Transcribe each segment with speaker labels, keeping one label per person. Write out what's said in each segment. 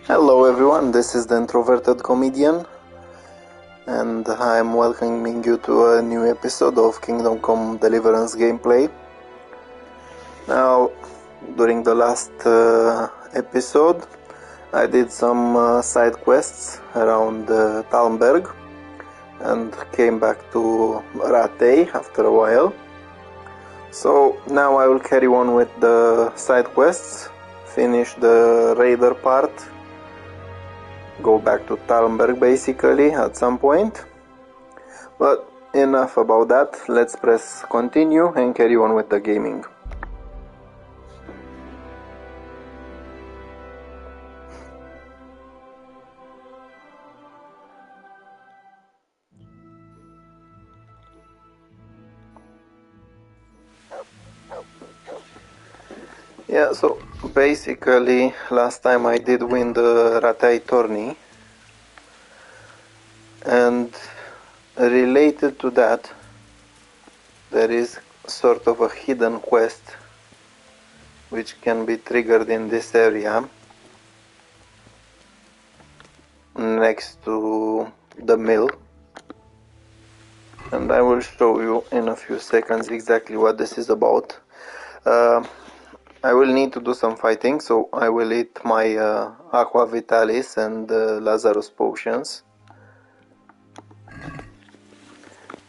Speaker 1: Hello everyone, this is the introverted comedian, and I'm welcoming you to a new episode of Kingdom Come Deliverance gameplay. Now, during the last episode, I did some side quests around Talmberg and came back to Ratay after a while. So now I will carry on with the side quests, finish the raider part, go back to Talmberg basically at some point. But enough about that, let's press continue and carry on with the gaming. Yeah, so basically last time I did win the Ratay tourney, and related to that there is sort of a hidden quest which can be triggered in this area next to the mill, and I will show you in a few seconds exactly what this is about. I will need to do some fighting, so I will eat my Aqua Vitalis and Lazarus potions.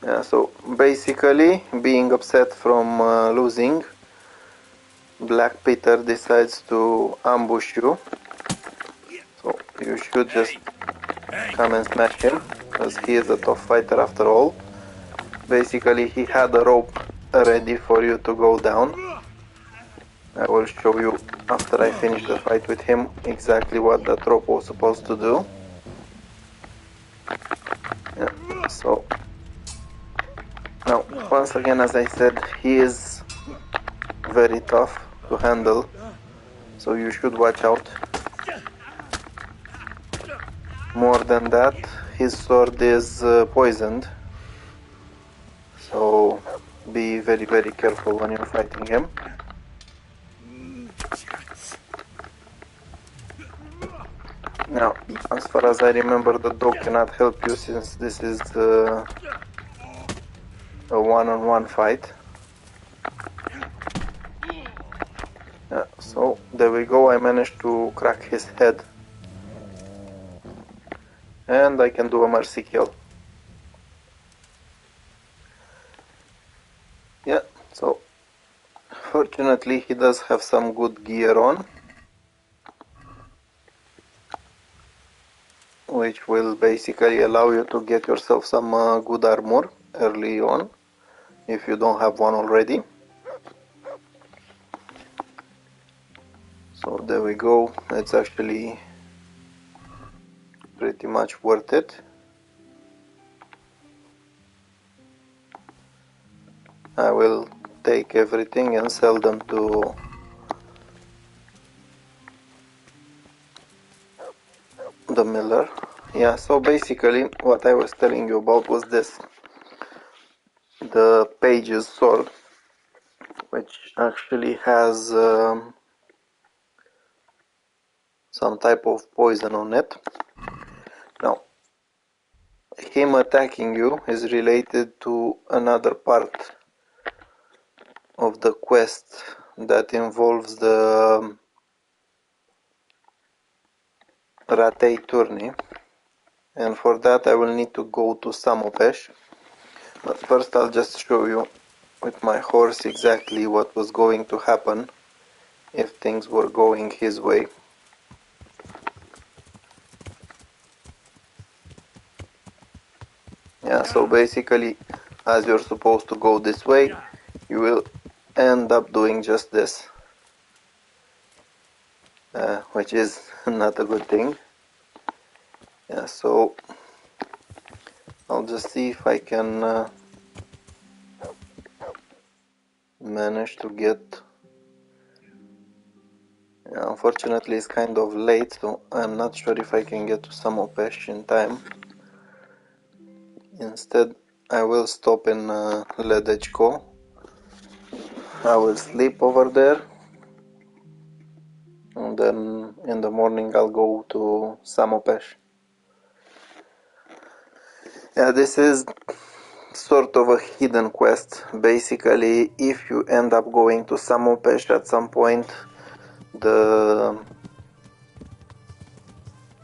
Speaker 1: Yeah, so basically, being upset from losing, Black Peter decides to ambush you. So you should just come and smash him, because he is a tough fighter after all. Basically, he had a rope ready for you to go down. I will show you after I finish the fight with him exactly what that rope was supposed to do. Yeah, so now once again, as I said, he is very tough to handle, so you should watch out. More than that, his sword is poisoned, so be very careful when you're fighting him. Now, as far as I remember, the dog cannot help you since this is a one-on-one fight. Yeah, so there we go, I managed to crack his head. And I can do a mercy kill. Yeah, so fortunately he does have some good gear on, which will basically allow you to get yourself some good armor early on, if you don't have one already. So there we go, it's actually pretty much worth it. I will take everything and sell them to the miller. Yeah, so basically what I was telling you about was this. The page's sword, which actually has some type of poison on it. Now, him attacking you is related to another part of the quest that involves the Ratay tourney, and for that I will need to go to Samopesh. But first I'll just show you with my horse exactly what was going to happen if things were going his way. Yeah, so basically, as you're supposed to go this way, you will end up doing just this, which is not a good thing. Yeah, so I'll just see if I can manage to get. Yeah, unfortunately, it's kind of late, so I'm not sure if I can get to Samopesh in time. Instead, I will stop in Ledechko. I will sleep over there. and then in the morning I'll go to Samopesh. Yeah, this is sort of a hidden quest. Basically, if you end up going to Samopesh at some point, the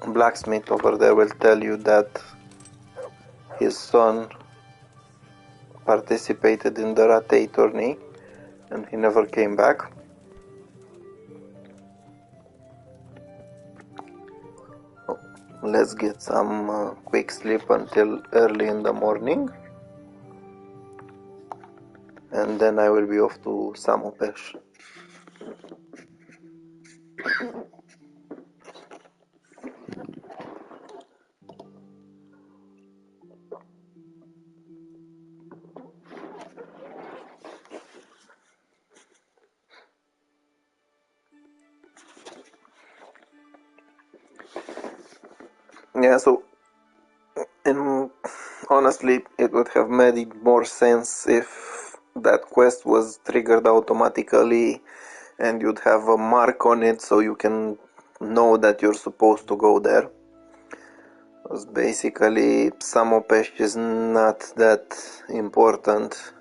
Speaker 1: blacksmith over there will tell you that his son participated in the Ratei tourney and he never came back. Let's get some quick sleep until early in the morning, and then I will be off to Samopesh. Yeah, so honestly, it would have made more sense if that quest was triggered automatically and you'd have a mark on it so you can know that you're supposed to go there. Because basically, Samopesh is not that important.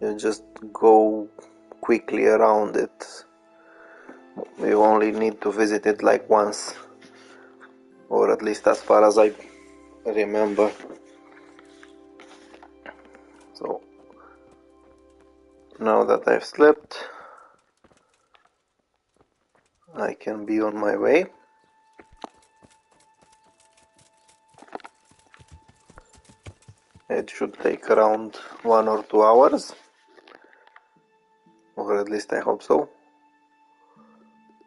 Speaker 1: You just go quickly around it. You only need to visit it like once, or at least as far as I remember. So now that I've slept, I can be on my way. It should take around 1 or 2 hours, or at least I hope so.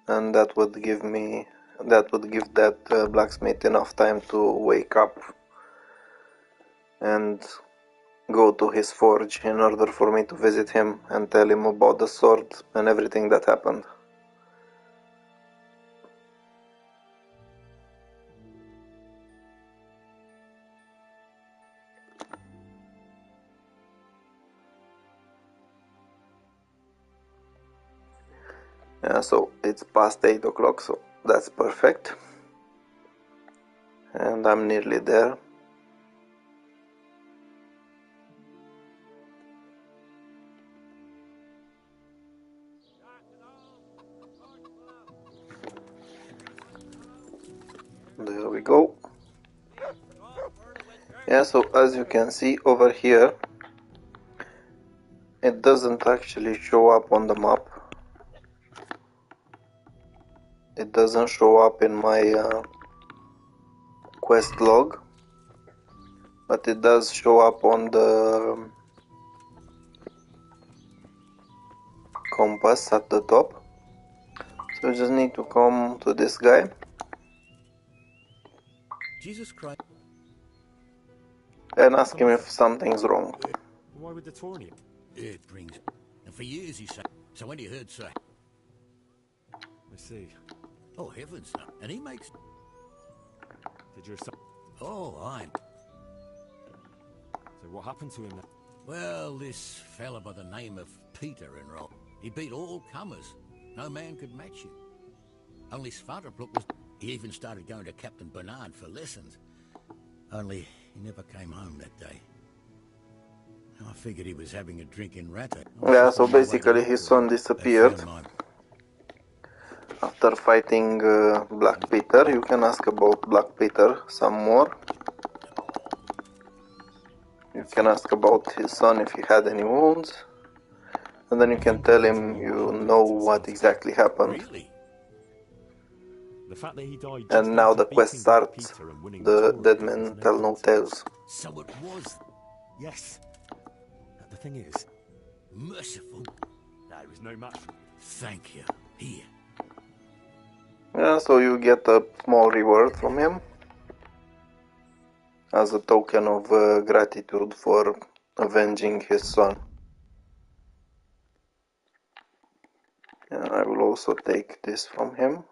Speaker 1: And that would give that blacksmith enough time to wake up and go to his forge in order for me to visit him and tell him about the sword and everything that happened. Yeah, so it's past 8 o'clock, so that's perfect. And I'm nearly there. There we go. Yeah, so as you can see over here, it doesn't actually show up on the map. It doesn't show up in my quest log, but it does show up on the compass at the top. So you just need to come to this guy.
Speaker 2: Jesus Christ.
Speaker 1: And ask him if something's wrong.
Speaker 3: Why would the tourney?
Speaker 2: It brings. And for years he said. So when he heard say.
Speaker 3: I see.
Speaker 2: Oh, heavens. And he makes.
Speaker 3: Did your son...
Speaker 2: Oh, I'm.
Speaker 3: So what happened to him then?
Speaker 2: Well, this fella by the name of Peter enrolled. He beat all comers. No man could match him. Only Svartapluk was... He even started going to Captain Bernard for lessons. Only he never came home that day. I figured he was having a drink in Rata.
Speaker 1: Yeah, so basically his son disappeared. After fighting Black Peter, you can ask about Black Peter some more. You can ask about his son if he had any wounds. And then you can tell him you know what exactly happened.
Speaker 2: Really?
Speaker 3: The fact that he died
Speaker 1: And now the quest starts. The dead men tell no tales.
Speaker 2: So it was.
Speaker 3: Yes. The thing is,
Speaker 2: Merciful.
Speaker 3: there was no match.
Speaker 2: Thank you. Here.
Speaker 1: Yeah, so you get a small reward from him as a token of gratitude for avenging his son. Yeah, I will also take this from him.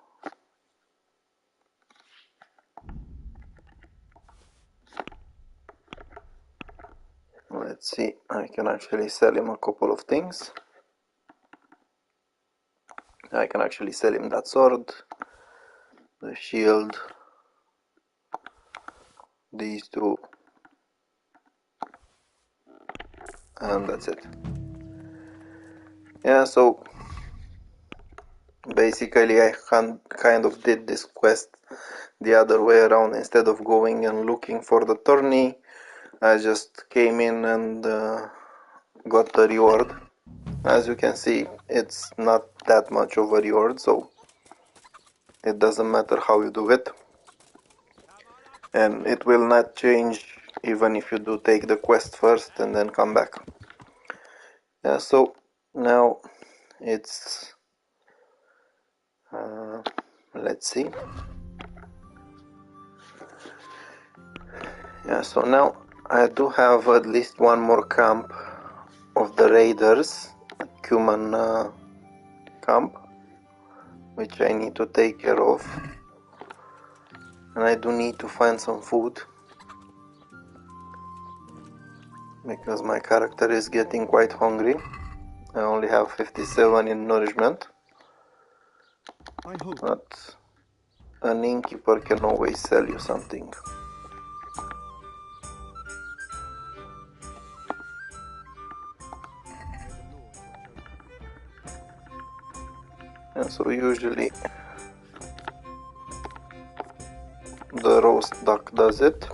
Speaker 1: Let's see, I can actually sell him a couple of things. I can actually sell him that sword, the shield, these two, and that's it. Yeah, so basically I kind of did this quest the other way around. Instead of going and looking for the tourney, I just came in and got the reward. As you can see, it's not that much of a reward, so it doesn't matter how you do it, and it will not change even if you do take the quest first and then come back. Yeah, so now it's let's see. Yeah, so now I do have at least one more camp of the raiders, human camp, which I need to take care of, and I do need to find some food because my character is getting quite hungry. I only have 57 in nourishment, but an innkeeper can always sell you something. And so usually the roast duck does it.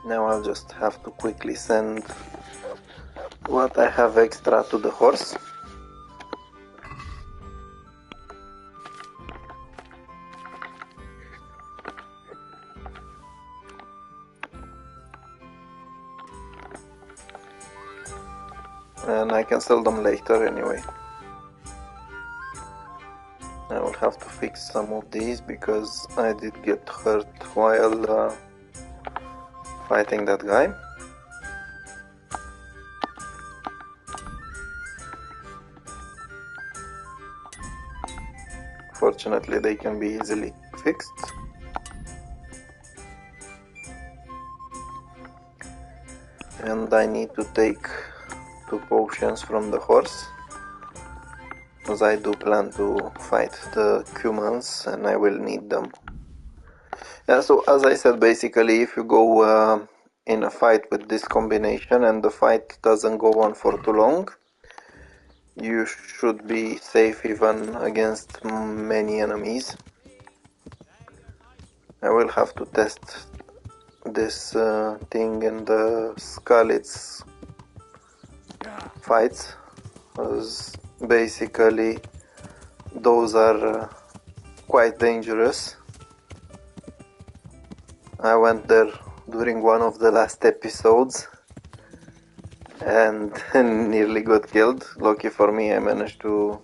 Speaker 1: Now I'll just have to quickly send what I have extra to the horse. And I can sell them later anyway. I will have to fix some of these because I did get hurt while fighting that guy. Fortunately, they can be easily fixed. And I need to take 2 potions from the horse, because I do plan to fight the humans and I will need them. Yeah, so as I said, basically if you go in a fight with this combination and the fight doesn't go on for too long, you should be safe even against many enemies. I will have to test this thing in the Skalitz fights, because basically those are quite dangerous. I went there during one of the last episodes and nearly got killed. Lucky for me, I managed to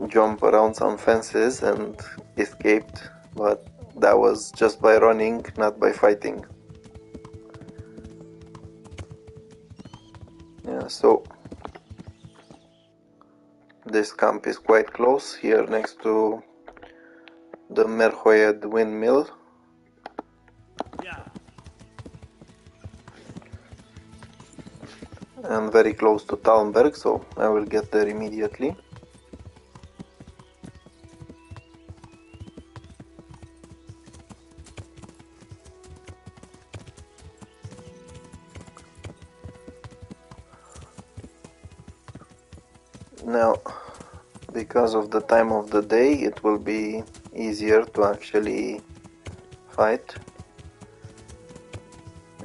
Speaker 1: jump around some fences and escaped, but that was just by running, not by fighting. Yeah, so this camp is quite close, here next to the Merhoed windmill. And very close to Talmberg, so I will get there immediately. Now, because of the time of the day, it will be easier to actually fight.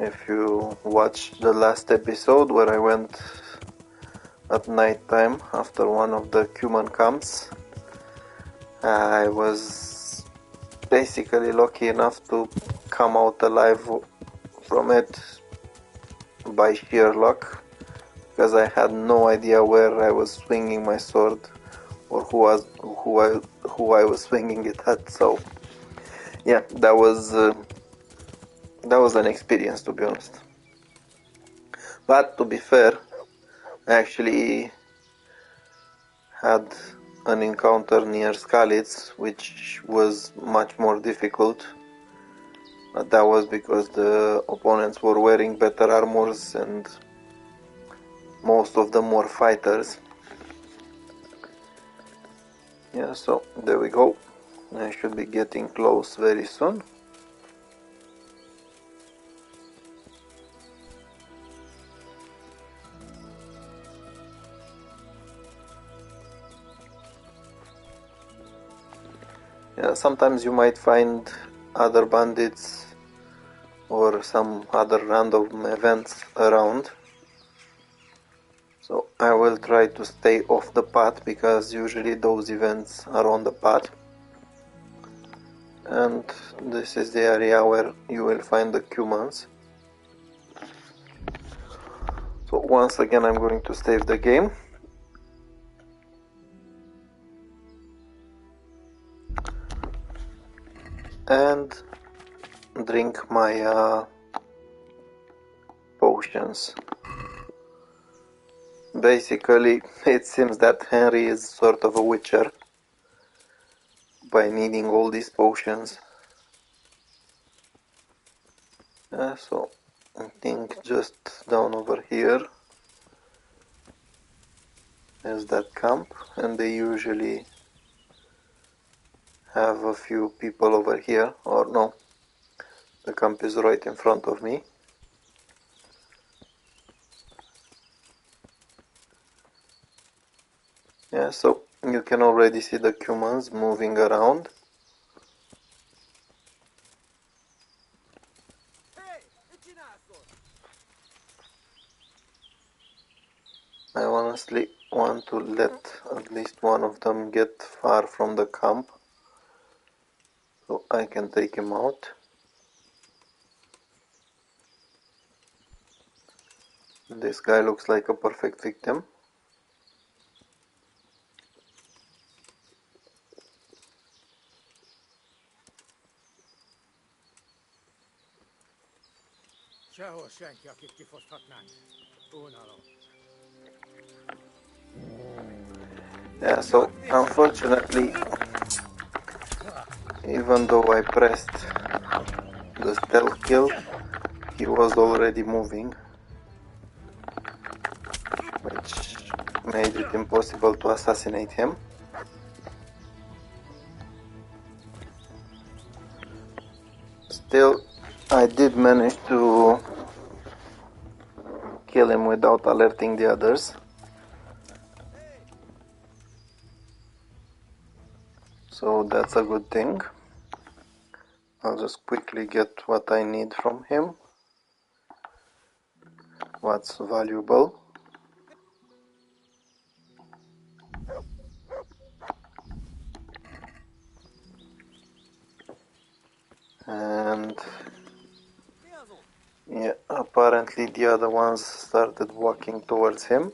Speaker 1: If you watch the last episode where I went at night time after one of the human camps, I was basically lucky enough to come out alive from it by sheer luck, because I had no idea where I was swinging my sword or who I was swinging it at. So yeah, that was an experience, to be honest. But to be fair, I actually had an encounter near Skalitz, which was much more difficult. But that was because the opponents were wearing better armors and most of them were fighters. Yeah, so there we go. I should be getting close very soon. Yeah, sometimes you might find other bandits or some other random events around. So I will try to stay off the path because usually those events are on the path. And this is the area where you will find the humans. So once again I'm going to save the game. And drink my potions. Basically, it seems that Henry is sort of a witcher by needing all these potions. So I think just down over here is that camp, and they usually have a few people over here, or no, the camp is right in front of me. Yeah, so you can already see the humans moving around. I honestly want to let at least one of them get far from the camp so I can take him out. This guy looks like a perfect victim. Yeah, so unfortunately, even though I pressed the stealth kill, he was already moving, which made it impossible to assassinate him. Still, I did manage to kill him without alerting the others. So that's a good thing. I'll just quickly get what I need from him. What's valuable. And yeah, apparently the other ones started walking towards him.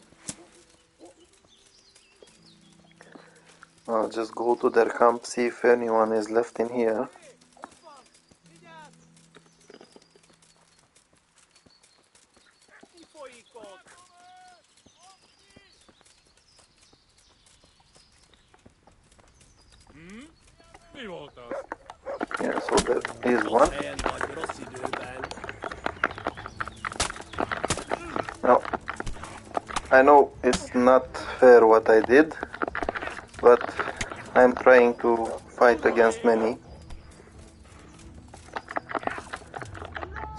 Speaker 1: I'll just go to their camp, see if anyone is left in here. Yeah, so there is one. Now, I know it's not fair what I did, but I'm trying to fight against many.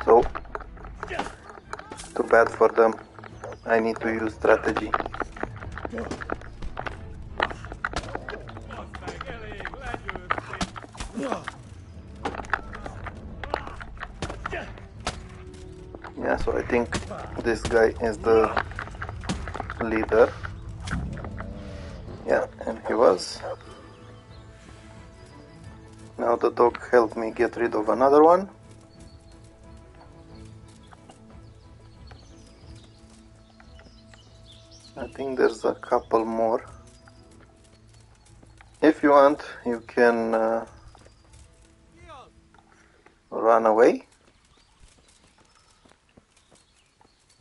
Speaker 1: So, too bad for them. I need to use strategy. Yeah, so I think this guy is the leader. Yeah, and he was. Now the dog helped me get rid of another one. I think there's a couple more. If you want, you can run away.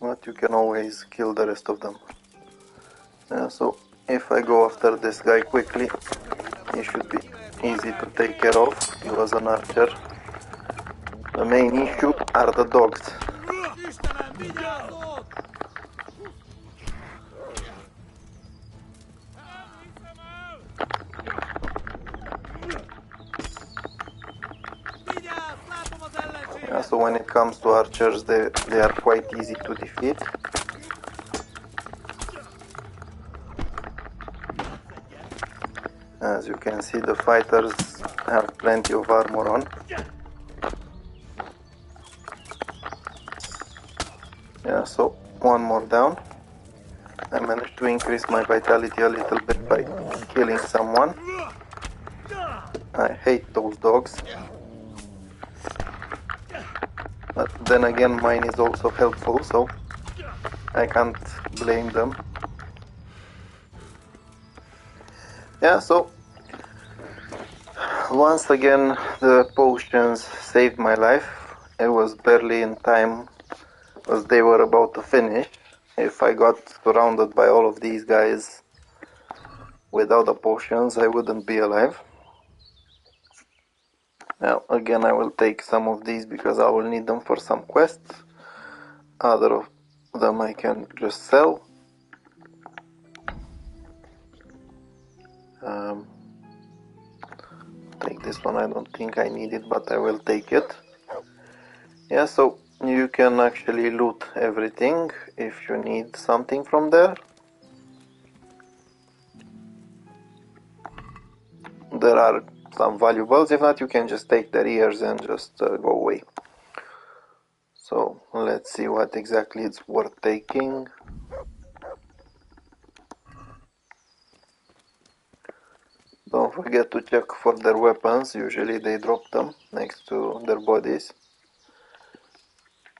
Speaker 1: But you can always kill the rest of them. So If I go after this guy quickly, he should be easy to take care of. He was an archer. The main issue are the dogs. Yeah, so when it comes to archers, they are quite easy to defeat. As you can see, the fighters have plenty of armor on. Yeah, so one more down. I managed to increase my vitality a little bit by killing someone. I hate those dogs. But then again, mine is also helpful, so I can't blame them. Yeah, so once again the potions saved my life. I was barely in time as they were about to finish. If I got surrounded by all of these guys without the potions, I wouldn't be alive. Now again, I will take some of these because I will need them for some quests. Other of them I can just sell. Take this one, I don't think I need it, but I will take it. Yeah, so you can actually loot everything if you need something from there. There are some valuables, if not you can just take their ears and just go away. So let's see what exactly it's worth taking. Don't forget to check for their weapons, usually they drop them next to their bodies.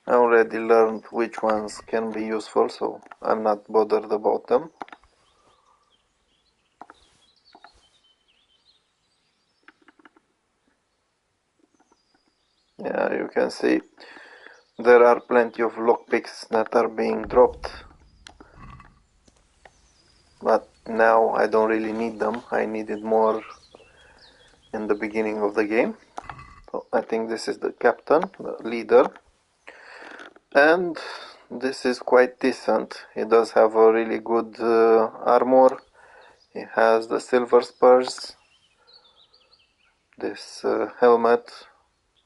Speaker 1: I already learned which ones can be useful, so I'm not bothered about them. Yeah, you can see there are plenty of lockpicks that are being dropped. But now I don't really need them. I needed more in the beginning of the game. So I think this is the captain, the leader. And this is quite decent. He does have a really good armor. He has the silver spurs. This helmet.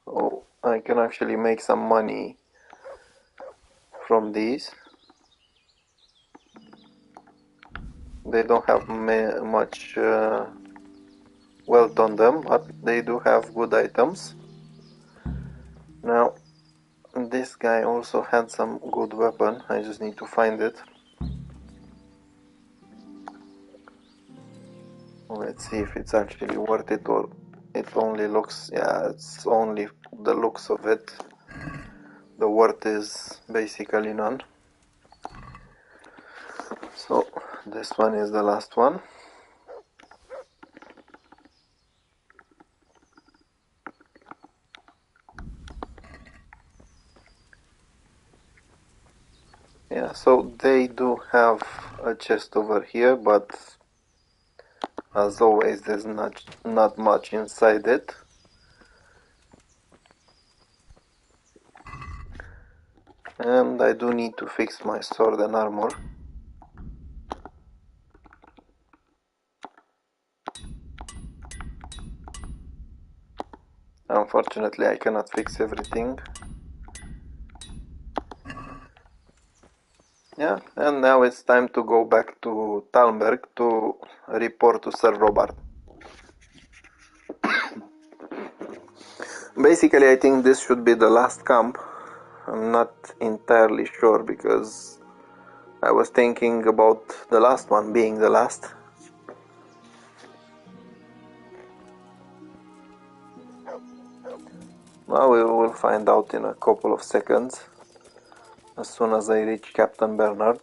Speaker 1: Oh, I can actually make some money from these. They don't have much wealth on them, but they do have good items. Now, this guy also had some good weapon. I just need to find it. Let's see if it's actually worth it or it only looks... Yeah, it's only the looks of it. The worth is basically none. So, this one is the last one. Yeah, so they do have a chest over here, but as always there's not much inside it. And I do need to fix my sword and armor. Unfortunately I cannot fix everything. Yeah, and now it's time to go back to Talmberg to report to Sir Robert. Basically I think this should be the last camp. I'm not entirely sure because I was thinking about the last one being the last. Now we will find out in a couple of seconds, as soon as I reach Captain Bernard.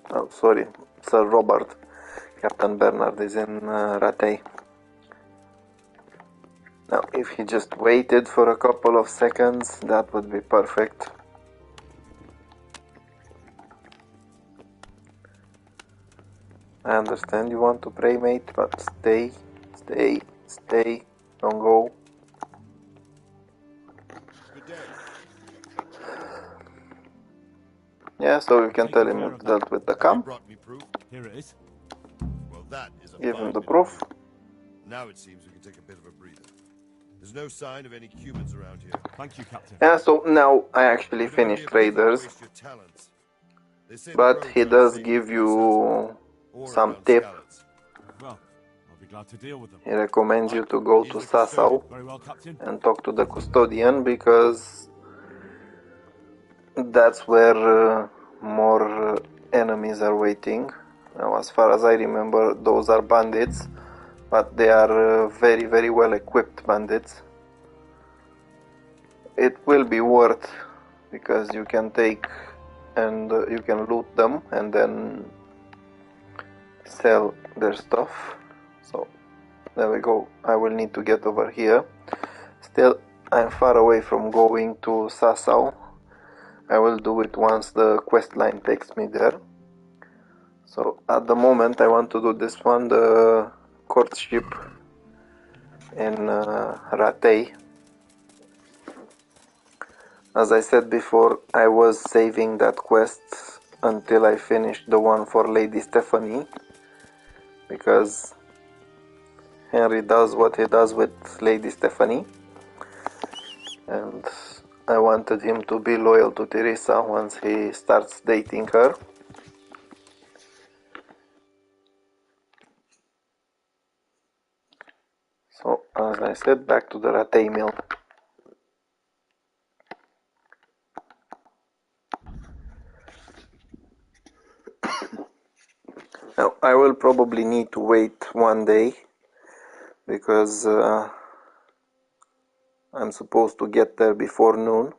Speaker 1: Oh, sorry, Sir Robert. Captain Bernard is in Ratay. Now, if he just waited for a couple of seconds, that would be perfect. I understand you want to pray, mate, but stay, don't go.
Speaker 4: Good day.
Speaker 1: Yeah, so you can tell him you dealt with the
Speaker 4: Have you
Speaker 1: camp.
Speaker 4: brought me proof?
Speaker 3: Here it is.
Speaker 4: Well, that is a
Speaker 1: Give him
Speaker 4: fine
Speaker 1: the
Speaker 4: bit of
Speaker 1: proof.
Speaker 4: news. Now it seems we can take a bit of a breather. There's no sign of any humans around here.
Speaker 3: Thank you, Captain.
Speaker 1: Yeah, so now I actually
Speaker 4: It would only
Speaker 1: finished
Speaker 4: be a pity to
Speaker 1: Traders,
Speaker 4: waste your talents. They say the
Speaker 1: but
Speaker 4: roads
Speaker 1: he
Speaker 4: aren't
Speaker 1: does
Speaker 4: safe
Speaker 1: give
Speaker 4: between Sasau
Speaker 1: you
Speaker 4: or
Speaker 1: some
Speaker 4: around
Speaker 1: tip.
Speaker 4: Skalitz.
Speaker 3: Well, I'll be glad to deal with them.
Speaker 1: He recommends you to go
Speaker 4: He's
Speaker 1: to
Speaker 4: the custodian.
Speaker 1: Sasau
Speaker 3: Very well, Captain.
Speaker 1: and talk to the custodian, because that's where more enemies are waiting. Now, as far as I remember, those are bandits, but they are very, very well equipped bandits. It will be worth, because you can take and you can loot them and then sell their stuff. So there we go. I will need to get over here. Still, I'm far away from going to Sasau. I will do it once the quest line takes me there. So at the moment I want to do this one, the courtship in Ratay. As I said before, I was saving that quest until I finished the one for Lady Stephanie, because Henry does what he does with Lady Stephanie, and I wanted him to be loyal to Teresa once he starts dating her. So, as I said, back to the Ratay mill. Now, I will probably need to wait one day, because I'm supposed to get there before noon.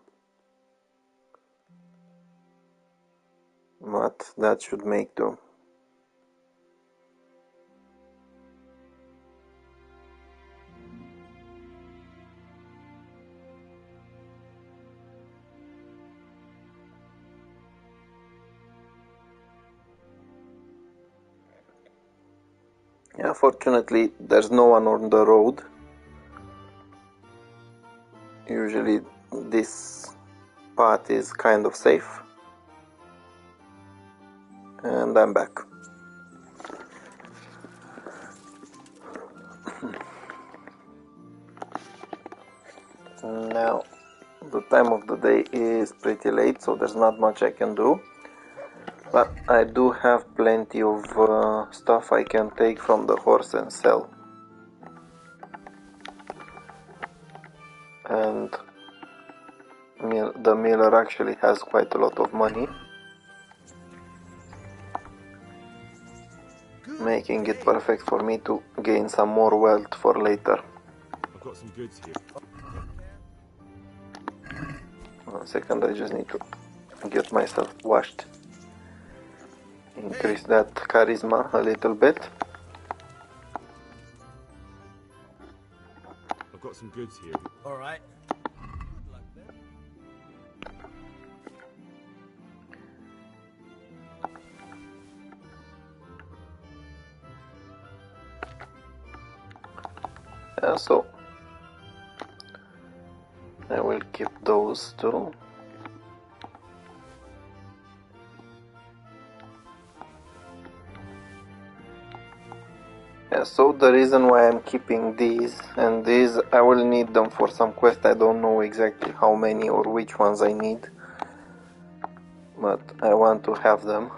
Speaker 1: But that should make do. Yeah, fortunately there's no one on the road. Usually this path is kind of safe. And I'm back. Now the time of the day is pretty late, so there's not much I can do. But I do have plenty of stuff I can take from the horse and sell. And the miller actually has quite a lot of money, making it perfect for me to gain some more wealth for later.
Speaker 3: I've got some goods here.
Speaker 1: 1 second, I just need to get myself washed. Increase that charisma a little bit.
Speaker 3: I've got some goods here.
Speaker 2: All right.
Speaker 1: So I will keep those two. So the reason why I'm keeping these and these, I will need them for some quest. I don't know exactly how many or which ones I need, but I want to have them.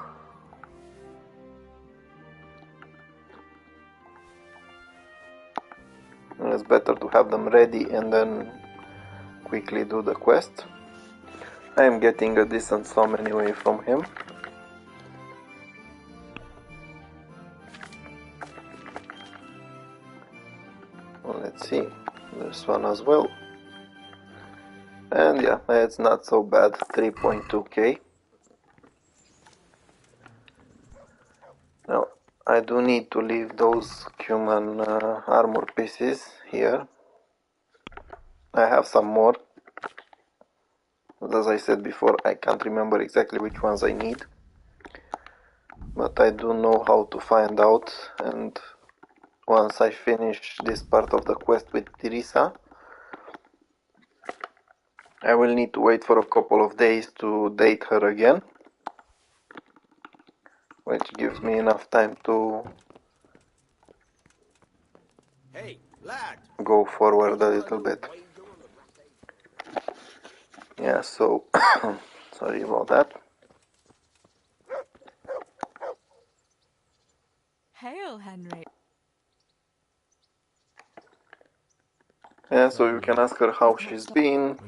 Speaker 1: It's better to have them ready and then quickly do the quest. I am getting a decent sum anyway from him. Let's see, this one as well. And yeah, it's not so bad, 3.2k. Now, I do need to leave those human armor pieces here. I have some more. As I said before, I can't remember exactly which ones I need. But I do know how to find out, and once I finish this part of the quest with Teresa, I will need to wait for a couple of days to date her again, which gives me enough time to go forward a little bit. Yeah, so sorry about that.
Speaker 5: Hail, Henry.
Speaker 1: Yeah, so you can ask her how she's been.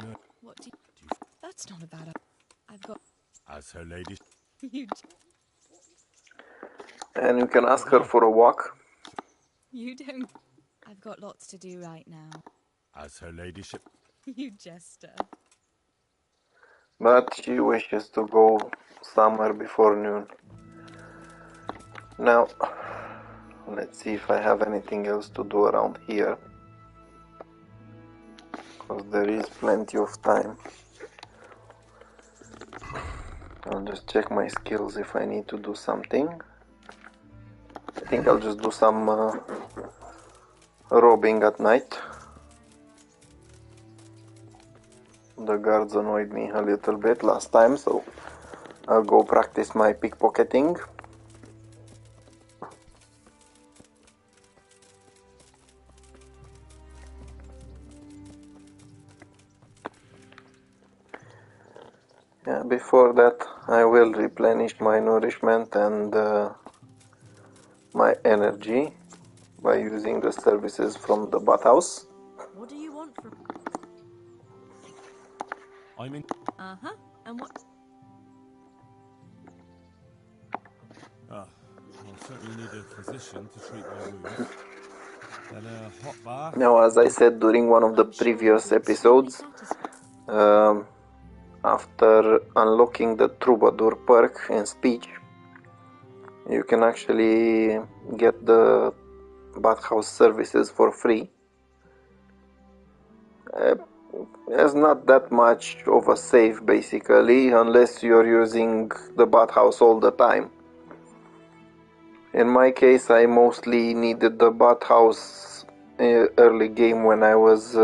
Speaker 5: What do you... That's not a bad... I've got...
Speaker 3: As her ladyship.
Speaker 5: You...
Speaker 1: And you can ask her for a walk.
Speaker 5: You don't... I've got lots to do right now.
Speaker 3: As her ladyship.
Speaker 5: You jester.
Speaker 1: But she wishes to go somewhere before noon. Now, let's see if I have anything else to do around here, because there is plenty of time. I'll just check my skills if I need to do something. I think I'll just do some robbing at night. The guards annoyed me a little bit last time, so I'll go practice my pickpocketing. Yeah, before that I will replenish my nourishment and my energy by using the services from the bathhouse.
Speaker 5: What do you want from...
Speaker 3: I'm in.
Speaker 5: Uh-huh. And what...
Speaker 3: I'll certainly need a physician to treat my wounds. Then a hot bath.
Speaker 1: Now, as I said during one of the previous episodes, after unlocking the Troubadour perk in speech, you can actually get the bathhouse services for free. It's not that much of a save basically, unless you're using the bathhouse all the time. In my case, I mostly needed the bathhouse early game when I was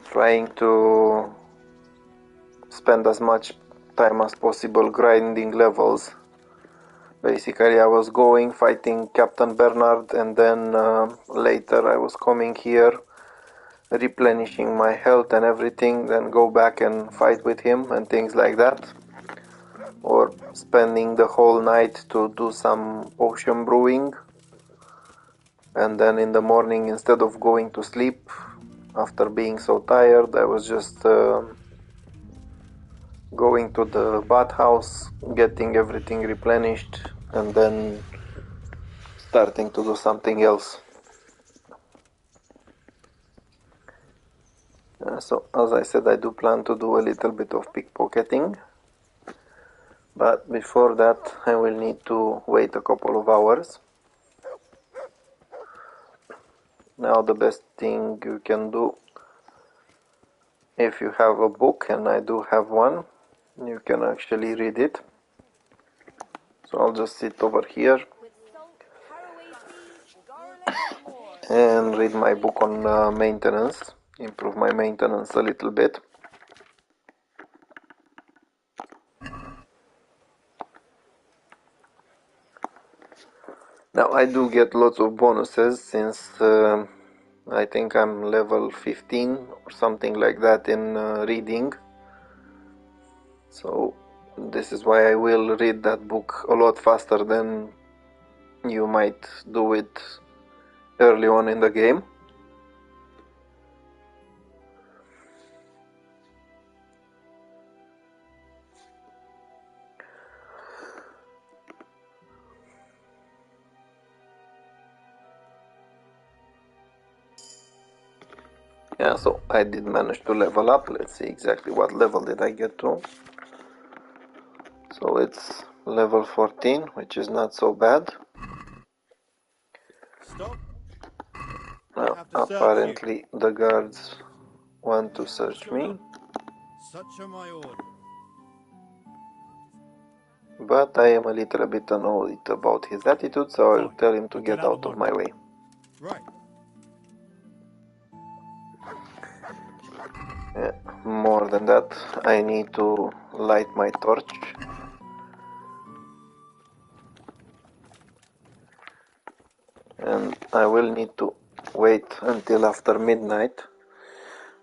Speaker 1: trying to spend as much time as possible grinding levels. Basically, I was going, fighting Captain Bernard, and then later I was coming here, replenishing my health and everything, then go back and fight with him and things like that. Or spending the whole night to do some potion brewing, and then in the morning, instead of going to sleep after being so tired, I was just going to the bathhouse, getting everything replenished, and then starting to do something else. So, as I said, I do plan to do a little bit of pickpocketing, but before that I will need to wait a couple of hours. Now, the best thing you can do, if you have a book, and I do have one, you can actually read it. So I'll just sit over here and read my book on maintenance, improve my maintenance a little bit. Now, I do get lots of bonuses since I think I'm level 15 or something like that in reading. So this is why I will read that book a lot faster than you might do it early on in the game. Yeah, so I did manage to level up. Let's see exactly what level did I get to. So it's level 14, which is not so bad.
Speaker 4: Stop.
Speaker 1: Now, Apparently the guards want to search me,
Speaker 4: Such are my orders.
Speaker 1: but I am a little bit annoyed about his attitude, so I'll tell him to get out of my way.
Speaker 4: Right.
Speaker 1: Yeah, more than that, I need to light my torch. And I will need to wait until after midnight.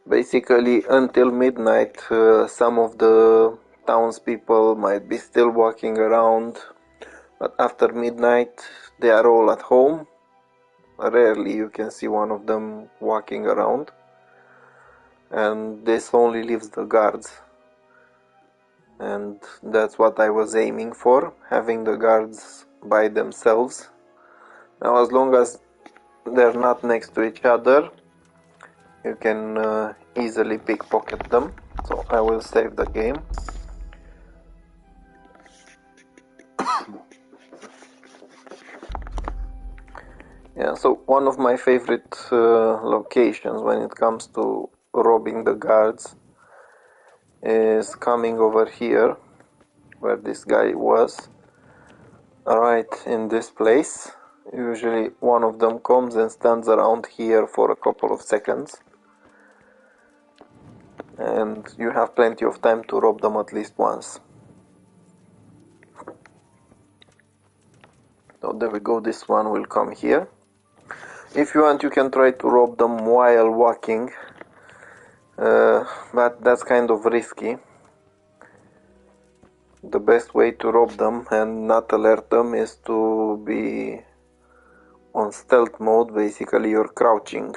Speaker 1: Basically, until midnight, some of the townspeople might be still walking around, but after midnight, they are all at home. Rarely you can see one of them walking around, and this only leaves the guards. And that's what I was aiming for, having the guards by themselves. Now, as long as they're not next to each other, you can easily pickpocket them. So I will save the game. Yeah, so one of my favorite locations when it comes to robbing the guards is coming over here, where this guy was, right in this place. Usually one of them comes and stands around here for a couple of seconds, and you have plenty of time to rob them at least once. So there we go, this one will come here. If you want, you can try to rob them while walking, but that's kind of risky. The best way to rob them and not alert them is to be on stealth mode. Basically, you're crouching.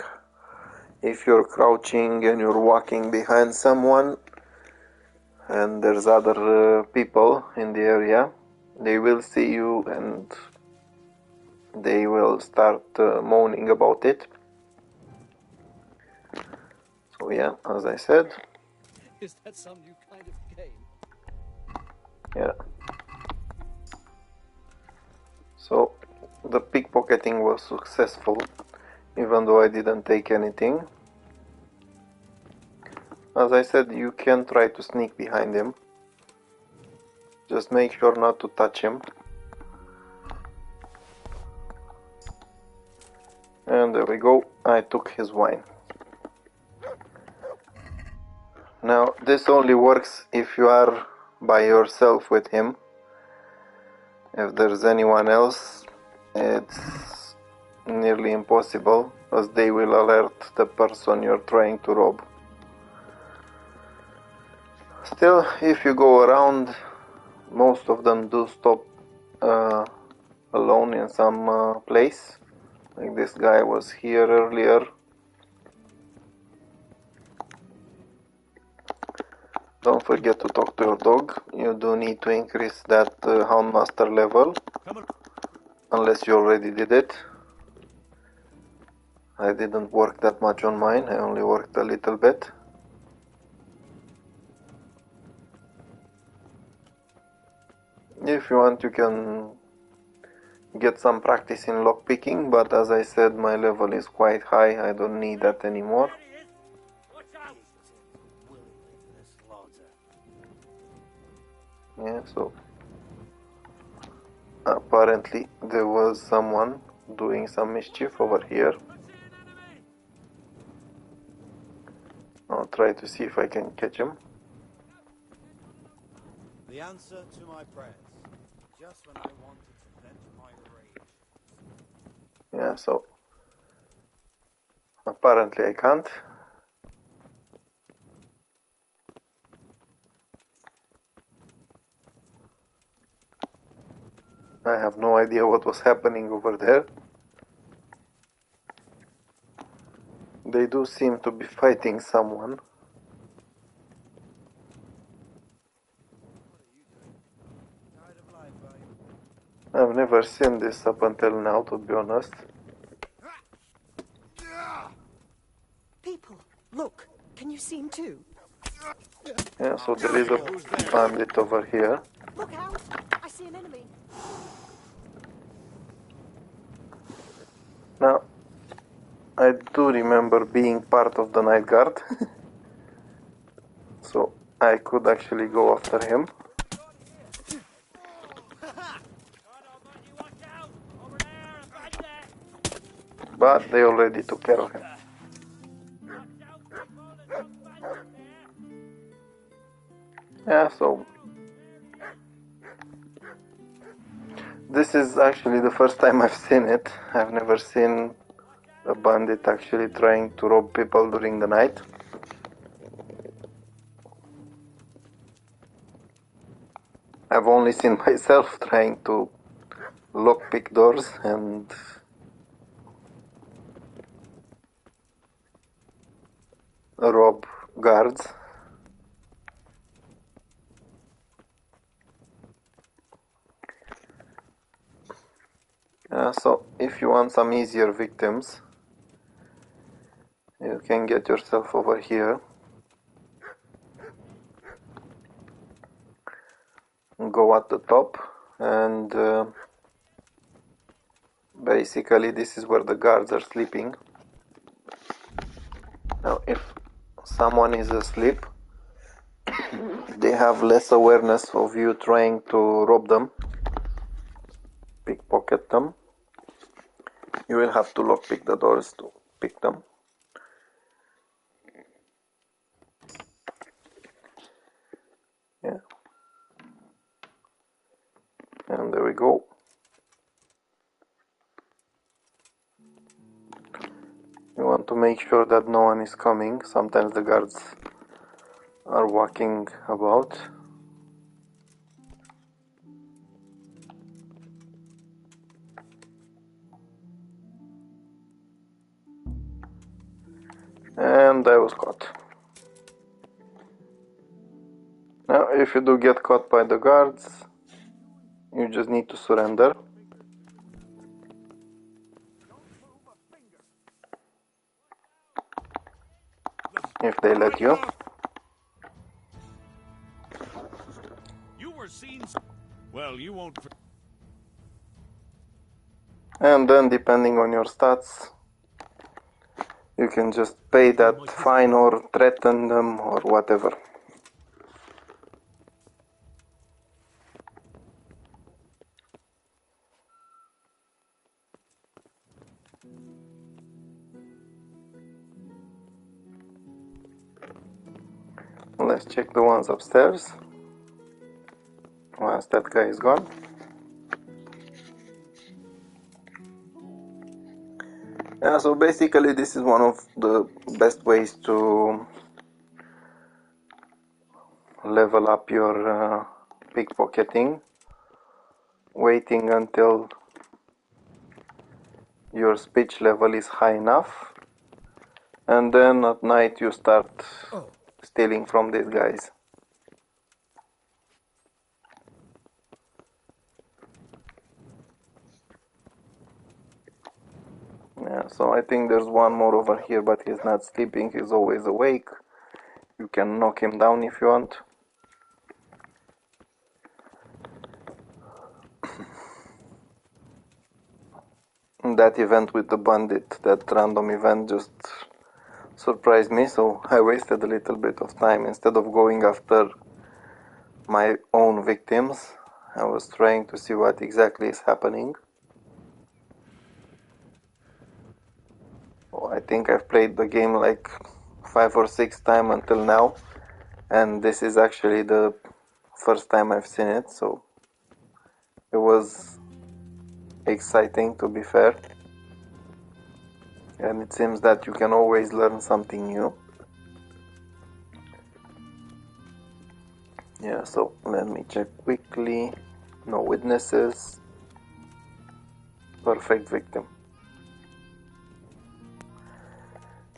Speaker 1: If you're crouching and you're walking behind someone and there's other people in the area, they will see you and they will start moaning about it. So yeah, as I said.
Speaker 6: Is that some new kind of game?
Speaker 1: Yeah. So the pickpocketing was successful, even though I didn't take anything. As I said, you can try to sneak behind him. Just make sure not to touch him. And there we go, I took his wine. Now, this only works if you are by yourself with him. If there's anyone else, it's nearly impossible, as they will alert the person you're trying to rob. Still, if you go around, most of them do stop alone in some place. Like this guy was here earlier. Don't forget to talk to your dog. You do need to increase that Houndmaster level, unless you already did it. I didn't work that much on mine, I only worked a little bit. If you want, you can get some practice in lockpicking, but as I said, my level is quite high, I don't need that anymore. Yeah, so apparently there was someone doing some mischief over here. I'll try to see if I can catch him.
Speaker 7: The answer to my prayers, just when I wanted to vent my rage.
Speaker 1: Yeah, so apparently I can't. I have no idea what was happening over there. They do seem to be fighting someone. I've never seen this up until now, to be honest.
Speaker 8: People, look, can you see him too?
Speaker 1: Yeah, so there is a bandit over here.
Speaker 8: Look out! I see an enemy.
Speaker 1: I do remember being part of the night guard. So I could actually go after him. But they already took care of him. Yeah, so this is actually the first time I've seen it. I've never seen a bandit actually trying to rob people during the night. I've only seen myself trying to lockpick doors and rob guards. So if you want some easier victims, you can get yourself over here. Go at the top, and basically this is where the guards are sleeping. Now if someone is asleep, they have less awareness of you trying to rob them, pickpocket them. You will have to lockpick the doors to pick them. Yeah. And there we go. You want to make sure that no one is coming. Sometimes the guards are walking about. And I was caught. Now if you do get caught by the guards, you just need to surrender. If they let you.
Speaker 3: You were seen. Well, you won't.
Speaker 1: And then depending on your stats, you can just pay that fine or threaten them or whatever. Let's check the ones upstairs once that guy is gone. Yeah, so basically this is one of the best ways to level up your pickpocketing, waiting until your speech level is high enough, and then at night you start stealing from these guys. Yeah, so I think there's one more over here, but he's not sleeping, he's always awake. You can knock him down if you want. That event with the bandit, that random event, just surprised me, so I wasted a little bit of time. Instead of going after my own victims, I was trying to see what exactly is happening. I think I've played the game like 5 or 6 times until now, and this is actually the first time I've seen it, so it was exciting, to be fair. And it seems that you can always learn something new. Yeah, so let me check quickly. No witnesses. Perfect victim.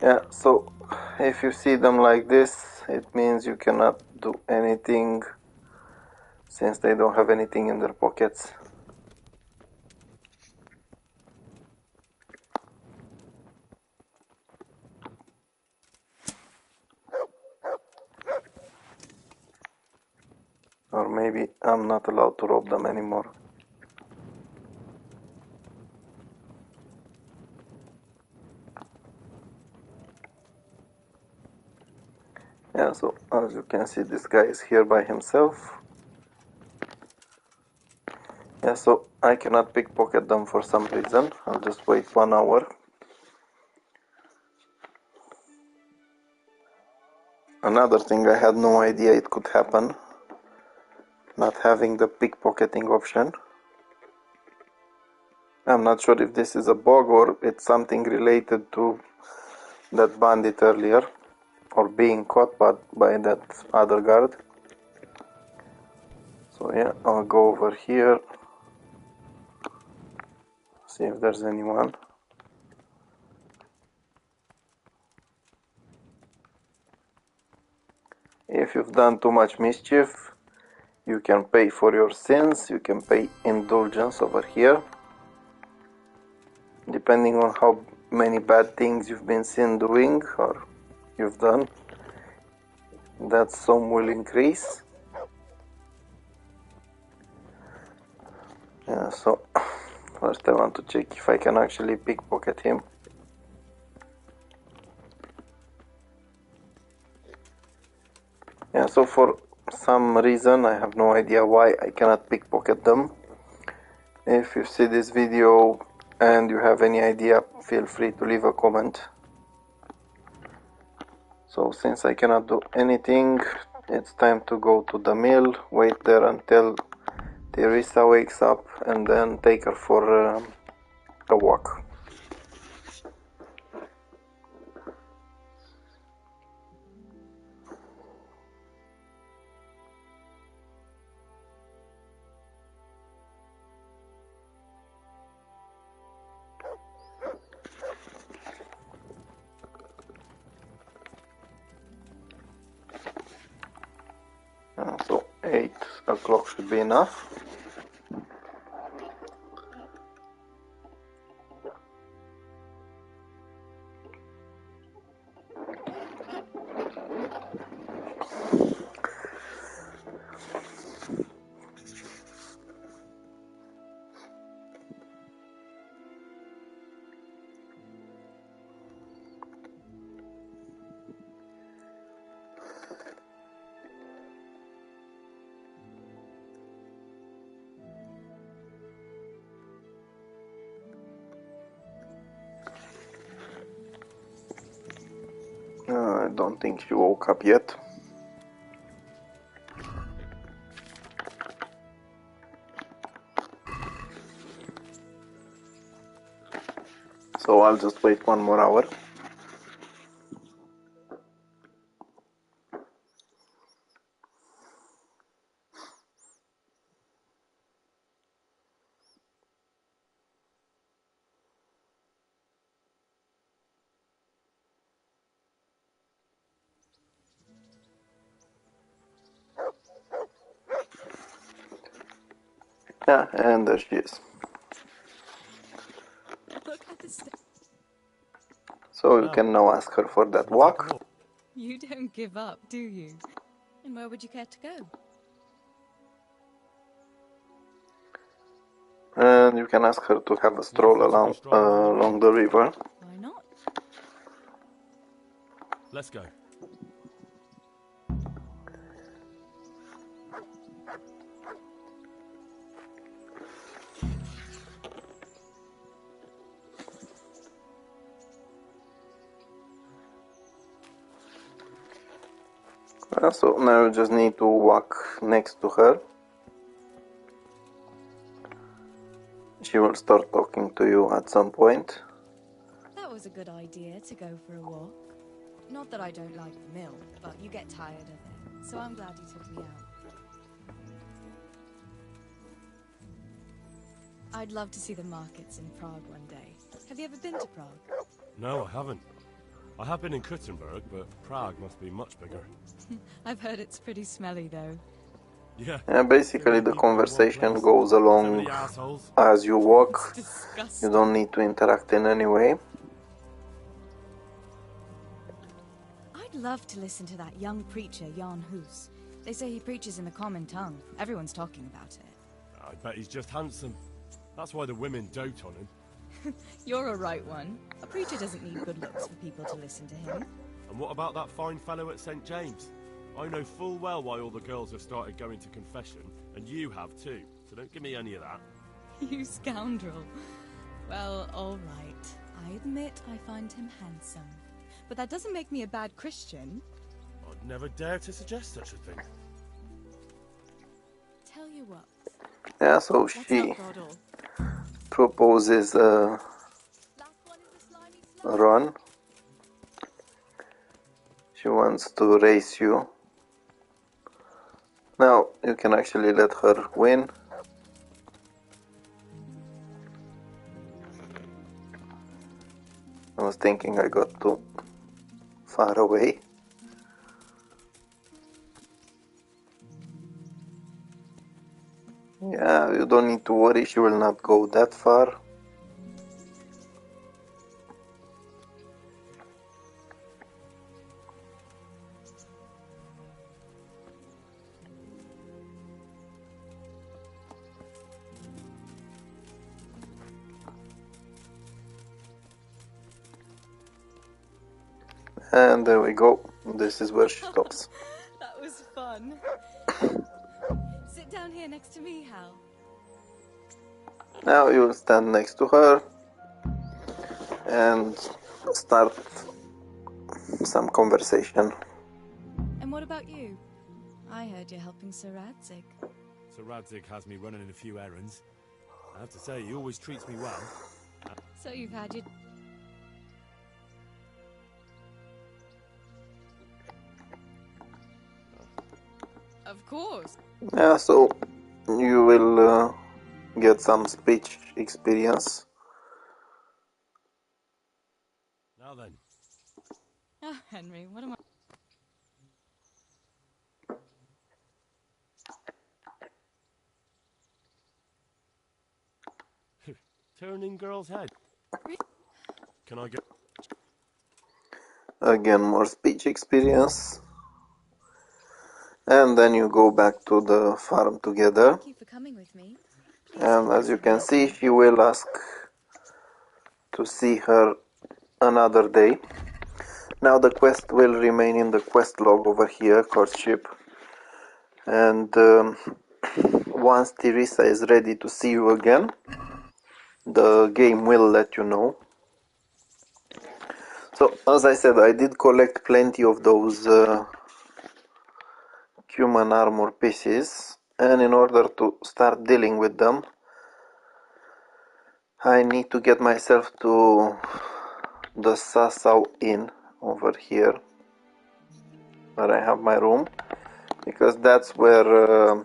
Speaker 1: Yeah, so if you see them like this, it means you cannot do anything since they don't have anything in their pockets. Or maybe I'm not allowed to rob them anymore. so as you can see, this guy is here by himself. Yeah, so I cannot pickpocket them for some reason. I'll just wait 1 hour. Another thing, I had no idea it could happen, not having the pickpocketing option. I'm not sure if this is a bug or it's something related to that bandit earlier, or being caught by that other guard. So yeah, I'll go over here, see if there's anyone. If you've done too much mischief, you can pay for your sins. You can pay indulgence over here, depending on how many bad things you've been seen doing or you've done. That sum will increase. Yeah, so first I want to check if I can actually pickpocket him. Yeah, so for some reason, I have no idea why, I cannot pickpocket them. If you see this video and you have any idea, feel free to leave a comment. So since I cannot do anything, it's time to go to the mill, wait there until Teresa wakes up, and then take her for a walk. So 8 o'clock should be enough. I don't think she woke up yet. So I'll just wait 1 more hour. Yeah, and there she is.
Speaker 5: Look at the
Speaker 1: So you can now ask her for that walk.
Speaker 5: You don't give up, do you? And where would you care to go?
Speaker 1: And you can ask her to have a stroll along the river.
Speaker 5: Why not?
Speaker 3: Let's go.
Speaker 1: So now you just need to walk next to her. She will start talking to you at some point.
Speaker 5: That was a good idea, to go for a walk. Not that I don't like the mill, but you get tired of it, so I'm glad you took me out. I'd love to see the markets in Prague one day. Have you ever been to Prague?
Speaker 3: No, I haven't. I have been in Kuttenberg, but Prague must be much bigger.
Speaker 5: I've heard it's pretty smelly, though.
Speaker 3: Yeah.
Speaker 1: Basically the conversation goes along as you walk. You don't need to interact in any way.
Speaker 5: I'd love to listen to that young preacher, Jan Hus. They say he preaches in the common tongue. Everyone's talking about it.
Speaker 3: I bet he's just handsome. That's why the women dote on him.
Speaker 5: You're a right one. A preacher doesn't need good looks for people to listen to him.
Speaker 3: And what about that fine fellow at St. James? I know full well why all the girls have started going to confession, and you have too, so don't give me any of that.
Speaker 5: You scoundrel. Well, all right. I admit I find him handsome. But that doesn't make me a bad Christian.
Speaker 3: I'd never dare to suggest such a thing.
Speaker 5: Tell you what.
Speaker 1: Yeah, so
Speaker 5: Let's
Speaker 1: she
Speaker 5: not dawdle.
Speaker 1: proposes a run. She wants to race you. Now you can actually let her win. I was thinking I got too far away. Yeah, you don't need to worry, she will not go that far. And there we go. This is where she stops.
Speaker 5: That was fun. Sit down here next to me, Hal.
Speaker 1: Now you will stand next to her and start some conversation.
Speaker 5: And what about you? I heard you're helping Sir Radzig.
Speaker 3: Sir Radzig has me running a few errands. I have to say, he always treats me well.
Speaker 5: So you've had your... Of course.
Speaker 1: Yeah, so you will get some speech experience.
Speaker 3: Now then.
Speaker 5: Oh, Henry, what am I...
Speaker 3: Turning girl's head. Can I go?
Speaker 1: Again, more speech experience. And then you go back to the farm together.
Speaker 5: Thank you for coming with me. Please
Speaker 1: And as you can see, she will ask to see her another day. Now the quest will remain in the quest log over here, courtship. And once Teresa is ready to see you again, the game will let you know. So, as I said, I did collect plenty of those human armor pieces, and in order to start dealing with them, I need to get myself to the Sasau Inn over here, where I have my room, because that's where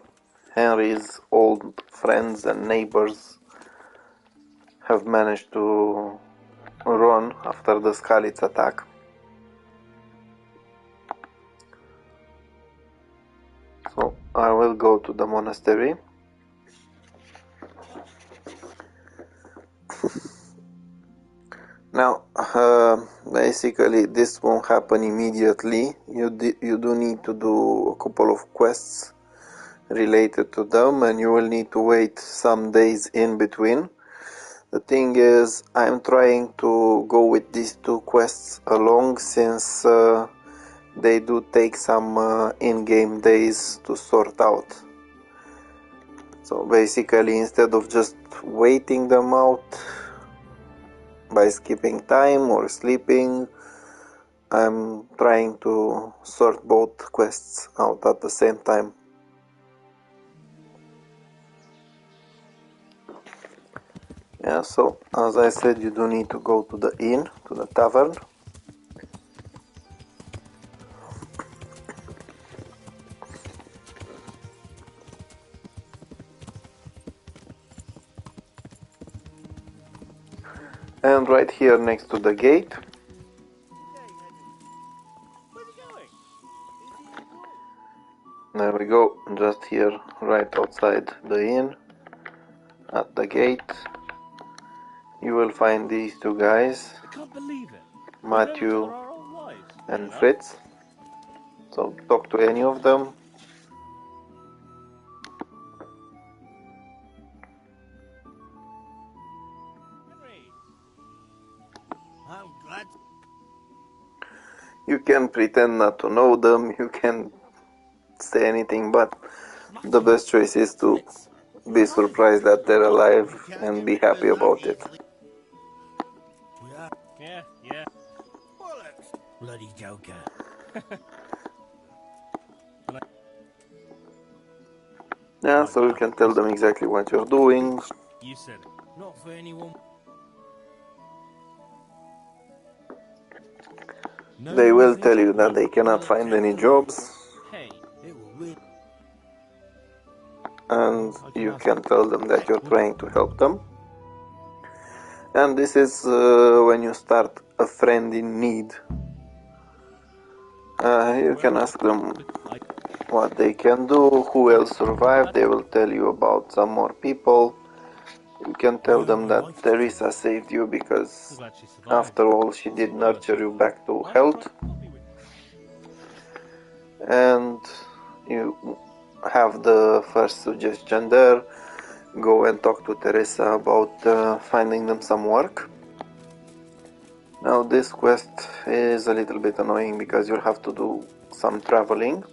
Speaker 1: Henry's old friends and neighbors have managed to run after the Skalitz attack. So I will go to the monastery. Now, basically this won't happen immediately. You do need to do a couple of quests related to them, and you will need to wait some days in between. The thing is, I'm trying to go with these two quests along, since they do take some in-game days to sort out. So basically, instead of just waiting them out by skipping time or sleeping, I'm trying to sort both quests out at the same time. Yeah, so as I said, you do need to go to the inn, to the tavern. And right here next to the gate, there we go, just here, right outside the inn, at the gate, you will find these two guys,
Speaker 3: I can't believe it.
Speaker 1: Matthew and Fritz. So talk to any of them.
Speaker 2: I'm glad.
Speaker 1: You can pretend not to know them, you can say anything, but the best choice is to be surprised that they're alive and be happy about it.
Speaker 3: Yeah.
Speaker 2: Bloody joker.
Speaker 1: Yeah, so you can tell them exactly what you're doing.
Speaker 3: You said it. Not for anyone. No
Speaker 1: They will
Speaker 3: reason
Speaker 1: tell
Speaker 3: to
Speaker 1: you that they cannot find any jobs,
Speaker 3: Hey, it will really.
Speaker 1: and you can tell them that you're trying to help them. And this is when you start a friend in need. You can ask them what they can do, who else survived. They will tell you about some more people. You can tell them that Teresa saved you because
Speaker 3: Glad she survived.
Speaker 1: after all she did nurture you back to health. And you have the first suggestion there. Go and talk to Teresa about finding them some work. Now this quest is a little bit annoying because you'll have to do some traveling.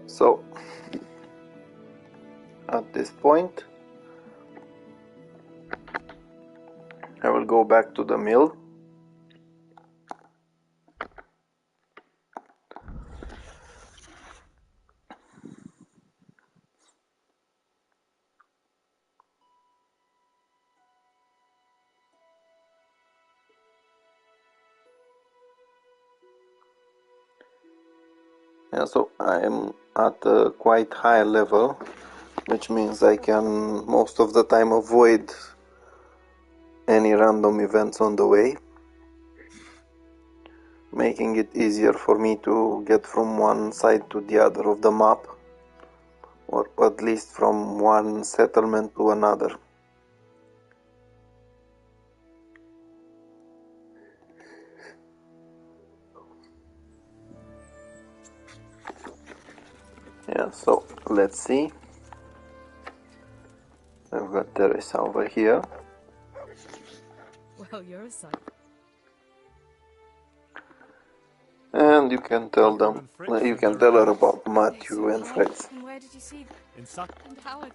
Speaker 1: So at this point I will go back to the mill. Yeah, so I am at a quite high level, which means I can most of the time avoid any random events on the way, making it easier for me to get from one side to the other of the map, or at least from one settlement to another. Yeah, so let's see. I've got Teresa over here.
Speaker 5: Well, you're a sight.
Speaker 1: And you can tell them, you can tell her about
Speaker 5: They
Speaker 1: Matthew
Speaker 5: so
Speaker 1: and
Speaker 5: high.
Speaker 1: Fritz.
Speaker 5: And where did you see them?
Speaker 3: In such.
Speaker 5: And how are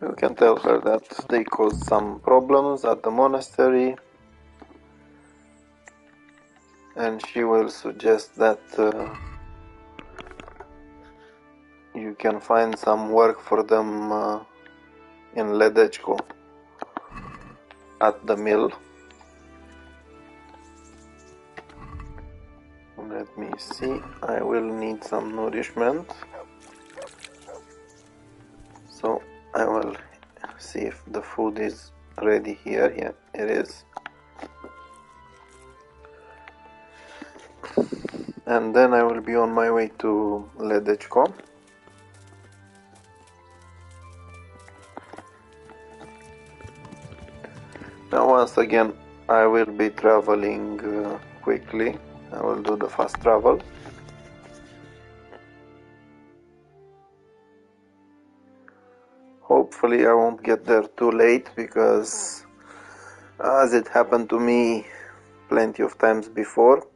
Speaker 5: they?
Speaker 1: You can tell her that they caused some problems at the monastery, and she will suggest that you can find some work for them in Ledechko at the mill. Let me see, I will need some nourishment, so I will see if the food is ready here. Yeah, it is. And then I will be on my way to Ledechko. Now once again I will be traveling quickly. I will do the fast travel. Hopefully I won't get there too late, because as it happened to me plenty of times before,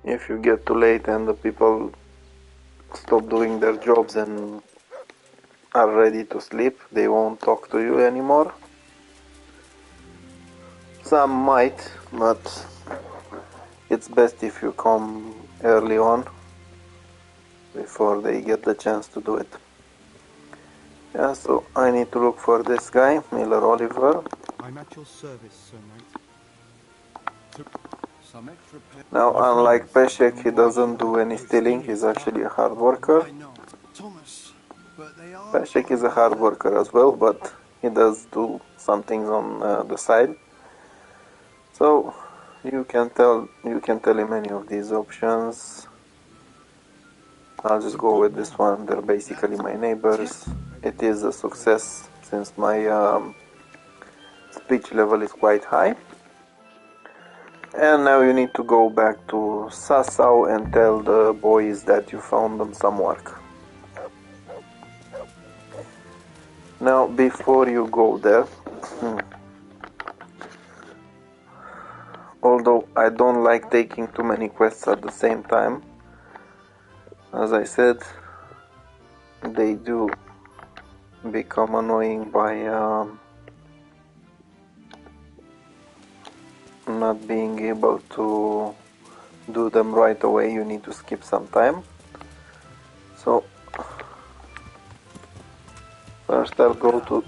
Speaker 1: if you get too late and the people stop doing their jobs and are ready to sleep, they won't talk to you anymore. Some might, but it's best if you come early on before they get the chance to do it. Yeah, so I need to look for this guy, Miller Oliver.
Speaker 7: I'm at your service, Sir Knight. Some extra
Speaker 1: Now, unlike Peshek, he doesn't do any stealing, he's actually a hard worker.
Speaker 7: I know, Thomas, but they are.
Speaker 1: Peshek is a hard worker as well, but he does do some things on the side. So you can tell him any of these options. I'll just go with this one. They're basically my neighbors. It is a success since my speech level is quite high. And now you need to go back to Sassau and tell the boys that you found them some work. Now, before you go there, although I don't like taking too many quests at the same time. As I said, they do become annoying by not being able to do them right away. You need to skip some time. So first I'll go to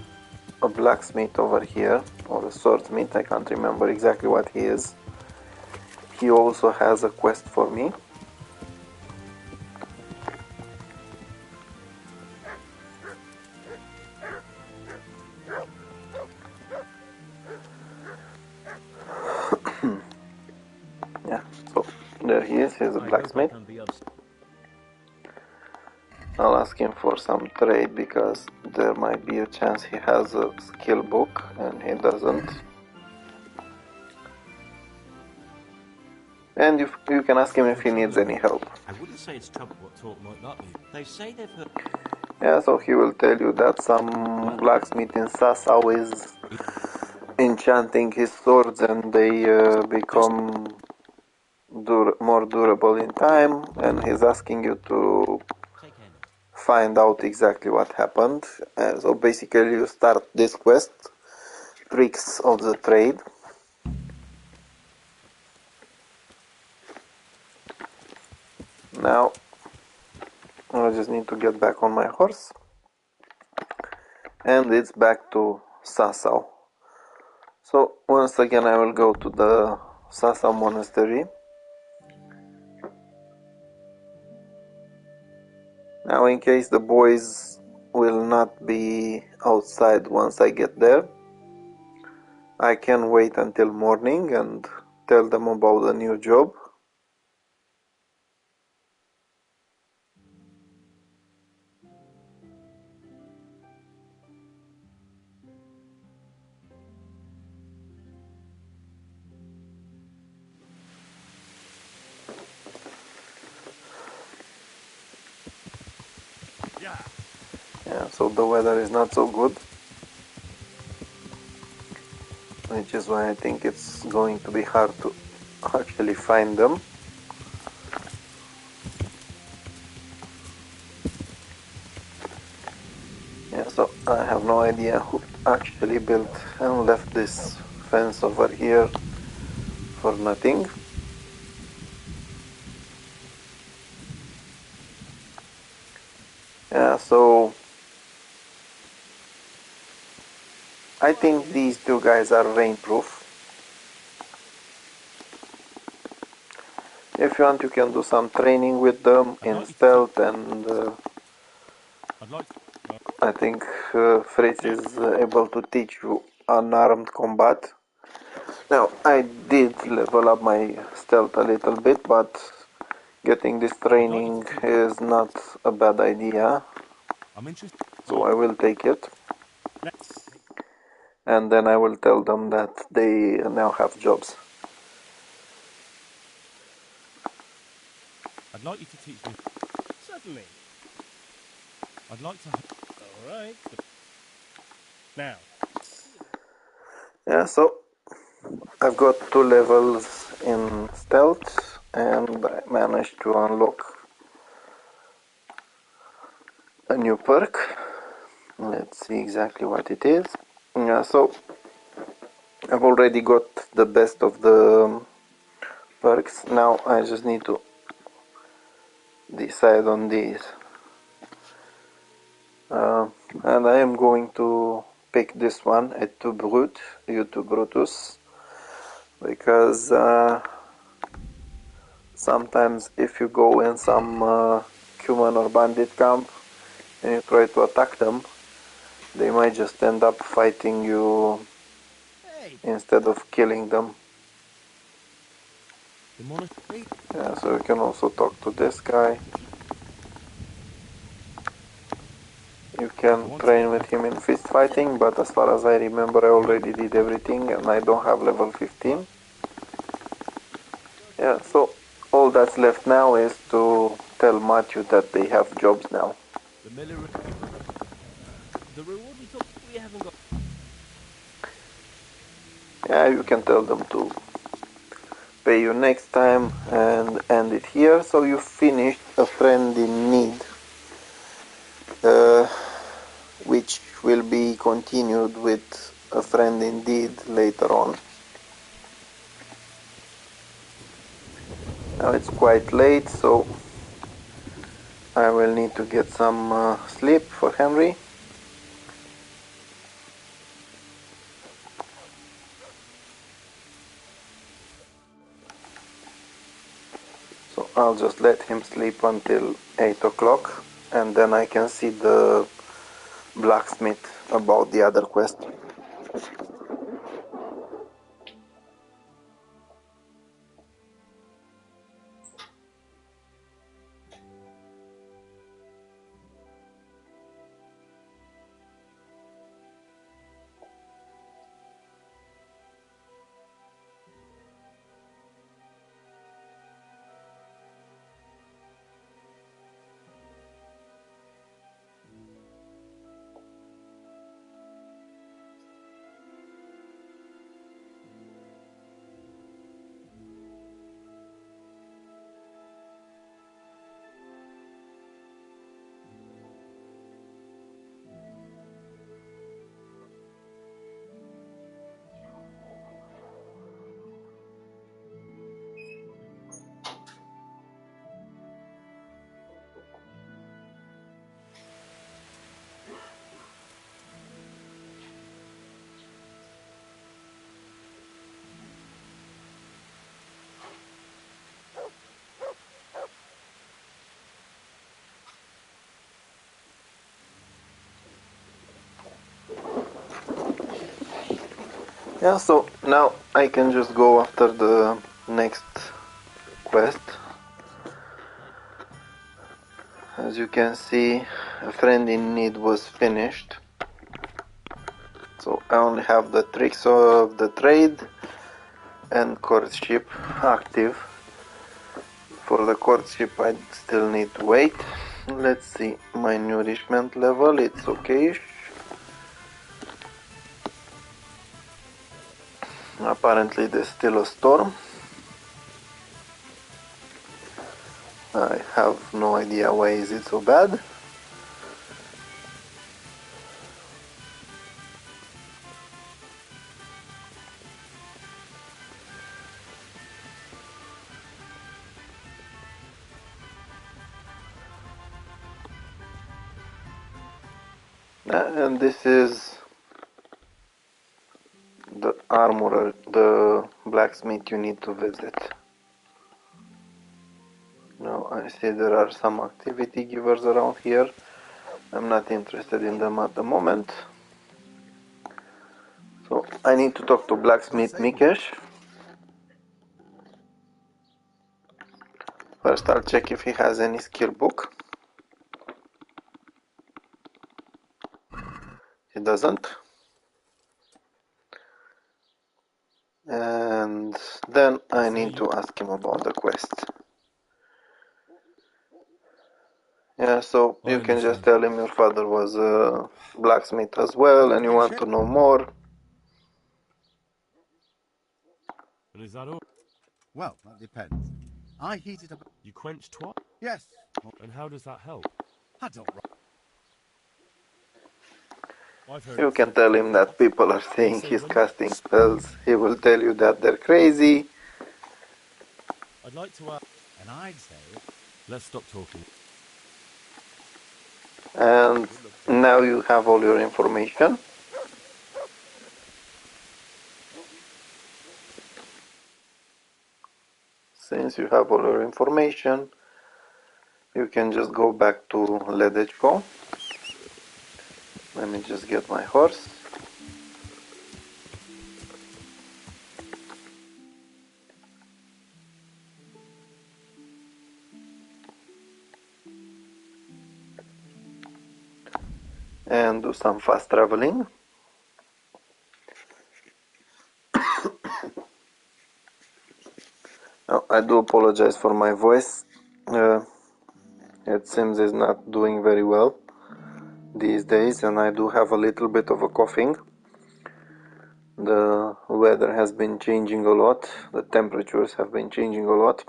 Speaker 1: a blacksmith over here, or a swordsmith, I can't remember exactly what he is. He also has a quest for me. Yeah, so there he is, he's a blacksmith. I'll ask him for some trade because there might be a chance he has a skill book and he doesn't. And you can ask him if he needs any help.
Speaker 9: I wouldn't say it's trouble what talk might not be. They say they've heard.
Speaker 1: Yeah, so he will tell you that some blacksmith in Sasau is enchanting his swords and they become more durable in time, and he's asking you to find out exactly what happened. So basically you start this quest, Tricks of the Trade. Now I just need to get back on my horse, and it's back to Sasau. So once again I will go to the Sasau monastery. Now in case the boys will not be outside once I get there, I can wait until morning and tell them about the new job. Yeah, so the weather is not so good, which is why I think it's going to be hard to actually find them. Yeah, so I have no idea who actually built and left this fence over here for nothing. Yeah, so I think these two guys are rainproof. If you want, you can do some training with them in stealth, and I think Fritz is able to teach you unarmed combat. Now, I did level up my stealth a little bit, but getting this training is not a bad idea, so I will take it. And then I will tell them that they now have jobs.
Speaker 3: I'd like you to teach me.
Speaker 6: Certainly.
Speaker 3: I'd like to.
Speaker 6: All right. Now.
Speaker 1: Yeah, so I've got 2 levels in stealth, and I managed to unlock a new perk. Let's see exactly what it is. Yeah, so I've already got the best of the perks. Now I just need to decide on these. And I am going to pick this one, Et tu brute, you tu brutus, because sometimes if you go in some human or bandit camp and you try to attack them, they might just end up fighting you instead of killing them. Yeah, so you can also talk to this guy. You can train with him in fist fighting, but as far as I remember I already did everything and I don't have level 15. Yeah, so all that's left now is to tell Matthew that they have jobs now.
Speaker 6: The reward we haven't got.
Speaker 1: Yeah, you can tell them to pay you next time and end it here. So you finished A Friend in Need, which will be continued with A Friend in Deed later on. Now it's quite late, so I will need to get some sleep for Henry. So I'll just let him sleep until 8 o'clock, and then I can see the blacksmith about the other quest. Yeah, so now I can just go after the next quest. As you can see, A Friend in Need was finished. So I only have the tricks of the trade and courtship active. For the courtship I still need to wait. Let's see my nourishment level, it's okay-ish. Apparently there's still a storm. I have no idea why is it so bad. And this is the armorer, the blacksmith you need to visit. Now I see there are some activity givers around here. I'm not interested in them at the moment. So I need to talk to blacksmith Mikesh. First I'll check if he has any skill book. He doesn't. And then I need to ask him about the quest. Yeah, so you can just tell him your father was a blacksmith as well and you want to know more.
Speaker 3: And is that all?
Speaker 10: Well, that depends. I heated up.
Speaker 3: You quench twice?
Speaker 10: Yes.
Speaker 3: And how does that help?
Speaker 10: I don't.
Speaker 3: I've heard
Speaker 1: You can tell him that people are saying he's casting spells. He will tell you that they're crazy.
Speaker 3: I'd like to ask.
Speaker 10: And I'd say.
Speaker 3: Let's stop talking.
Speaker 1: And now you have all your information. Since you have all your information, you can just go back to Ledechko. Let me just get my horse. And do some fast traveling. Now, I do apologize for my voice. It seems it's not doing very well these days, and I do have a little bit of a coughing. The weather has been changing a lot, the temperatures have been changing a lot.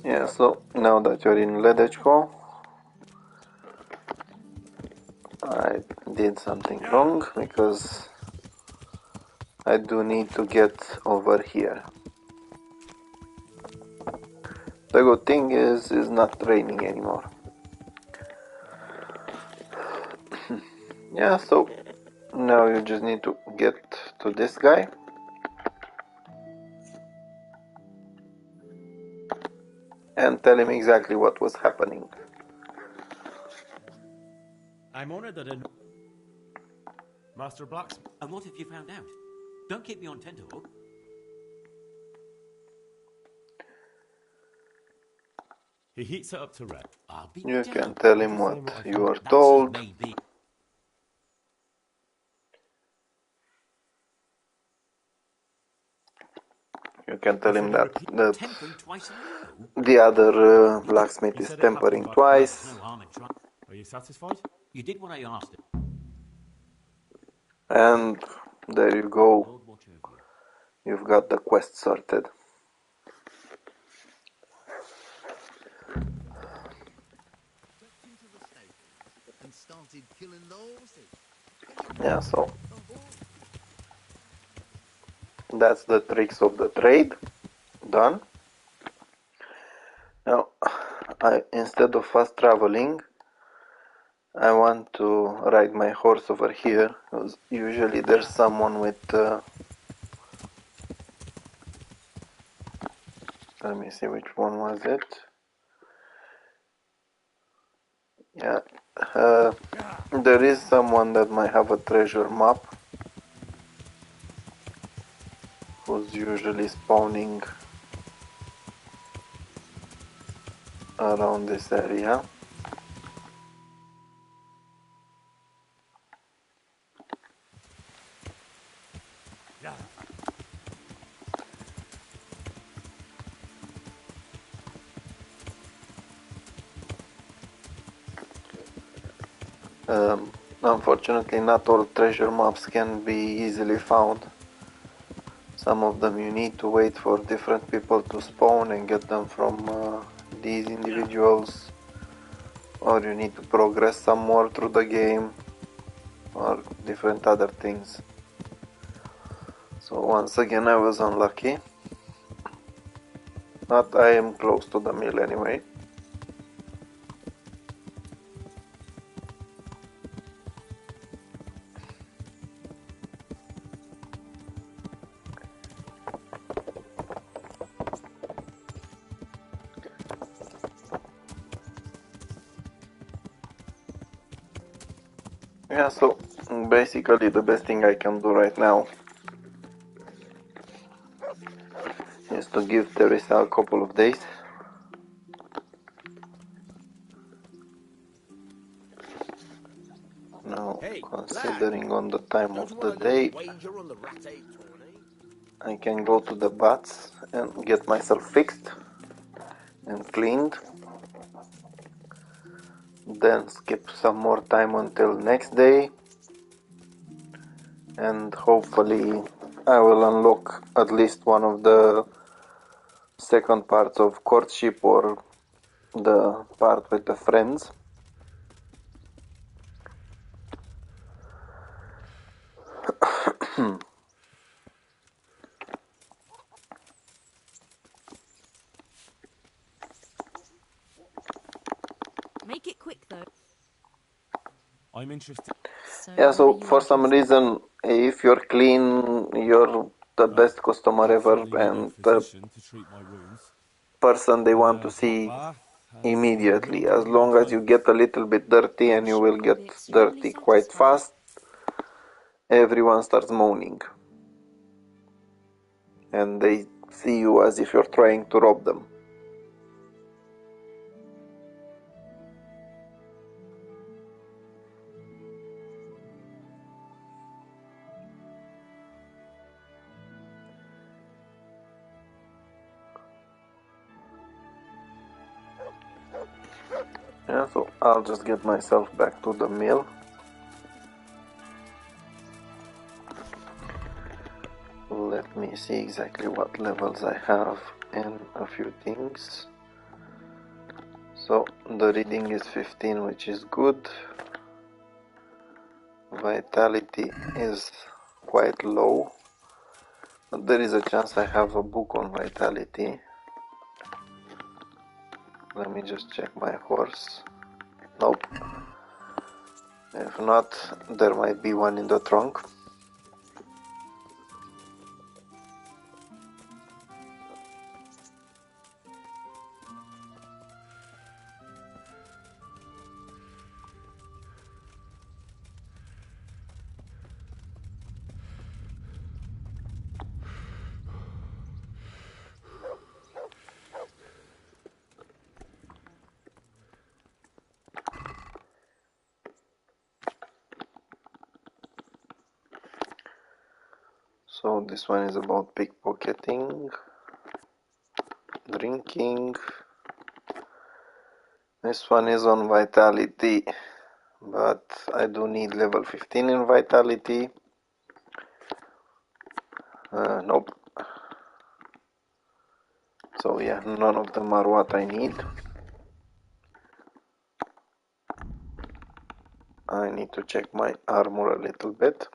Speaker 1: Yeah, so now that you're in Ledečko, I did something wrong because I do need to get over here. The good thing is it's not raining anymore. Yeah, so now you just need to get to this guy. And tell him exactly what was happening.
Speaker 9: I'm honored that a
Speaker 3: Master Blacksmith.
Speaker 9: And what have you found out? Don't keep me on tenterhook.
Speaker 3: He heats it up to red.
Speaker 9: I'll be
Speaker 1: You
Speaker 9: damned.
Speaker 1: can tell him
Speaker 3: Just
Speaker 1: what
Speaker 3: saying what I
Speaker 1: you
Speaker 3: found.
Speaker 1: were
Speaker 9: That's
Speaker 1: told.
Speaker 9: just me being...
Speaker 1: You can tell
Speaker 3: He
Speaker 1: him
Speaker 3: said he
Speaker 1: that
Speaker 3: repeat
Speaker 9: Tempering twice in a row?
Speaker 1: the other blacksmith
Speaker 3: He
Speaker 1: is
Speaker 3: said it happened
Speaker 1: tempering
Speaker 3: by...
Speaker 9: Well, there's
Speaker 1: twice.
Speaker 9: no harm in trying.
Speaker 3: Are you satisfied?
Speaker 9: You did what I asked.
Speaker 1: And there you go.
Speaker 9: Lord watch over you.
Speaker 1: You've got the quest sorted.
Speaker 2: And started killing the horses.
Speaker 1: Yeah, so that's the tricks of the trade done. Now, instead of fast traveling, I want to ride my horse over here, because usually there's someone with... let me see, which one was it? Yeah, there is someone that might have a treasure map, who's usually spawning around this area. Unfortunately, not all treasure maps can be easily found. Some of them you need to wait for different people to spawn and get them from these individuals, or you need to progress some more through the game, or different other things. So once again I was unlucky, but I am close to the mill anyway. Yeah, so basically the best thing I can do right now is to give Teresa a couple of days. Now,
Speaker 2: Hey,
Speaker 1: considering on the time
Speaker 2: don't
Speaker 1: of
Speaker 2: you
Speaker 1: the
Speaker 2: want a little
Speaker 1: day,
Speaker 2: wager on the rat ape tourney?
Speaker 1: I can go to the baths and get myself fixed and cleaned. Then skip some more time until next day, and hopefully I will unlock at least one of the second parts of courtship, or the part with the friends.
Speaker 5: Make it quick, though.
Speaker 3: I'm interested.
Speaker 5: So,
Speaker 1: Yeah,
Speaker 5: what
Speaker 1: so
Speaker 5: are you
Speaker 1: for some
Speaker 5: interested
Speaker 1: reason, if you're clean, you're the best customer
Speaker 3: I'd
Speaker 1: ever,
Speaker 3: certainly need a
Speaker 1: and the
Speaker 3: physician to treat my wounds.
Speaker 1: person they
Speaker 3: Then
Speaker 1: want to
Speaker 3: a hot
Speaker 1: see
Speaker 3: bath has done a real
Speaker 1: immediately.
Speaker 3: job
Speaker 1: As
Speaker 3: of my
Speaker 1: long as you
Speaker 3: clothes.
Speaker 1: get a little bit dirty, and
Speaker 5: I'm
Speaker 1: you
Speaker 5: sure
Speaker 1: will
Speaker 5: you'll
Speaker 1: get
Speaker 5: be extremely
Speaker 1: dirty quite
Speaker 5: satisfied.
Speaker 1: fast, everyone starts moaning, and they see you as if you're trying to rob them. Yeah, so I'll just get myself back to the mill. Let me see exactly what levels I have in a few things. So the reading is 15, which is good. Vitality is quite low, but there is a chance I have a book on vitality. Let me just check my horse. Nope. If not, there might be one in the trunk. So this one is about pickpocketing, drinking. This one is on vitality, but I do need level 15 in vitality. Nope. So yeah, none of them are what I need. I need to check my armor a little bit.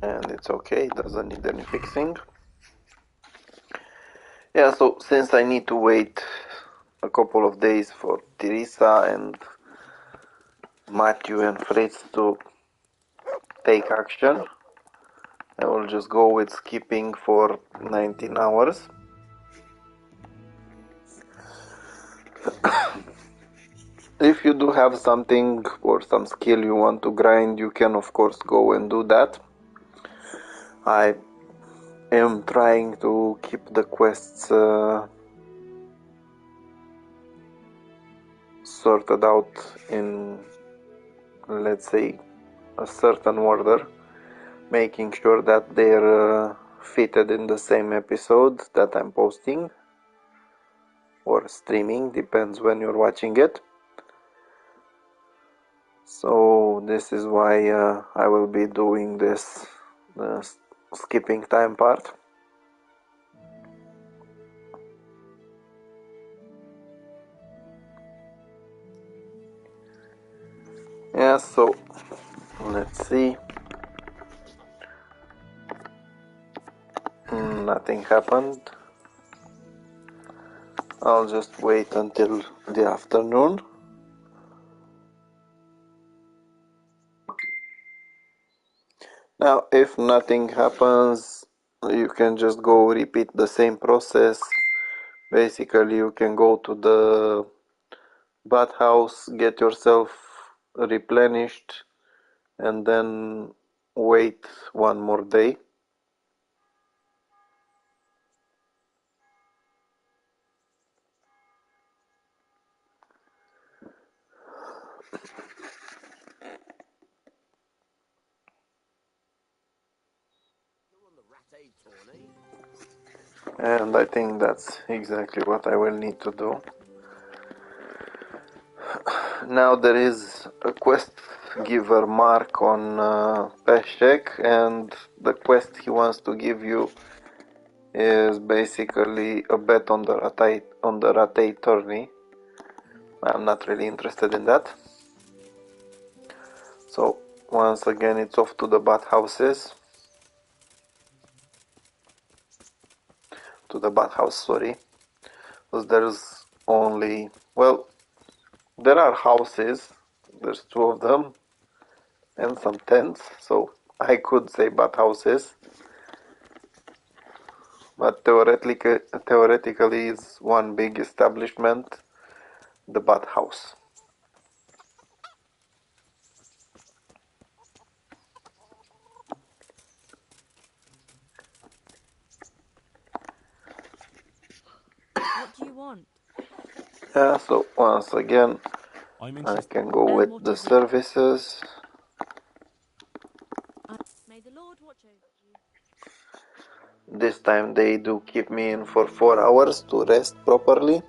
Speaker 1: And it's okay, it doesn't need any fixing. Yeah, so since I need to wait a couple of days for Teresa and Matthew and Fritz to take action, I will just go with skipping for 19 hours. If you do have something or some skill you want to grind, you can of course go and do that. I am trying to keep the quests sorted out in, let's say, a certain order, making sure that they're fitted in the same episode that I'm posting or streaming, depends when you're watching it. So this is why I will be doing this skipping time part. Yeah, so let's see. Nothing happened. I'll just wait until the afternoon. Now, if nothing happens, you can just go repeat the same process. Basically, you can go to the bathhouse, get yourself replenished, and then wait one more day. And I think that's exactly what I will need to do. Now there is a quest giver mark on Peshek, and the quest he wants to give you is basically a bet on the Ratay tourney. I'm not really interested in that. So once again it's off to the bathhouses. To the bathhouse, sorry. Because there's only, well, there are houses. There's two of them. And some tents. So I could say bathhouses. But theoretically it's one big establishment. The bathhouse.
Speaker 5: What do you want?
Speaker 1: Yeah, so once again I can go with the services.
Speaker 5: May the Lord watch over you.
Speaker 1: This time they do keep me in for 4 hours to rest properly.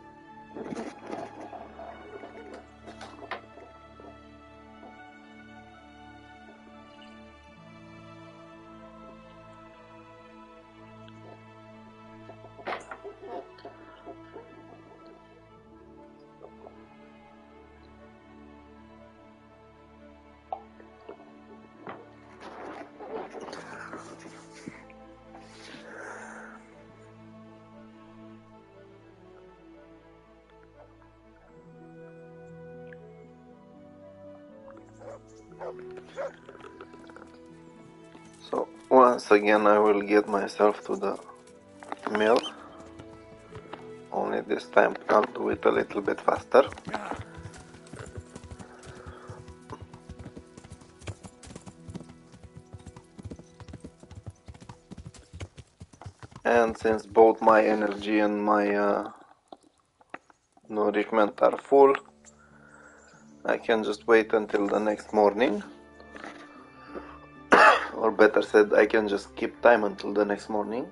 Speaker 1: So once again I will get myself to the mill. Only this time I'll do it a little bit faster. And since both my energy and my nourishment are full, I can just wait until the next morning. Or better said, I can just keep time until the next morning.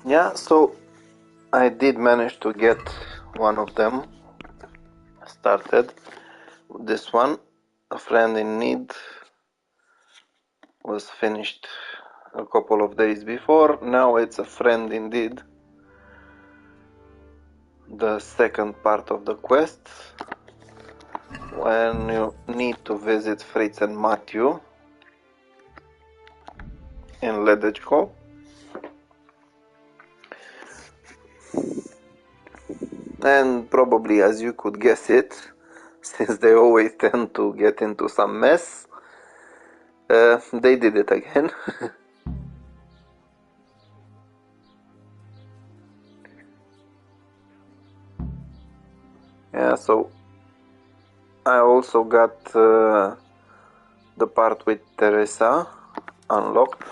Speaker 1: Yeah, so I did manage to get one of them started. This one, A Friend in Need, was finished a couple of days before. Now it's A Friend Indeed, the second part of the quest, when you need to visit Fritz and Matthew in Ledečko. And probably, as you could guess it, since they always tend to get into some mess, they did it again. Yeah, so I also got the part with Teresa unlocked,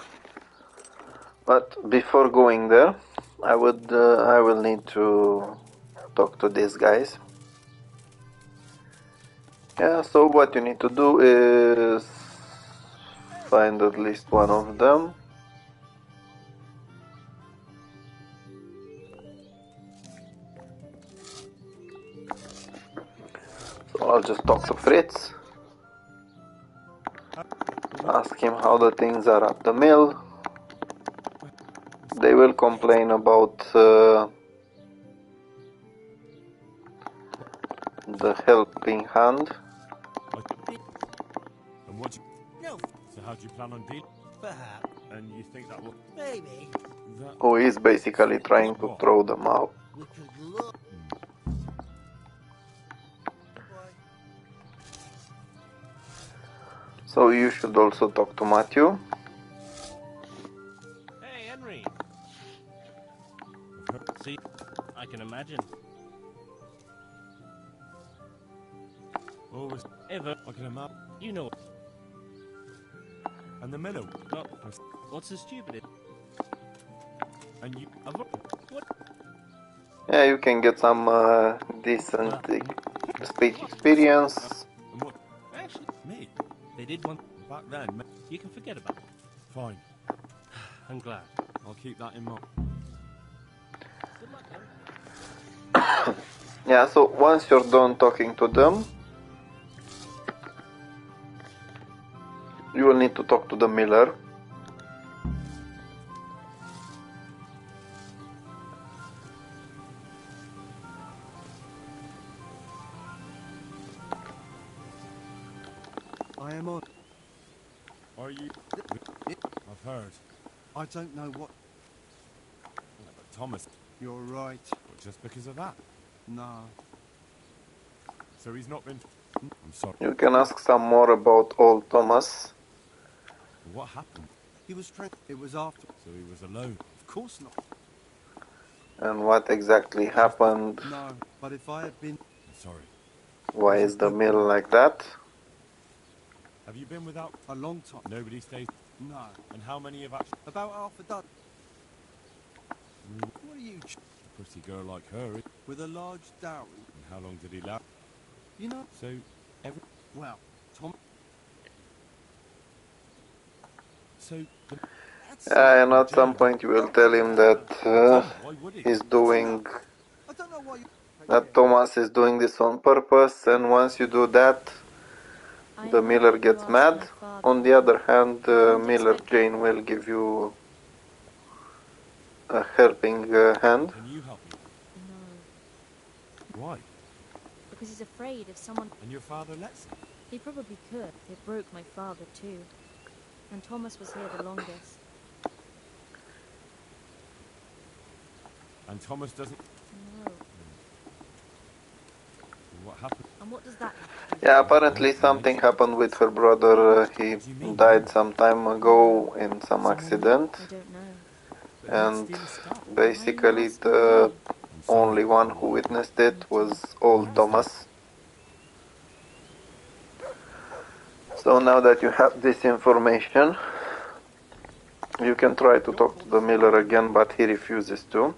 Speaker 1: but before going there, I will need to talk to these guys. Yeah, so what you need to do is find at least one of them. So I'll just talk to Fritz, ask him how the things are at the mill. They will complain about the helping hand.
Speaker 3: And what?
Speaker 6: No.
Speaker 3: So how do you plan on dealing?
Speaker 6: Perhaps.
Speaker 3: And you think that will?
Speaker 6: Maybe.
Speaker 1: Who is basically trying to throw them out.
Speaker 6: We could look.
Speaker 1: So you should also talk to Matthew.
Speaker 6: Hey, Henry. See, I can imagine.
Speaker 3: Always
Speaker 6: Ever.
Speaker 3: I can imagine.
Speaker 6: You know.
Speaker 3: And the miller.
Speaker 6: Oh, what's so stupid?
Speaker 3: And you.
Speaker 6: What?
Speaker 1: Yeah, you can get some decent speech experience.
Speaker 3: And what?
Speaker 6: Actually,
Speaker 3: Me?
Speaker 6: they did one.
Speaker 3: Back then.
Speaker 6: You can forget about it.
Speaker 3: Fine.
Speaker 6: I'm glad.
Speaker 3: I'll keep that in mind.
Speaker 6: Good luck, Henry.
Speaker 1: Yeah, so once you're done talking to them, you will need to talk to the miller.
Speaker 10: I am on.
Speaker 3: Are you? I've heard.
Speaker 10: I don't know what.
Speaker 3: Yeah, but Thomas.
Speaker 10: You're right.
Speaker 3: But just because of that.
Speaker 10: No.
Speaker 3: So he's not been. I'm sorry.
Speaker 1: You can ask some more about old Thomas.
Speaker 3: What happened?
Speaker 10: He was trying. It was after.
Speaker 3: So he was alone.
Speaker 10: Of course not.
Speaker 1: And what exactly happened.
Speaker 10: No, but if I had been.
Speaker 3: I'm sorry.
Speaker 1: Why is the mill like that?
Speaker 3: Have you been without?
Speaker 10: A long time.
Speaker 3: Nobody stays.
Speaker 10: No.
Speaker 3: And how many have actually?
Speaker 10: About half a dozen. What are you?
Speaker 3: A pretty girl like her.
Speaker 10: With a large dowry.
Speaker 3: And how long did he last?
Speaker 10: You know.
Speaker 3: So, every.
Speaker 10: Well, Tom.
Speaker 3: So,
Speaker 1: And at some point you will tell him that
Speaker 3: why would he?
Speaker 1: he's doing
Speaker 10: I don't know why you.
Speaker 1: that Thomas is doing this on purpose, and once you do that,
Speaker 5: I
Speaker 1: the
Speaker 5: heard
Speaker 1: Miller
Speaker 5: you
Speaker 1: gets
Speaker 5: asked
Speaker 1: mad.
Speaker 5: my father.
Speaker 1: On the other hand,
Speaker 5: Don't
Speaker 1: Miller
Speaker 5: expect
Speaker 1: Jane will give you a helping hand.
Speaker 3: Can you help me?
Speaker 5: No,
Speaker 3: Why?
Speaker 5: because he's afraid if someone...
Speaker 3: And your father lets him?
Speaker 5: He probably could. It broke my father too. And Thomas was here the longest.
Speaker 3: And Thomas doesn't...
Speaker 5: No.
Speaker 3: What happened?
Speaker 5: And what does that have to do?
Speaker 1: Yeah, apparently something happened with her brother. He died some time ago in some accident,
Speaker 5: I don't know.
Speaker 1: and
Speaker 5: Why are
Speaker 1: basically
Speaker 5: you asking
Speaker 1: the
Speaker 5: me?
Speaker 1: only one who witnessed it was old Thomas. So now that you have this information, you can try to talk to the Miller again, but he refuses to.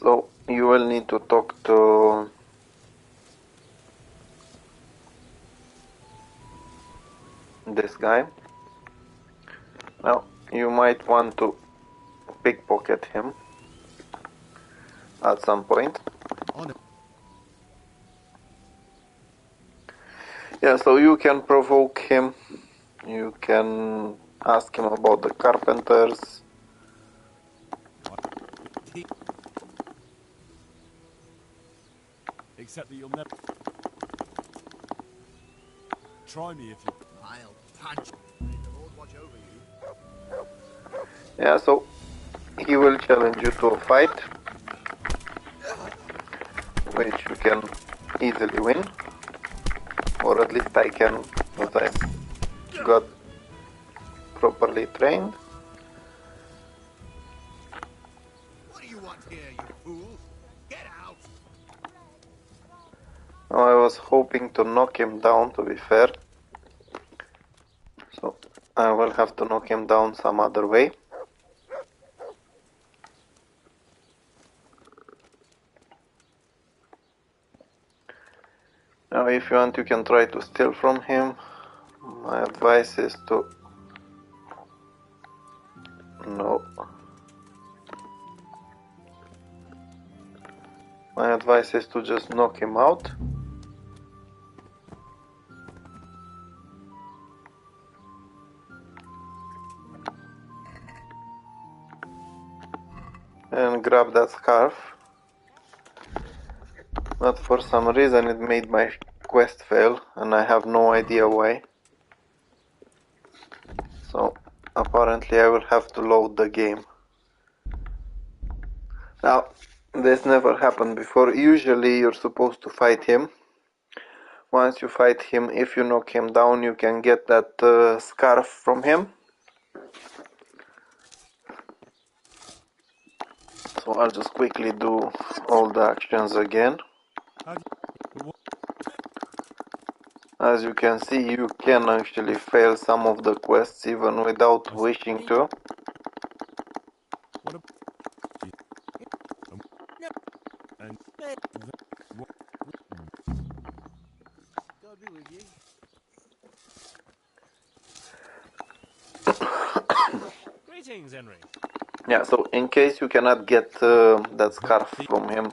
Speaker 1: So you will need to talk to this guy. Now you might want to pickpocket him at some point. Yeah, so you can provoke him. You can ask him about the carpenters.
Speaker 3: Except that you'll never... Try me if you...
Speaker 2: I'll punch.
Speaker 7: May the Lord watch over you.
Speaker 1: Yeah, so he will challenge you to a fight, which you can easily win, or at least I can, as I got properly trained.
Speaker 2: What do you want here, you fool? Get out!
Speaker 1: Now I was hoping to knock him down, to be fair, so I will have to knock him down some other way. Now if you want, you can try to steal from him. My advice is to... No. My advice is to just knock him out. And grab that scarf. But for some reason it made my quest fail, and I have no idea why. So apparently I will have to load the game. Now, this never happened before. Usually you're supposed to fight him. Once you fight him, if you knock him down, you can get that scarf from him. So I'll just quickly do all the actions again. As you can see, you can actually fail some of the quests even without wishing to.
Speaker 7: God be with you.
Speaker 6: Greetings, Henry.
Speaker 1: Yeah, so in case you cannot get that scarf from him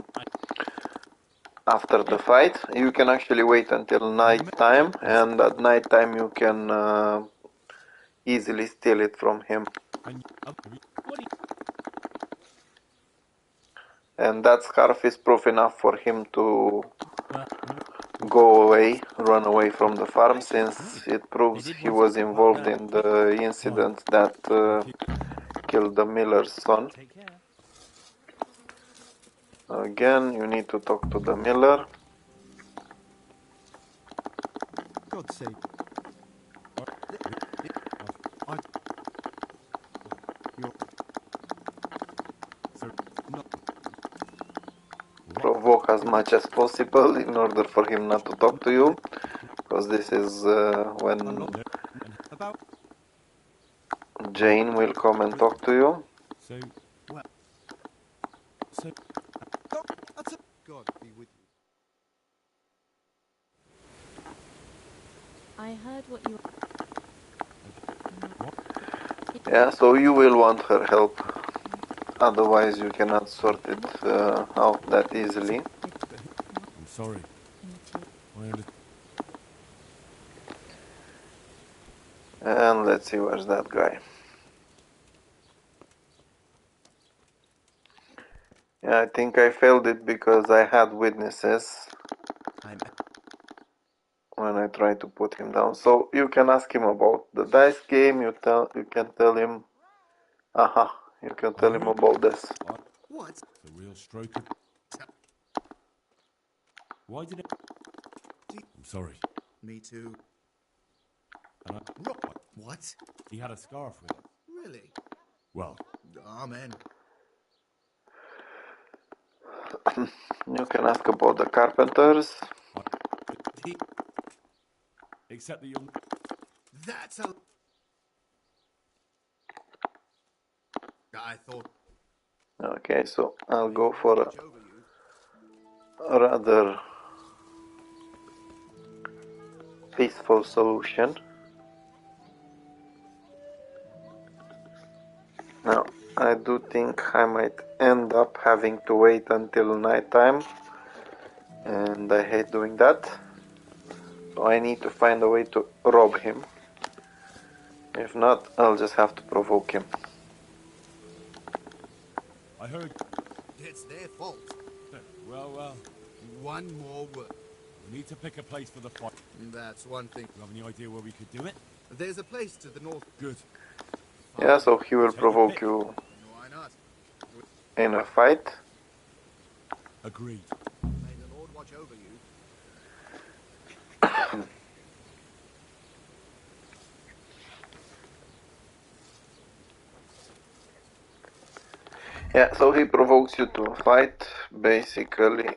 Speaker 1: after the fight, you can actually wait until night time, and at night time you can easily steal it from him. And that scarf is proof enough for him to go away, run away from the farm, since it proves he was involved in the incident that killed the miller's son.
Speaker 6: Take care.
Speaker 1: Again, you need to talk to the miller.
Speaker 10: God's sake. You're not.
Speaker 1: Provoke as much as possible in order for him not to talk to you, because this is when
Speaker 10: About.
Speaker 1: Jane will come and talk to you.
Speaker 3: So...
Speaker 10: Well.
Speaker 3: So...
Speaker 10: That's it. God be with you.
Speaker 5: I heard what you...
Speaker 1: Yeah, so you will want her help. Otherwise you cannot sort it out that easily.
Speaker 3: I'm sorry. I understand.
Speaker 1: And let's see, where's that guy. Yeah, I think I failed it because I had witnesses when I tried to put him down. So you can ask him about the dice game. You can tell him. Aha, you can tell him about this.
Speaker 3: What? It's a real stroke of... Why did it... I'm sorry.
Speaker 11: Me too.
Speaker 3: And I...
Speaker 11: What?
Speaker 3: He had a scarf with him.
Speaker 11: Really?
Speaker 3: Well,
Speaker 11: Amen.
Speaker 1: You can ask about the carpenters.
Speaker 3: except that you'll...
Speaker 11: That's a... I thought...
Speaker 1: Okay, so I'll go for a rather peaceful solution. Now, I do think I might end up having to wait until nighttime, and I hate doing that. So I need to find a way to rob him. If not, I'll just have to provoke him.
Speaker 3: I heard...
Speaker 11: It's their fault.
Speaker 3: Well,
Speaker 11: One more word.
Speaker 3: we need to pick a place for the fight.
Speaker 11: That's one thing.
Speaker 3: You have any idea where we could do it?
Speaker 11: There's a place to the north.
Speaker 3: Good.
Speaker 1: Yeah, so he will
Speaker 3: Take your
Speaker 1: provoke
Speaker 3: pick.
Speaker 1: you
Speaker 11: Why not?
Speaker 1: in a fight.
Speaker 3: Agreed.
Speaker 11: May the Lord watch over you.
Speaker 1: Yeah, so he provokes you to a fight. Basically,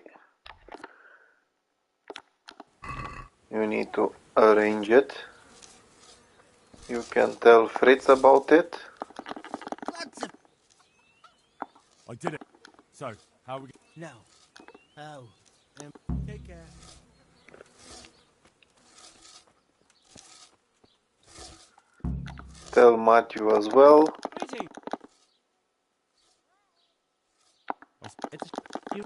Speaker 1: you need to arrange it. You can tell Fritz about it.
Speaker 3: I did it. So, how are we...
Speaker 9: No. Oh. Take care.
Speaker 1: Tell Matthew as well.
Speaker 6: Greetings.
Speaker 9: It's you.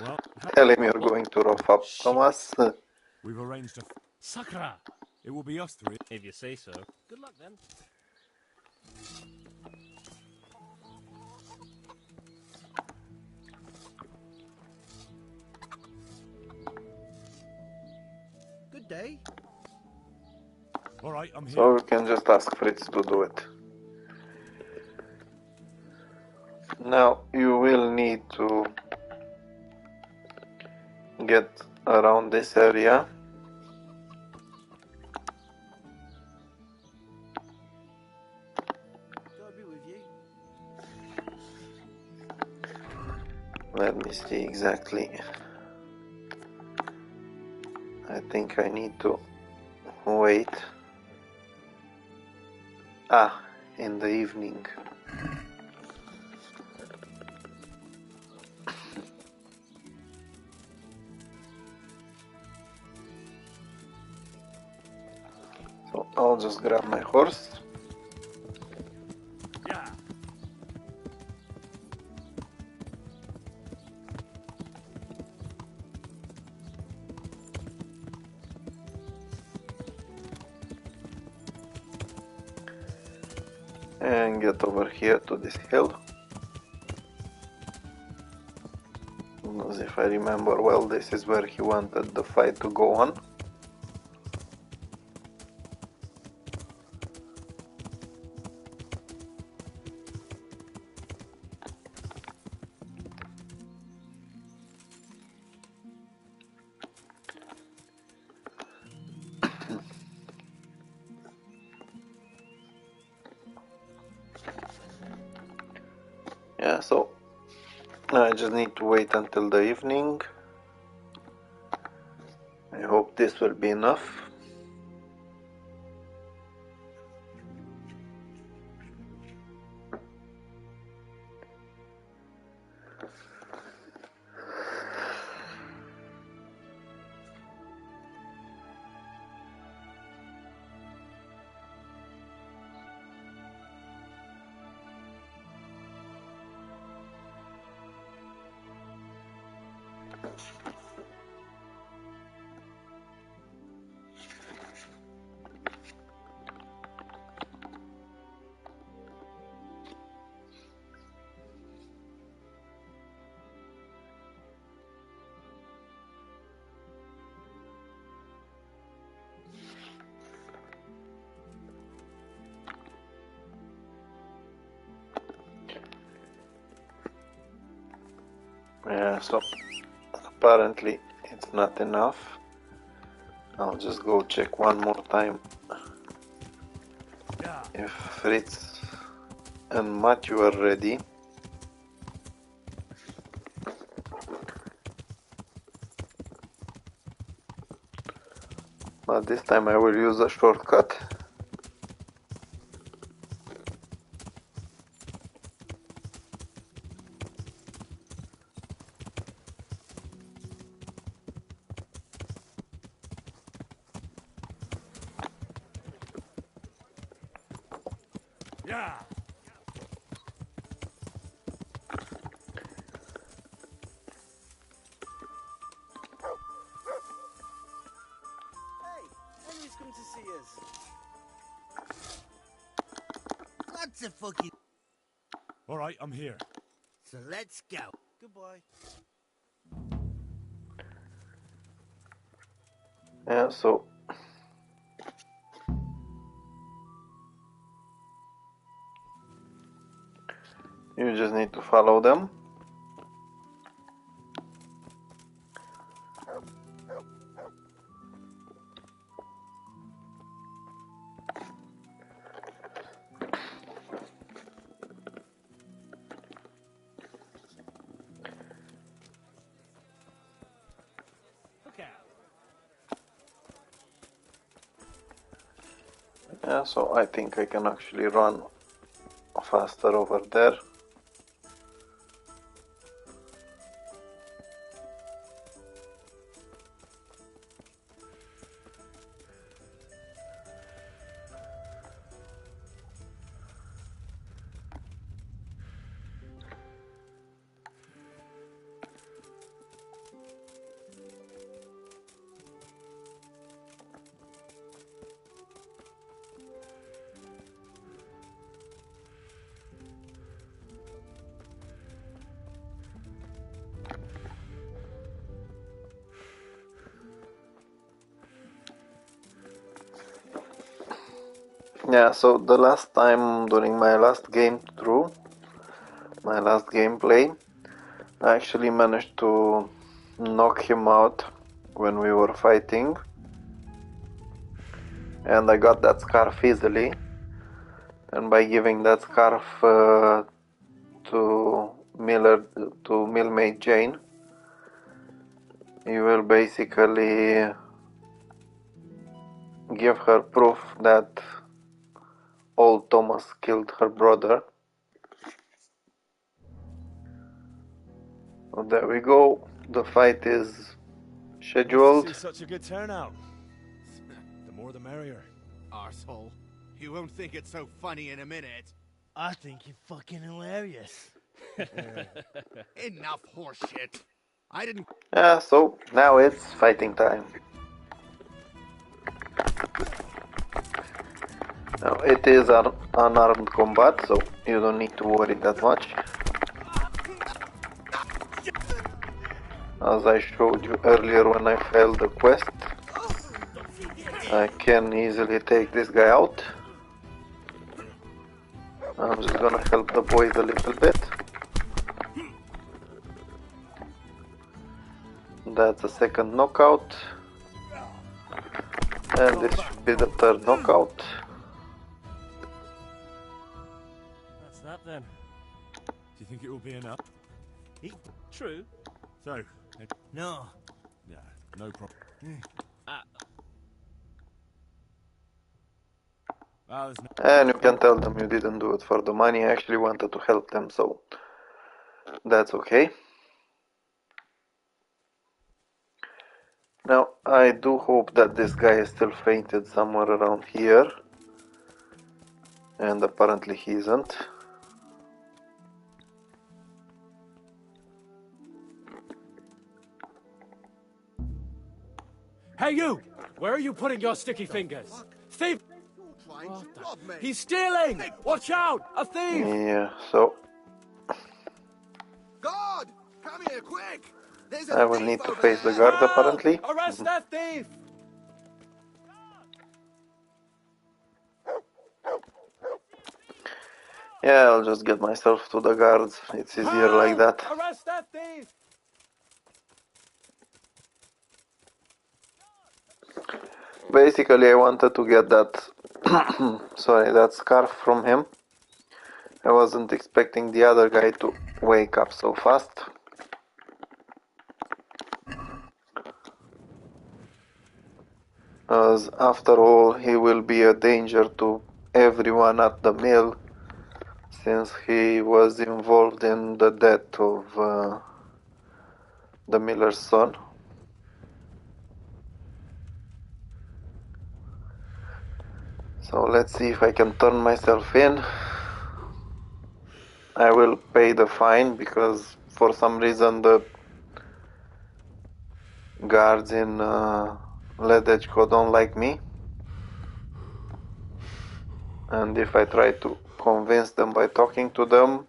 Speaker 3: Well,
Speaker 1: Tell him you're going to rough up Thomas.
Speaker 3: we've arranged a... Sakra! It will be us three.
Speaker 6: If you say so. Good luck then.
Speaker 9: Good day.
Speaker 3: All right, I'm here.
Speaker 1: So you can just ask Fritz to do it. Now you will need to get around this area.
Speaker 9: God be with you.
Speaker 1: Let me see exactly. I think I need to wait. Ah, in the evening. So I'll just grab my horse.
Speaker 3: Yeah.
Speaker 1: And get over here to this hill. Because if I remember well, this is where he wanted the fight to go on. Yeah, so I just need to wait until the evening. I hope this will be enough. Yeah, so apparently it's not enough. I'll just go check one more time if Fritz and Matthew are ready. But this time I will use a shortcut.
Speaker 3: Yeah.
Speaker 7: Henry's come to see us.
Speaker 11: Lots of fucking...
Speaker 3: All right, I'm here.
Speaker 11: So let's go.
Speaker 7: Goodbye.
Speaker 1: Yeah, so you just need to follow them. Yeah, so I think I can actually run faster over there. Yeah, so the last time during my last game through, my last gameplay, I actually managed to knock him out when we were fighting, and I got that scarf easily, and by giving that scarf to Millmaid Jane, you will basically give her proof that old Thomas killed her brother. So there we go. The fight is scheduled.
Speaker 3: See such a good turnout. The more the merrier.
Speaker 11: Arsehole. You won't think it's so funny in a minute.
Speaker 12: I think you're fucking hilarious.
Speaker 11: Enough horseshit. I didn't...
Speaker 1: Yeah, so now it's fighting time. Now it is an unarmed combat, so you don't need to worry that much. As I showed you earlier when I failed the quest, I can easily take this guy out. I'm just gonna help the boys a little bit. That's a second knockout. And this should be the third knockout.
Speaker 3: That's that then. Do you think it will be enough?
Speaker 12: True.
Speaker 3: So,
Speaker 12: No.
Speaker 3: yeah, no problem. There's no...
Speaker 1: And you can tell them you didn't do it for the money, I actually wanted to help them, so that's okay. Now, I do hope that this guy is still fainted somewhere around here. And apparently he isn't.
Speaker 6: Hey, you! Where are you putting your sticky fingers? Thief! He's stealing! Watch out! A thief!
Speaker 1: Yeah, so
Speaker 11: God! Come here, quick! There's
Speaker 1: I
Speaker 11: a
Speaker 1: will
Speaker 11: thief
Speaker 1: need to
Speaker 11: over
Speaker 1: face the
Speaker 11: there.
Speaker 1: guard apparently.
Speaker 6: Arrest that thief!
Speaker 1: Yeah, I'll just get myself to the guards. It's easier like that.
Speaker 6: Arrest that thief!
Speaker 1: basically I wanted to get that sorry, that scarf from him. I wasn't expecting the other guy to wake up so fast. As after all, he will be a danger to everyone at the mill, since he was involved in the death of the miller's son. So let's see if I can turn myself in. I will pay the fine because for some reason the guards in Ledechko don't like me. And if I try to convince them by talking to them,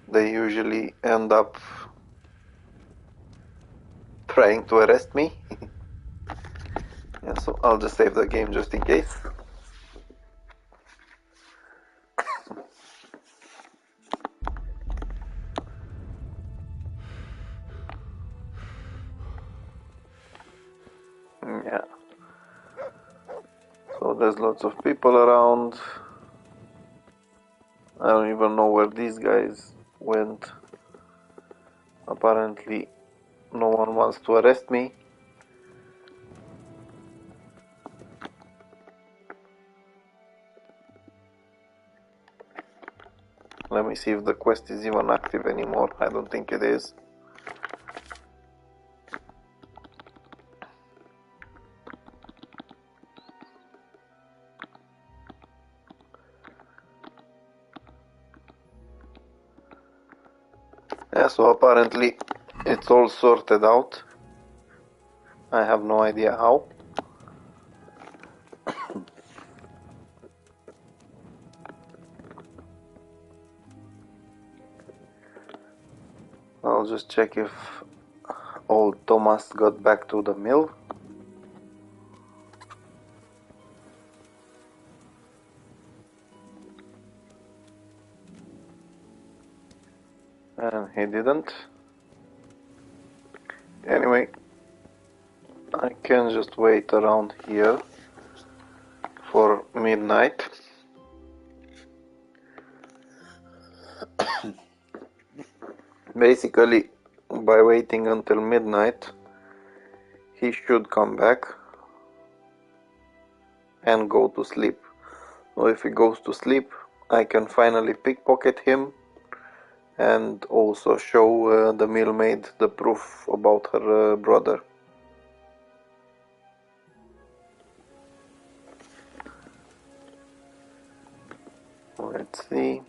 Speaker 1: they usually end up trying to arrest me. Yeah, so I'll just save the game just in case. Yeah. So there's lots of people around. I don't even know where these guys went. Apparently no one wants to arrest me. Let me see if the quest is even active anymore. I don't think it is. Yeah, so apparently it's all sorted out. I have no idea how. I'll just check if old Thomas got back to the mill. And he didn't. Anyway, I can just wait around here for midnight. Basically, by waiting until midnight, he should come back and go to sleep. So if he goes to sleep, I can finally pickpocket him and also show the millmaid the proof about her brother. Let's see.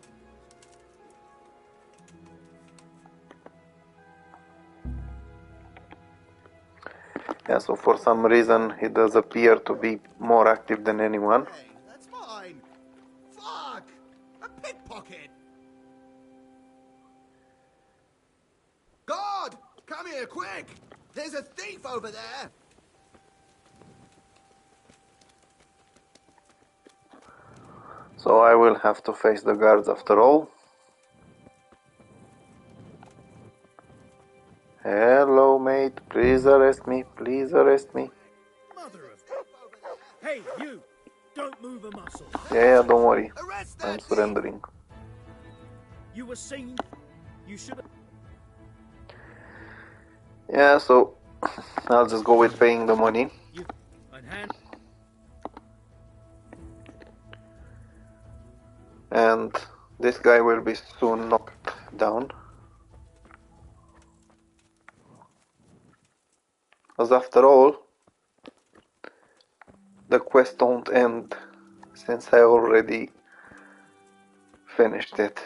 Speaker 1: Yeah, so for some reason he does appear to be more active than anyone.
Speaker 11: Hey, that's mine. Fuck! A pickpocket! God! Come here, quick! There's a thief over there!
Speaker 1: So I will have to face the guards after all. Hello, mate. Please arrest me. Please arrest me.
Speaker 6: Mother of... Hey, you! Don't move a muscle.
Speaker 1: Yeah, don't worry. I'm surrendering.
Speaker 6: You were seen. You should have...
Speaker 1: Yeah, so I'll just go with paying the money. And this guy will be soon knocked down. As after all, the quest don't end since I already finished it.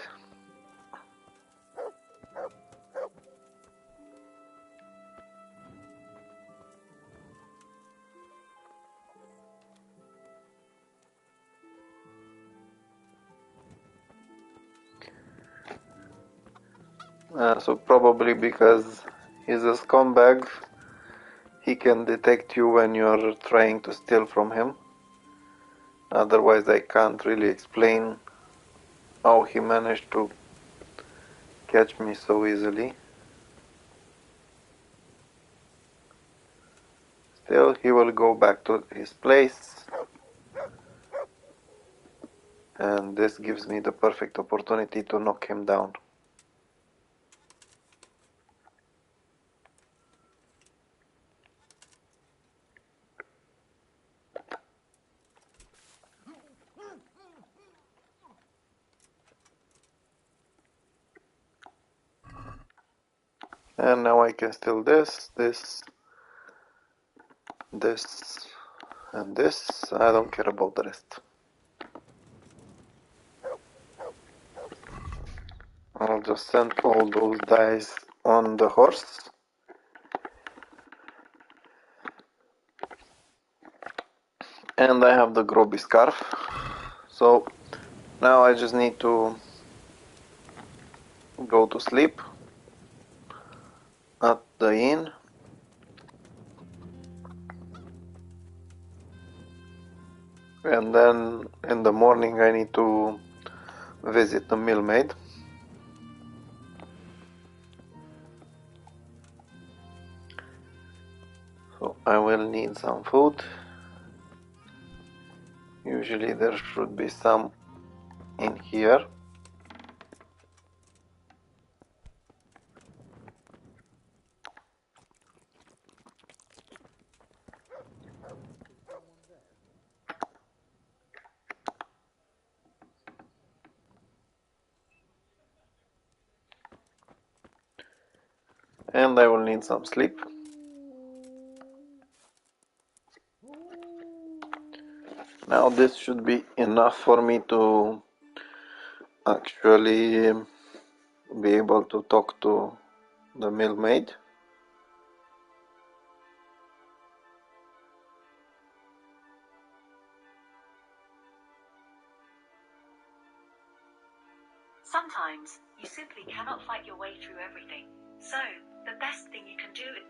Speaker 1: So probably because he's a scumbag, he can detect you when you're trying to steal from him. Otherwise I can't really explain how he managed to catch me so easily. until he will go back to his place. And this gives me the perfect opportunity to knock him down. And now I can steal this, and this. I don't care about the rest. I'll just send all those dice on the horse. And I have the Groby scarf. So now I just need to go to sleep at the inn. And then in the morning I need to visit the millmaid. So I will need some food. Usually there should be some in here. And I will need some sleep. Now this should be enough for me to actually be able to talk to the millmaid.
Speaker 13: Sometimes you simply cannot fight your way through everything. So, the best thing you can do is...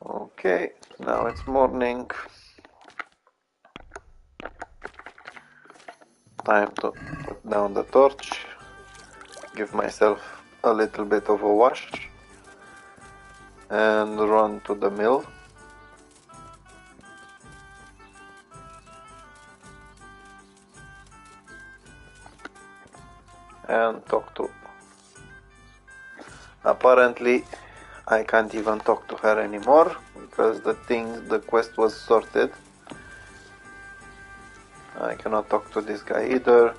Speaker 1: Okay, now it's morning. Time to put down the torch, give myself a little bit of a wash, and run to the mill. And talk to... Apparently I can't even talk to her anymore because the quest was sorted. I cannot talk to this guy either.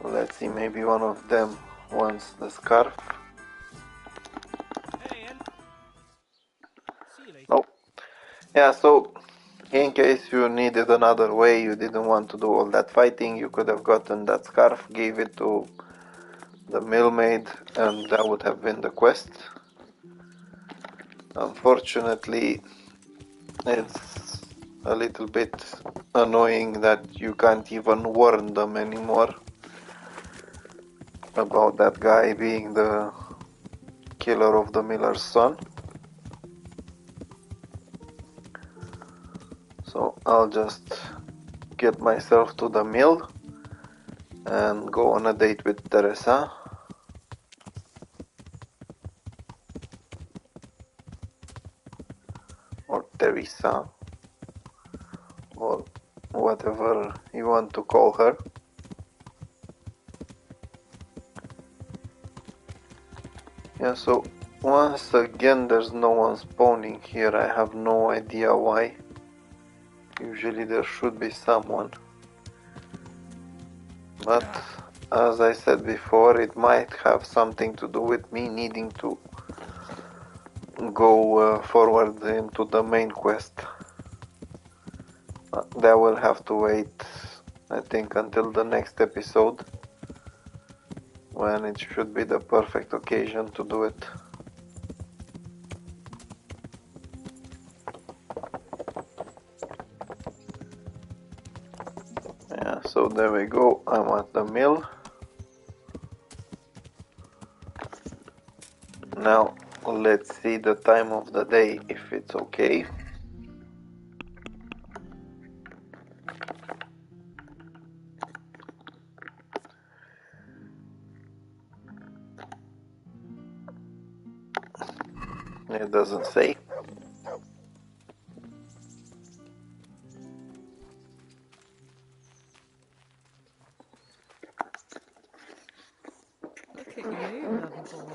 Speaker 1: Let's see, maybe one of them wants the scarf. Oh, yeah, so in case you needed another way, you didn't want to do all that fighting, you could have gotten that scarf, gave it to the millmaid, and that would have been the quest. Unfortunately, it's a little bit annoying that you can't even warn them anymore about that guy being the killer of the miller's son. So I'll just get myself to the mill and go on a date with Teresa. Or Teresa, or whatever you want to call her. Yeah, so once again there's no one spawning here. I have no idea why. Usually there should be someone. But as I said before, it might have something to do with me needing to go forward into the main quest. That will have to wait, I think, until the next episode. when it should be the perfect occasion to do it. Yeah, so there we go, I'm at the mill. Now let's see the time of the day, if it's okay. It doesn't say.
Speaker 5: Look at you, lover boy.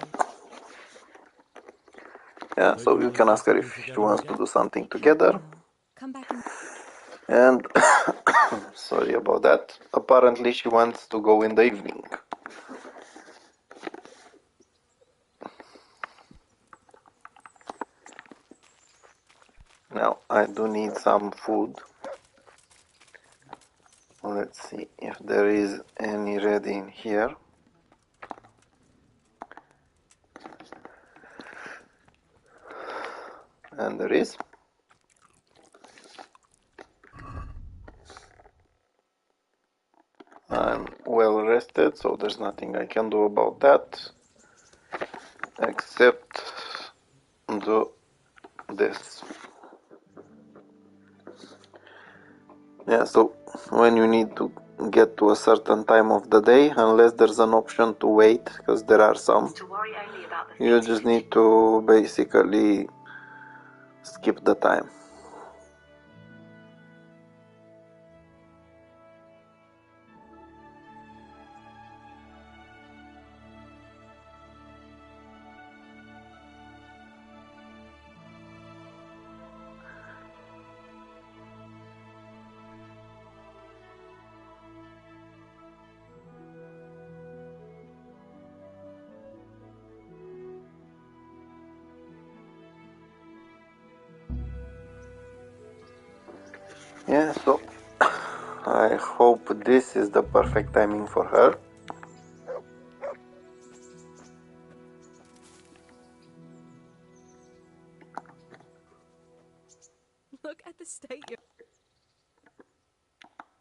Speaker 1: Yeah, so you can ask her if she wants to do something together.
Speaker 5: Come back in.
Speaker 1: And sorry about that. Apparently she wants to go in the evening. Now I do need some food. Let's see if there is any ready in here. And there is. I'm well rested, so there's nothing I can do about that except do this. Yeah, so when you need to get to a certain time of the day, unless there's an option to wait, because there are some, you just need to basically skip the time. Yeah, so I hope this is the perfect timing for her.
Speaker 5: Look at the state you're...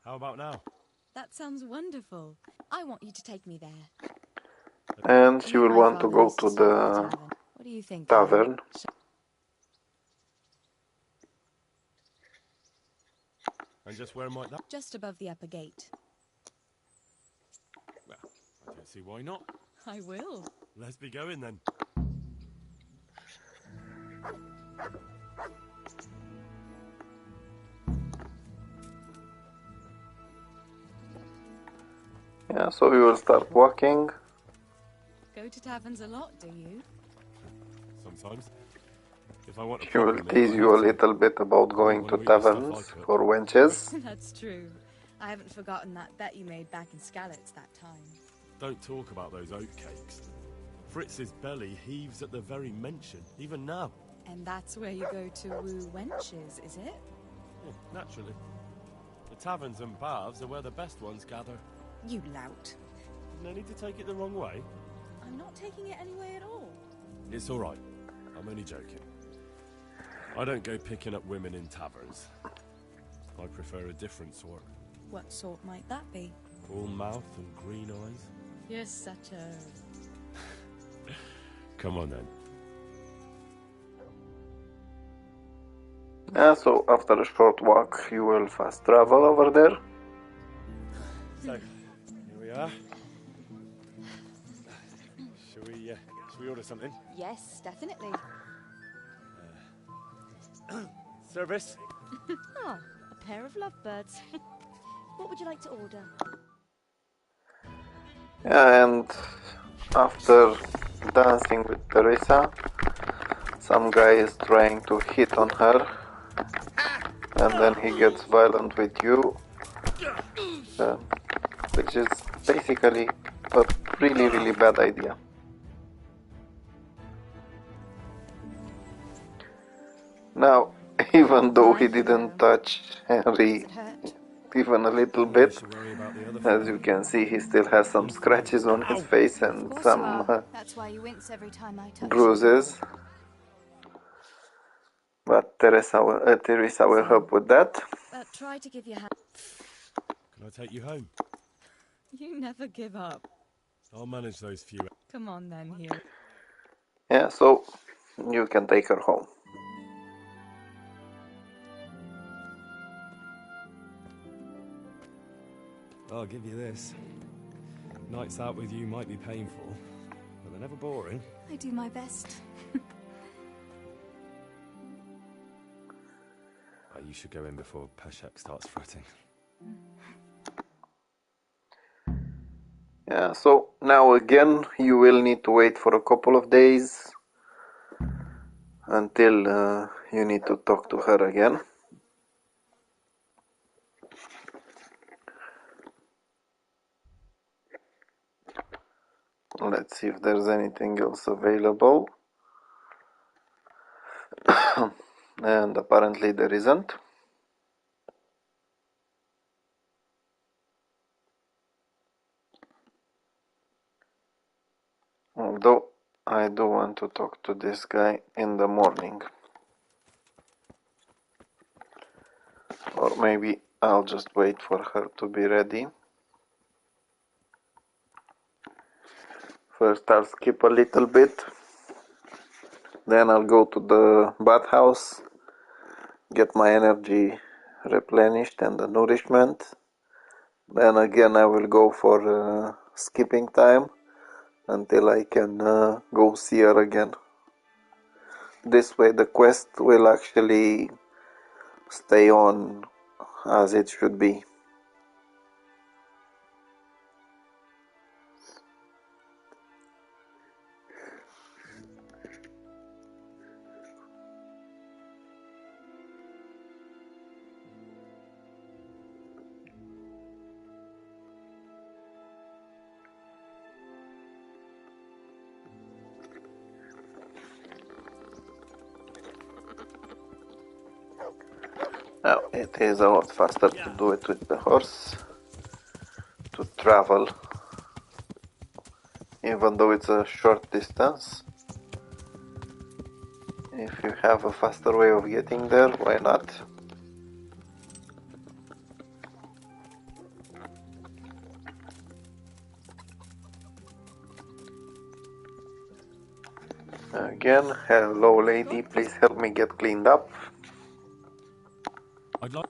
Speaker 3: How about now?
Speaker 5: That sounds wonderful. I want you to take me there.
Speaker 1: And she will
Speaker 5: My
Speaker 1: want to
Speaker 5: father
Speaker 1: go
Speaker 5: used
Speaker 1: to
Speaker 5: to take me
Speaker 1: the
Speaker 5: tavern. What do you think,
Speaker 1: tavern.
Speaker 3: And just where might that?
Speaker 5: Just above the upper gate.
Speaker 3: Well, I don't see why not.
Speaker 5: I will.
Speaker 3: Let's be going then.
Speaker 1: Yeah, so we will start walking.
Speaker 5: Go to taverns a lot, do you?
Speaker 3: Sometimes. If I want a
Speaker 1: She will
Speaker 3: proper meal,
Speaker 1: tease
Speaker 3: I
Speaker 1: you a
Speaker 3: have to.
Speaker 1: little bit about going to taverns for wenches.
Speaker 5: That's true. I haven't forgotten that bet you made back in Skalitz that time.
Speaker 3: Don't talk about those oatcakes. Fritz's belly heaves at the very mention, even now.
Speaker 5: And that's where you go to woo wenches, is it?
Speaker 3: Yeah, naturally. The taverns and baths are where the best ones gather.
Speaker 5: You lout.
Speaker 3: No need to take it the wrong way.
Speaker 5: I'm not taking it any way at all.
Speaker 3: It's all right. I'm only joking. I don't go picking up women in taverns. I prefer a different sort.
Speaker 5: What sort might that be?
Speaker 3: All mouth and green eyes.
Speaker 5: You're such a...
Speaker 3: Come on then.
Speaker 1: Yeah, so after a short walk you will fast travel over there.
Speaker 3: So, here we are. Shall we order something?
Speaker 5: Yes, definitely.
Speaker 3: Service?
Speaker 14: Oh, a pair of lovebirds. What would you like to order?
Speaker 1: Yeah, and after dancing with Teresa, some guy is trying to hit on her, and then he gets violent with you, which is basically a really bad idea. Now, even though he didn't touch Henry even a little
Speaker 3: Maybe we
Speaker 1: bit.
Speaker 3: should worry about the other
Speaker 1: As
Speaker 3: fella.
Speaker 1: you can see, he still has some scratches on his face
Speaker 5: Of
Speaker 1: and
Speaker 5: course you
Speaker 1: some
Speaker 5: are. That's why you wince every time I touch
Speaker 1: bruises. But Teresa will help with that.
Speaker 5: you. Try to give your hand.
Speaker 3: Can I take you home?
Speaker 5: You never give up.
Speaker 3: I'll manage those few.
Speaker 5: Come on then, here.
Speaker 1: Yeah, so you can take her home.
Speaker 3: I'll give you this. Nights out with you might be painful, but they're never boring.
Speaker 5: I do my best.
Speaker 3: You should go in before Peshek starts fretting.
Speaker 1: Yeah, so now again you will need to wait for a couple of days until you need to talk to her again. Let's see if there's anything else available. And apparently there isn't. Although I do want to talk to this guy in the morning. Or maybe I'll just wait for her to be ready. First I'll skip a little bit. Then I'll go to the bathhouse, get my energy replenished and the nourishment. Then again I will go for skipping time until I can go see her again. This way the quest will actually stay on as it should be. Now it is a lot faster to do it with the horse, to travel, even though it's a short distance. If you have a faster way of getting there, why not? Again, hello lady, please help me get cleaned up.
Speaker 3: I'd like.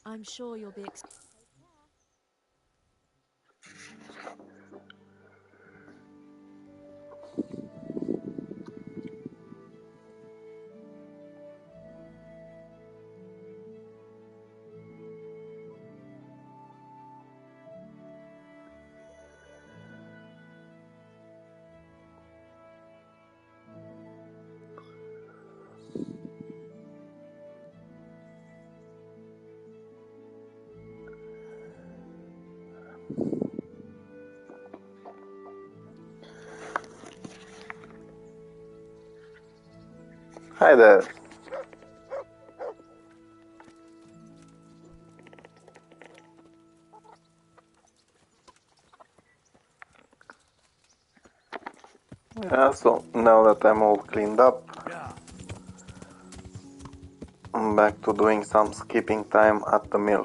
Speaker 14: I'm sure you'll be.
Speaker 1: Hi there. Yeah, so now that I'm all cleaned up, I'm back to doing some skipping time at the mill.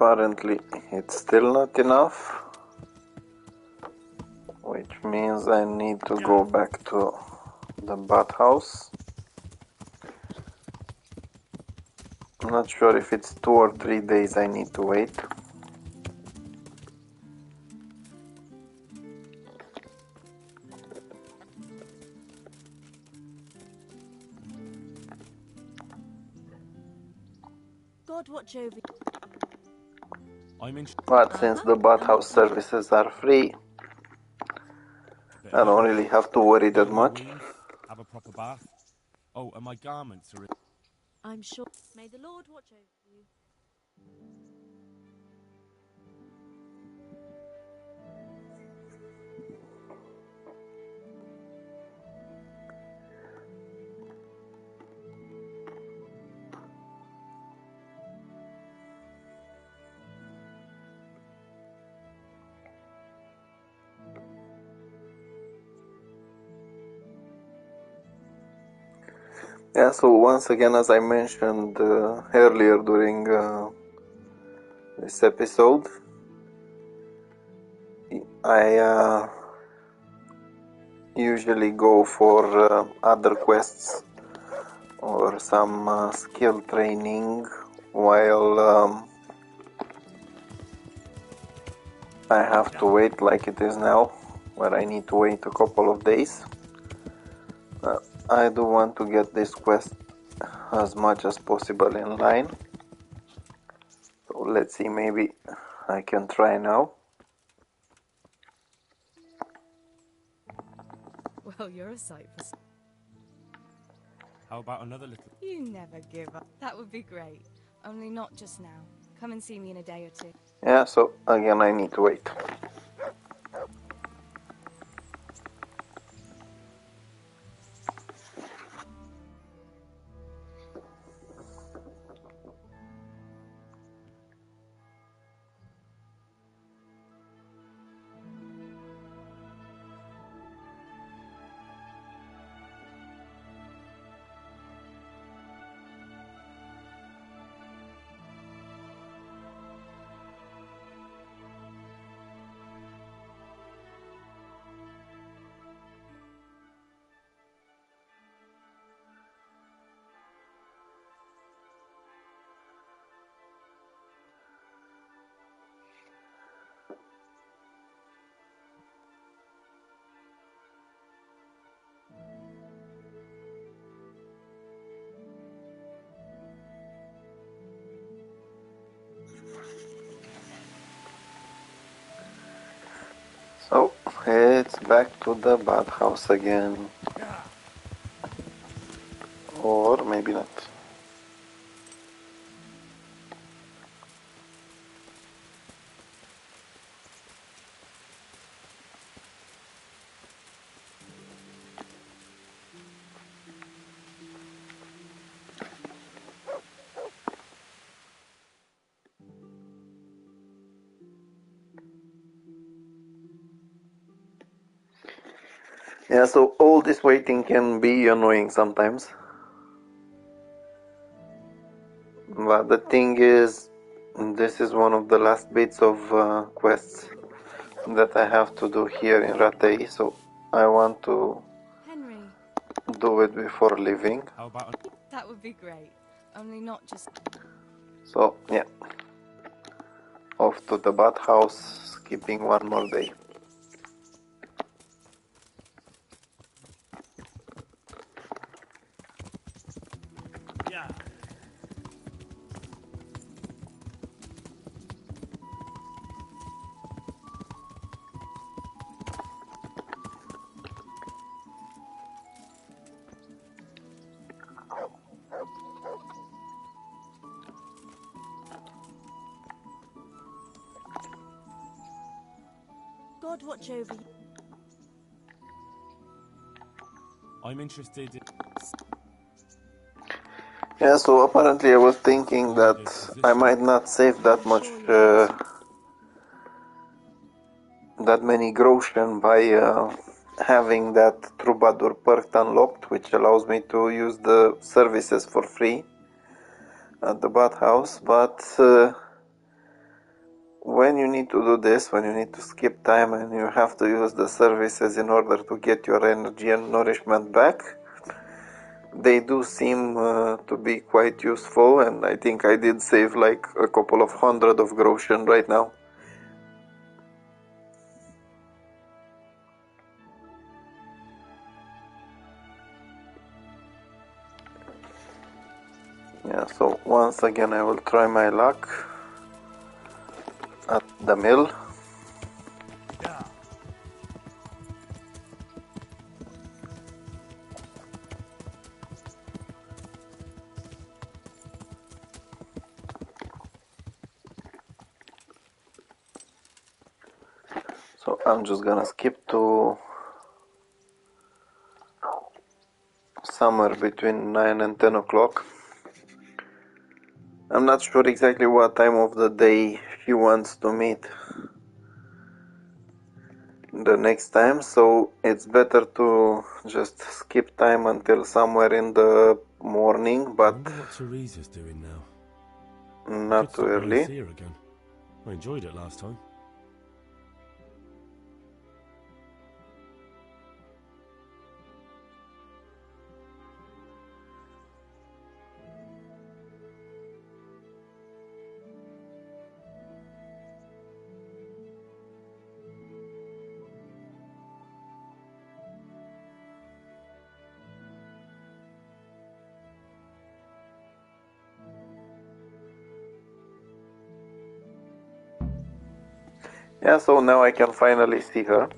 Speaker 1: apparently it's still not enough, which means I need to go back to the bathhouse. I'm not sure if it's 2 or 3 days I need to wait.
Speaker 14: God watch over you.
Speaker 1: But since the bathhouse services are free, I don't really have to worry that much.
Speaker 3: Have a proper bath. Oh, and my garments are in.
Speaker 14: I'm sure. May the Lord watch over you.
Speaker 1: Yeah, so once again, as I mentioned earlier during this episode, I usually go for other quests or some skill training while I have to wait like it is now, where I need to wait a couple of days. I do want to get this quest as much as possible in line. So let's see, maybe I can try now.
Speaker 5: Well, you're a sight for...
Speaker 3: How about another little...
Speaker 5: You never give up. That would be great. Only not just now. Come and see me in a day or two.
Speaker 1: Yeah, so again I need to wait. So it's back to the bathhouse again. Or maybe not. Yeah, so all this waiting can be annoying sometimes. But the thing is, this is one of the last bits of quests that I have to do here in Ratei, so I want to
Speaker 5: Henry.
Speaker 1: do it before leaving.
Speaker 3: How about...
Speaker 5: That would be great. Only not just...
Speaker 1: So, yeah. Off to the bathhouse, skipping one more day.
Speaker 12: Yeah.
Speaker 14: God watch over you.
Speaker 3: I'm interested in...
Speaker 1: Yeah, so apparently I was thinking that I might not save that much, that many groschen by having that Troubadour perk unlocked, which allows me to use the services for free at the bathhouse, but when you need to do this, when you need to skip time and you have to use the services in order to get your energy and nourishment back, they do seem to be quite useful, and I think I did save like a couple of hundred of groschen right now. Yeah, so once again I will try my luck at the mill. So I'm just gonna skip to somewhere between 9 and 10 o'clock. I'm not sure exactly what time of the day he wants to meet the next time, so it's better to just skip time until somewhere in the morning, but
Speaker 3: I wonder what Teresa's doing now.
Speaker 1: not too early.
Speaker 3: See her again. I enjoyed it last time.
Speaker 1: Yeah, so now I can finally see her.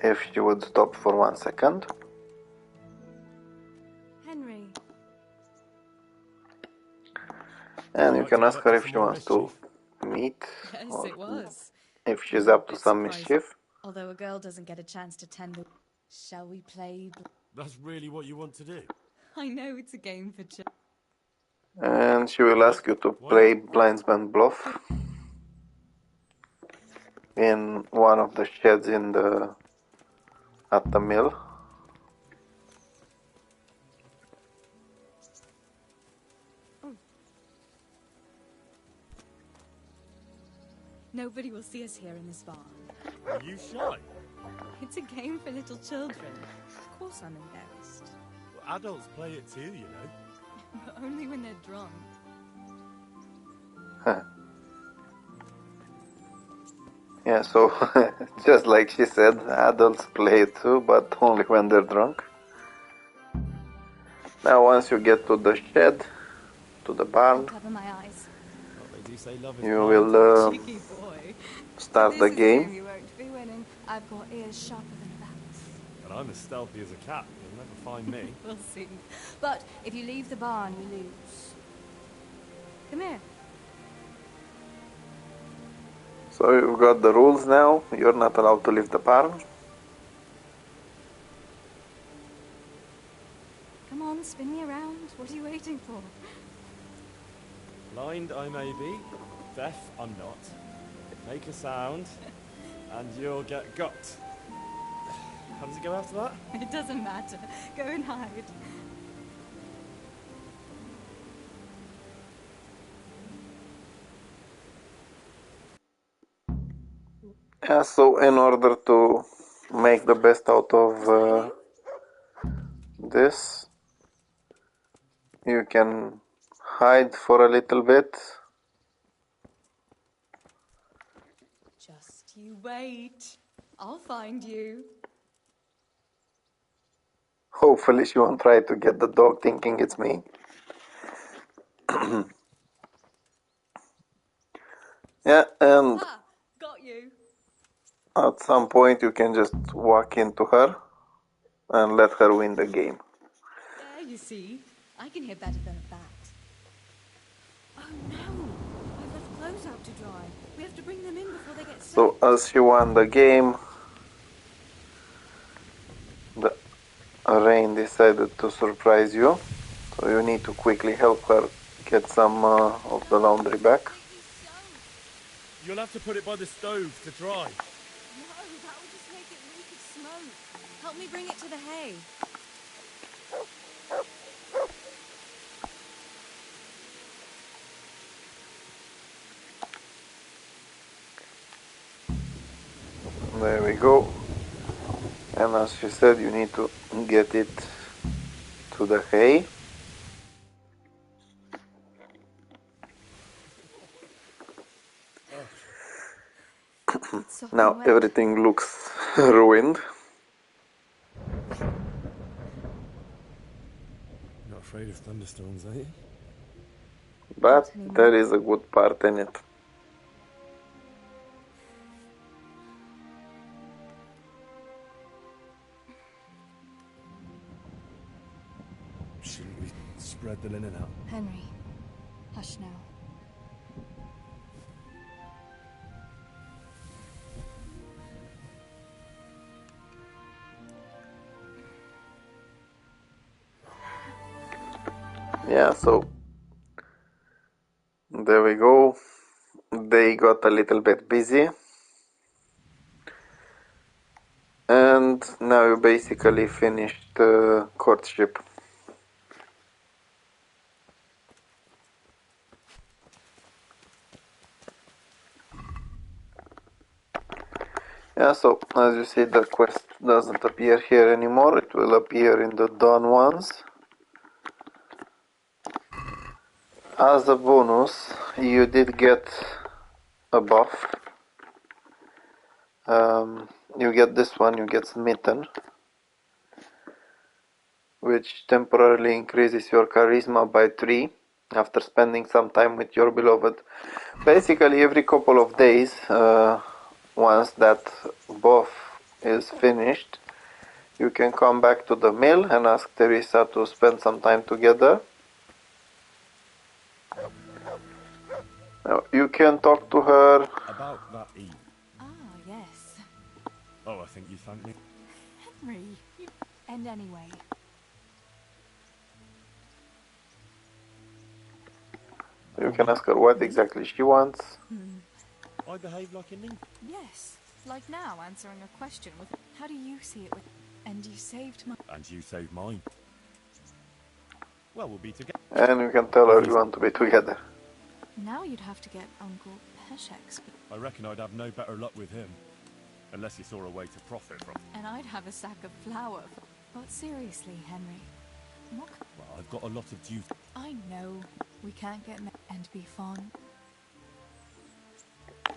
Speaker 1: If she would stop for 1 second.
Speaker 5: Henry.
Speaker 1: And you can ask her if she wants to meet,
Speaker 5: Yes,
Speaker 1: or
Speaker 5: it was.
Speaker 1: if
Speaker 5: It
Speaker 1: she's
Speaker 5: was a
Speaker 1: up to
Speaker 5: bit
Speaker 1: some
Speaker 5: surprising.
Speaker 1: mischief.
Speaker 5: Although a girl doesn't get a chance to tend the... Shall we play...
Speaker 3: That's really what you want to do?
Speaker 5: I know it's a game for children.
Speaker 1: And she will ask you to play Blindsman Bluff in one of the sheds at the mill.
Speaker 5: Nobody will see us here in this barn.
Speaker 3: Are you shy?
Speaker 5: It's a game for little children. Of course I'm embarrassed.
Speaker 3: Well, adults play it too, you know.
Speaker 5: But only when they're drunk.
Speaker 1: Yeah, so just like she said, adults play it too, but only when they're drunk. Now once you get to the shed, to the barn,
Speaker 5: Cover my eyes.
Speaker 3: They do say love is
Speaker 1: you
Speaker 3: blind.
Speaker 1: will
Speaker 5: Cheeky boy.
Speaker 1: start the
Speaker 5: This is a game
Speaker 1: game.
Speaker 5: you won't be winning. I've got ears sharper than bats.
Speaker 3: And I'm as stealthy as a cat. You'll never find me.
Speaker 5: We'll see. But if you leave the barn, you lose. Come here.
Speaker 1: So you've got the rules now. You're not allowed to leave the barn.
Speaker 5: Come on, spin me around. What are you waiting for?
Speaker 3: Blind I may be, deaf I'm not. Make a sound, and you'll get got. How does it go after that?
Speaker 5: It doesn't matter. Go and hide.
Speaker 1: Yeah, so in order to make the best out of this, you can hide for a little bit.
Speaker 5: Just you wait. I'll find you.
Speaker 1: Hopefully she won't try to get the dog thinking it's me. Yeah, and
Speaker 5: Got you.
Speaker 1: at some point you can just walk into her and let her win the game.
Speaker 5: There, you see. I can hear better than a bat. Oh no! I've left clothes out to dry. We have to bring them in before they get set.
Speaker 1: So as she won the game, the rain decided to surprise you. So you need to quickly help her get some of the laundry back.
Speaker 3: You'll have to put it by the stove to dry.
Speaker 5: No, that would just make it reek of smoke. Help me bring it to the hay.
Speaker 1: There we go. And as she said, you need to get it to the hay. Now everything looks ruined.
Speaker 3: Not afraid of thunderstorms, are you?
Speaker 1: But there is a good part in it.
Speaker 3: Shouldn't we spread the linen out?
Speaker 5: Henry, hush now.
Speaker 1: Yeah, so there we go. They got a little bit busy. And now you basically finished the courtship. Yeah, so as you see, the quest doesn't appear here anymore. It will appear in the done ones. As a bonus, you did get a buff. You get this one, you get Smitten, which temporarily increases your charisma by 3 after spending some time with your beloved. Basically, every couple of days, once that buff is finished, you can come back to the mill and ask Teresa to spend some time together. Now, you can talk to her
Speaker 3: about that Eve.
Speaker 5: Ah, yes.
Speaker 3: Oh, I think you thanked me.
Speaker 5: Henry, you... And anyway.
Speaker 1: You can ask her what exactly she wants.
Speaker 3: I behave like a ninja.
Speaker 5: Yes, like now answering a question with... How do you see it with... And you saved my...
Speaker 3: And you saved mine. Well, we'll be together.
Speaker 1: And you can tell her you want to be together.
Speaker 5: Now you'd have to get Uncle Peshek's...
Speaker 3: I reckon I'd have no better luck with him. Unless he saw a way to profit from it.
Speaker 5: And I'd have a sack of flour. But seriously, Henry, what...
Speaker 3: Well, I've got a lot of duty.
Speaker 5: I know. We can't get and be fond.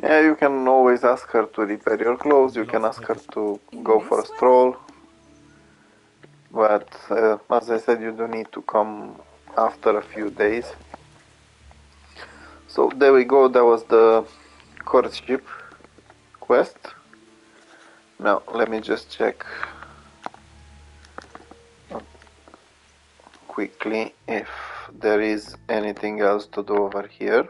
Speaker 1: Yeah, you can always ask her to repair your clothes. You can ask her to go for a stroll. But as I said, you do need to come after a few days. So there we go. That was the courtship quest. Now let me just check quickly if there is anything else to do over here.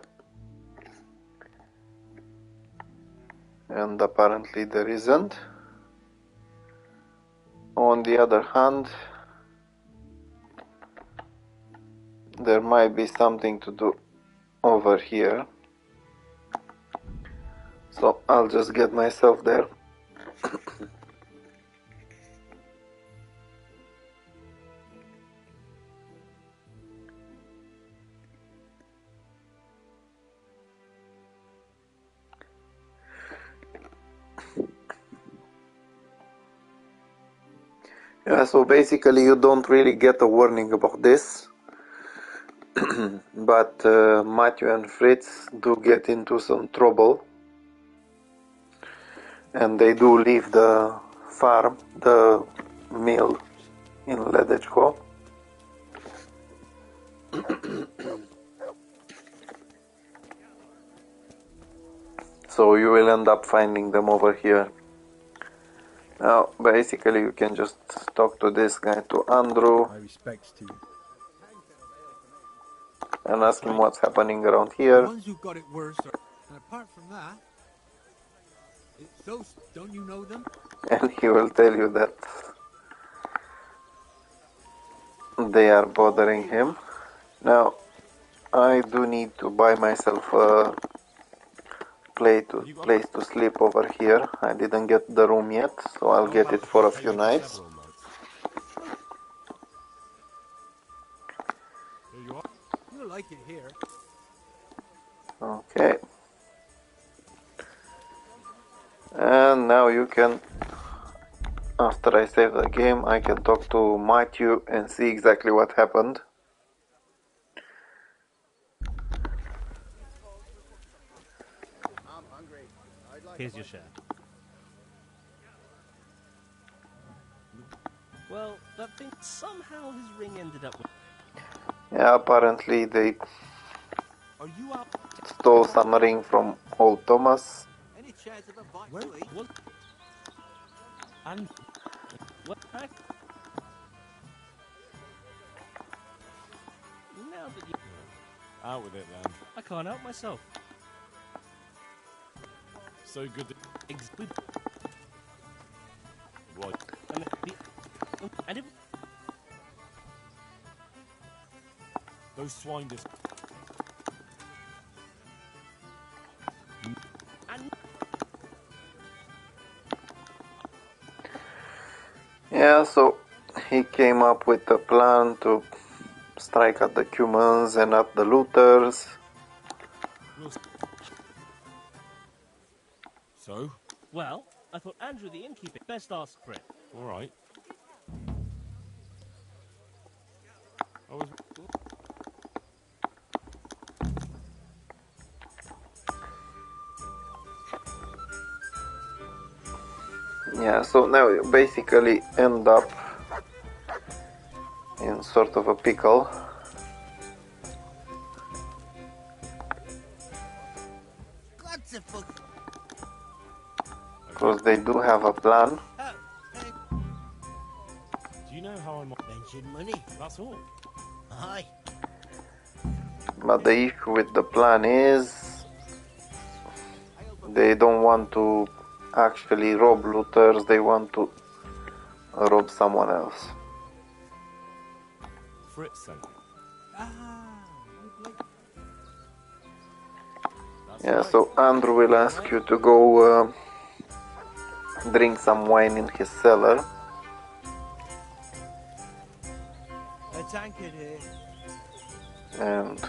Speaker 1: And apparently there isn't. On the other hand, there might be something to do over here. So I'll just get myself there. Yeah, so basically you don't really get a warning about this. But Matthew and Fritz do get into some trouble. And they do leave the farm, the mill in Ledechko. So you will end up finding them over here. Now, basically, you can just talk to this guy, to Andrew,
Speaker 10: My respects to you.
Speaker 1: and ask him what's happening around here.
Speaker 15: The ones who got it worse are... And apart from that... It's those... Don't you know them?
Speaker 1: And he will tell you that they are bothering him. Now, I do need to buy myself a place to sleep over here. I didn't get the room yet, so I'll get it for a few nights.
Speaker 15: Here you are. You'll like it here.
Speaker 1: Okay. And now you can, after I save the game, I can talk to Matthew and see exactly what happened.
Speaker 9: Here's your share. Well, that thing, somehow his ring ended up with...
Speaker 1: Yeah, apparently they
Speaker 15: Are you out?
Speaker 1: stole some ring from old Thomas.
Speaker 15: Any chance of a bite to eat?
Speaker 9: What? And... What? Now that you...
Speaker 3: Out with it then.
Speaker 9: I can't help myself.
Speaker 3: So good that... What?
Speaker 9: And it...
Speaker 3: Those swine just...
Speaker 1: Yeah, so he came up with a plan to strike at the humans and at the looters.
Speaker 3: So?
Speaker 9: Well, I thought Andrew the innkeeper best ask for it.
Speaker 3: Alright. I was...
Speaker 1: Yeah, so now you basically end up in sort of a pickle. Because they do have a plan.
Speaker 3: Do you know how I'm...
Speaker 2: Mention money.
Speaker 3: That's all.
Speaker 2: Aye.
Speaker 1: But the issue with the plan is they don't want to actually rob looters, they want to rob someone else.
Speaker 3: Fritz sent you.
Speaker 1: Yeah, so Andrew will ask you to go drink some wine in his cellar.
Speaker 15: A tankard here.
Speaker 1: And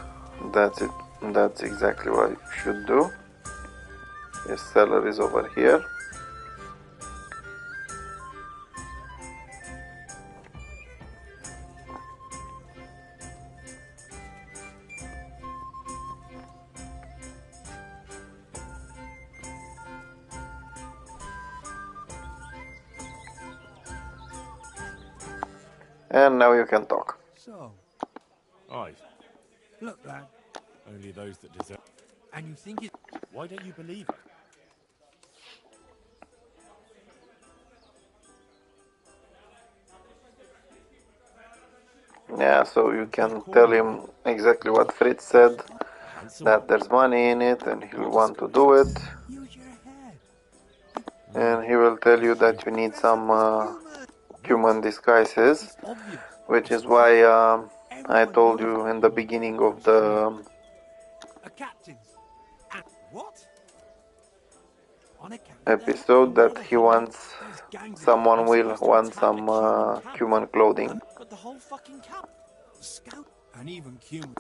Speaker 1: that's it. That's exactly what you should do. His cellar is over here. And now you can talk.
Speaker 15: So,
Speaker 3: Aye.
Speaker 15: look, lad,
Speaker 3: Only those that deserve...
Speaker 15: and you think it...
Speaker 3: Why don't you believe it?
Speaker 1: Yeah, so you can tell him exactly what Fritz said, that there's money in it and he'll want to do it. And he will tell you that you need some human disguises, which is why I told you in the beginning of the episode that he wants, someone will want some human clothing.
Speaker 15: Got the whole fucking camp. Scout. And even human.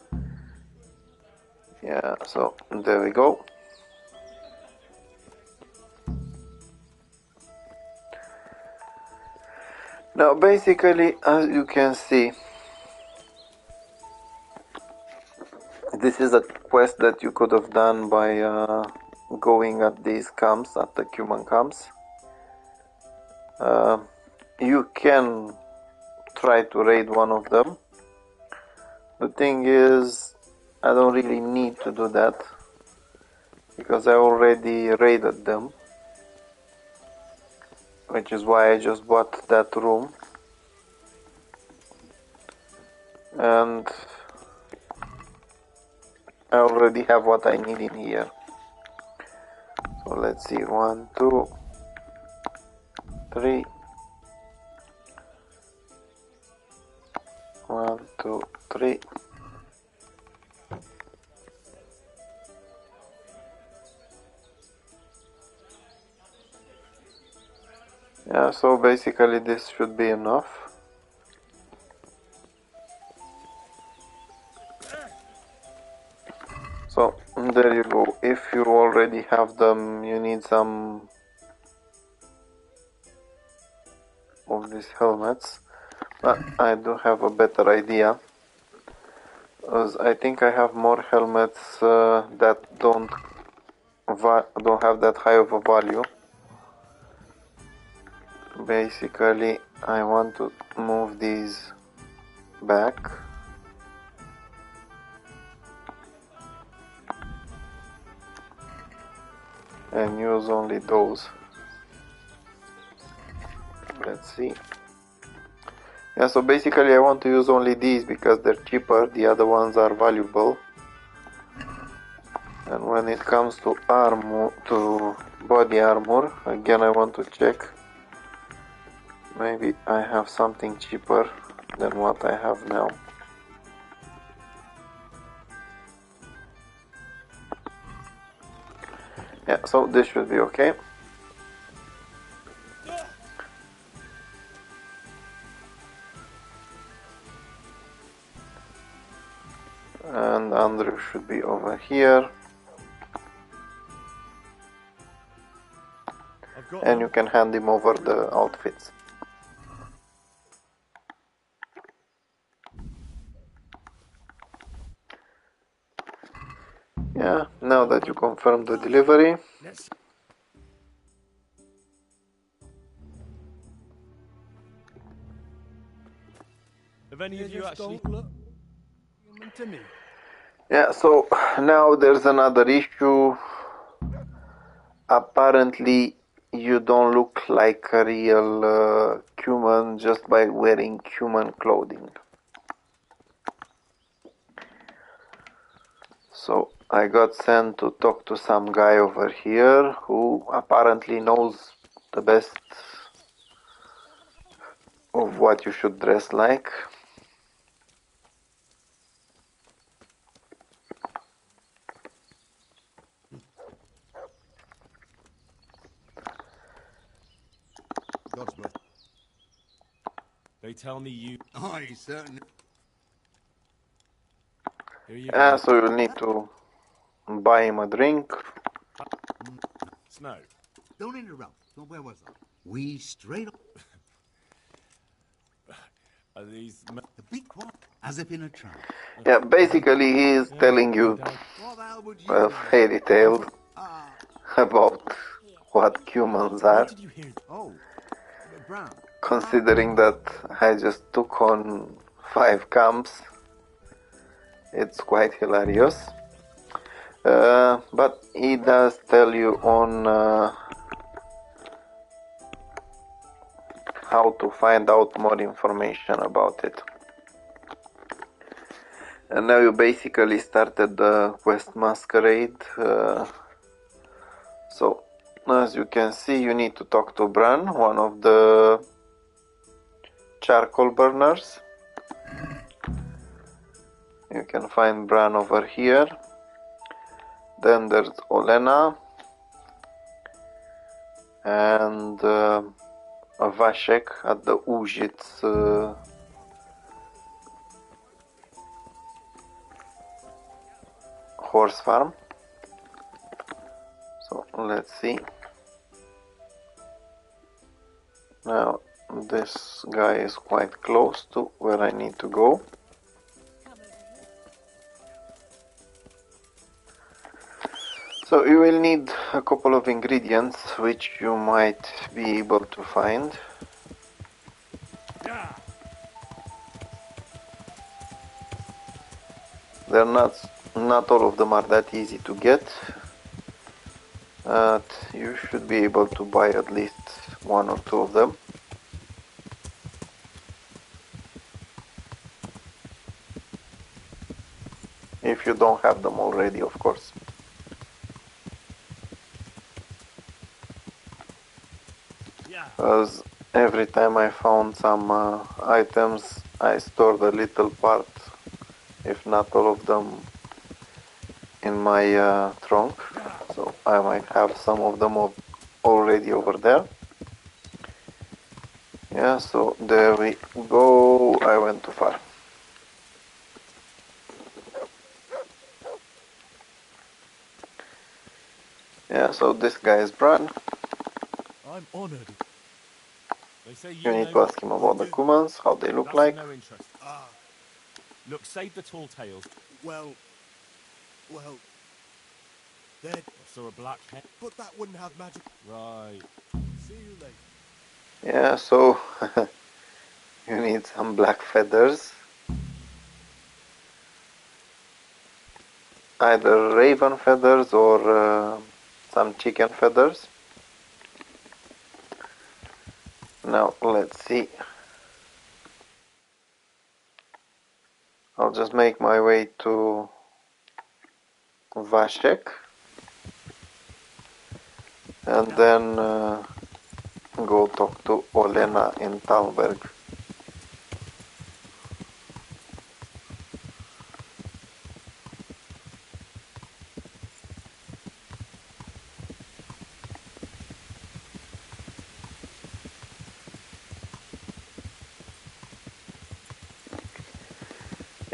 Speaker 1: Yeah, so there we go. Now basically, as you can see, this is a quest that you could have done by going at these camps, at the human camps. You can try to raid one of them. The thing is, I don't really need to do that because I already raided them, which is why I just bought that room. And I already have what I need in here. So let's see, 1, 2, 3. 1, 2, 3. Yeah, so basically this should be enough. So there you go. If you already have them, you need some these helmets. But I do have a better idea. Because I think I have more helmets that don't have that high of a value. Basically, I want to move these back. And use only those. Let's see. Yeah, so basically I want to use only these because they're cheaper, the other ones are valuable. And when it comes to armor, to body armor, again I want to check. Maybe I have something cheaper than what I have now. Yeah, so this should be okay. And Andrew should be over here. And you can hand him over the outfits. Yeah, now that you confirmed the delivery.
Speaker 3: Have any of you actually...
Speaker 15: To me.
Speaker 1: Yeah, so now there's another issue. Apparently you don't look like a real human just by wearing human clothing. So I got sent to talk to some guy over here who apparently knows the best of what you should dress like.
Speaker 3: They tell me you...
Speaker 11: I certainly...
Speaker 3: Here you go.
Speaker 1: Yeah, so you'll need to buy him a drink.
Speaker 3: Snow.
Speaker 11: Don't interrupt. So where was I? We straight up...
Speaker 3: Are these...
Speaker 11: The big quiet. As if in a trance.
Speaker 1: Yeah, basically he is telling you a fairy tale about what humans are.
Speaker 11: Oh, Brown.
Speaker 1: Considering that I just took on 5 camps, it's quite hilarious. But he does tell you on how to find out more information about it. And now you basically started the quest masquerade. So as you can see, you need to talk to Bran, one of the charcoal burners. You can find Bran over here. Then there's Olena and Vashek at the Uzhitz horse farm. So let's see. Now this guy is quite close to where I need to go. So you will need a couple of ingredients which you might be able to find. They're not all of them are that easy to get. You should be able to buy at least 1 or 2 of them. If you don't have them already, of course. Because every time I found some items, I stored a little part, if not all of them, in my trunk. So I might have some of them already over there. Yeah, so there we go. I went too far. Yeah, so this guy is Bran.
Speaker 3: I'm honored. They say
Speaker 1: You need to ask him about the Kumans, how they look like.
Speaker 3: No interest. Look, save the tall tales.
Speaker 4: Well, they're...
Speaker 3: I saw a black head.
Speaker 4: But that wouldn't have magic.
Speaker 3: Right.
Speaker 4: See you later.
Speaker 1: Yeah, so you need some black feathers. Either raven feathers or some chicken feathers. Now let's see. I'll just make my way to Vashek and then go talk to Olena in Talberg.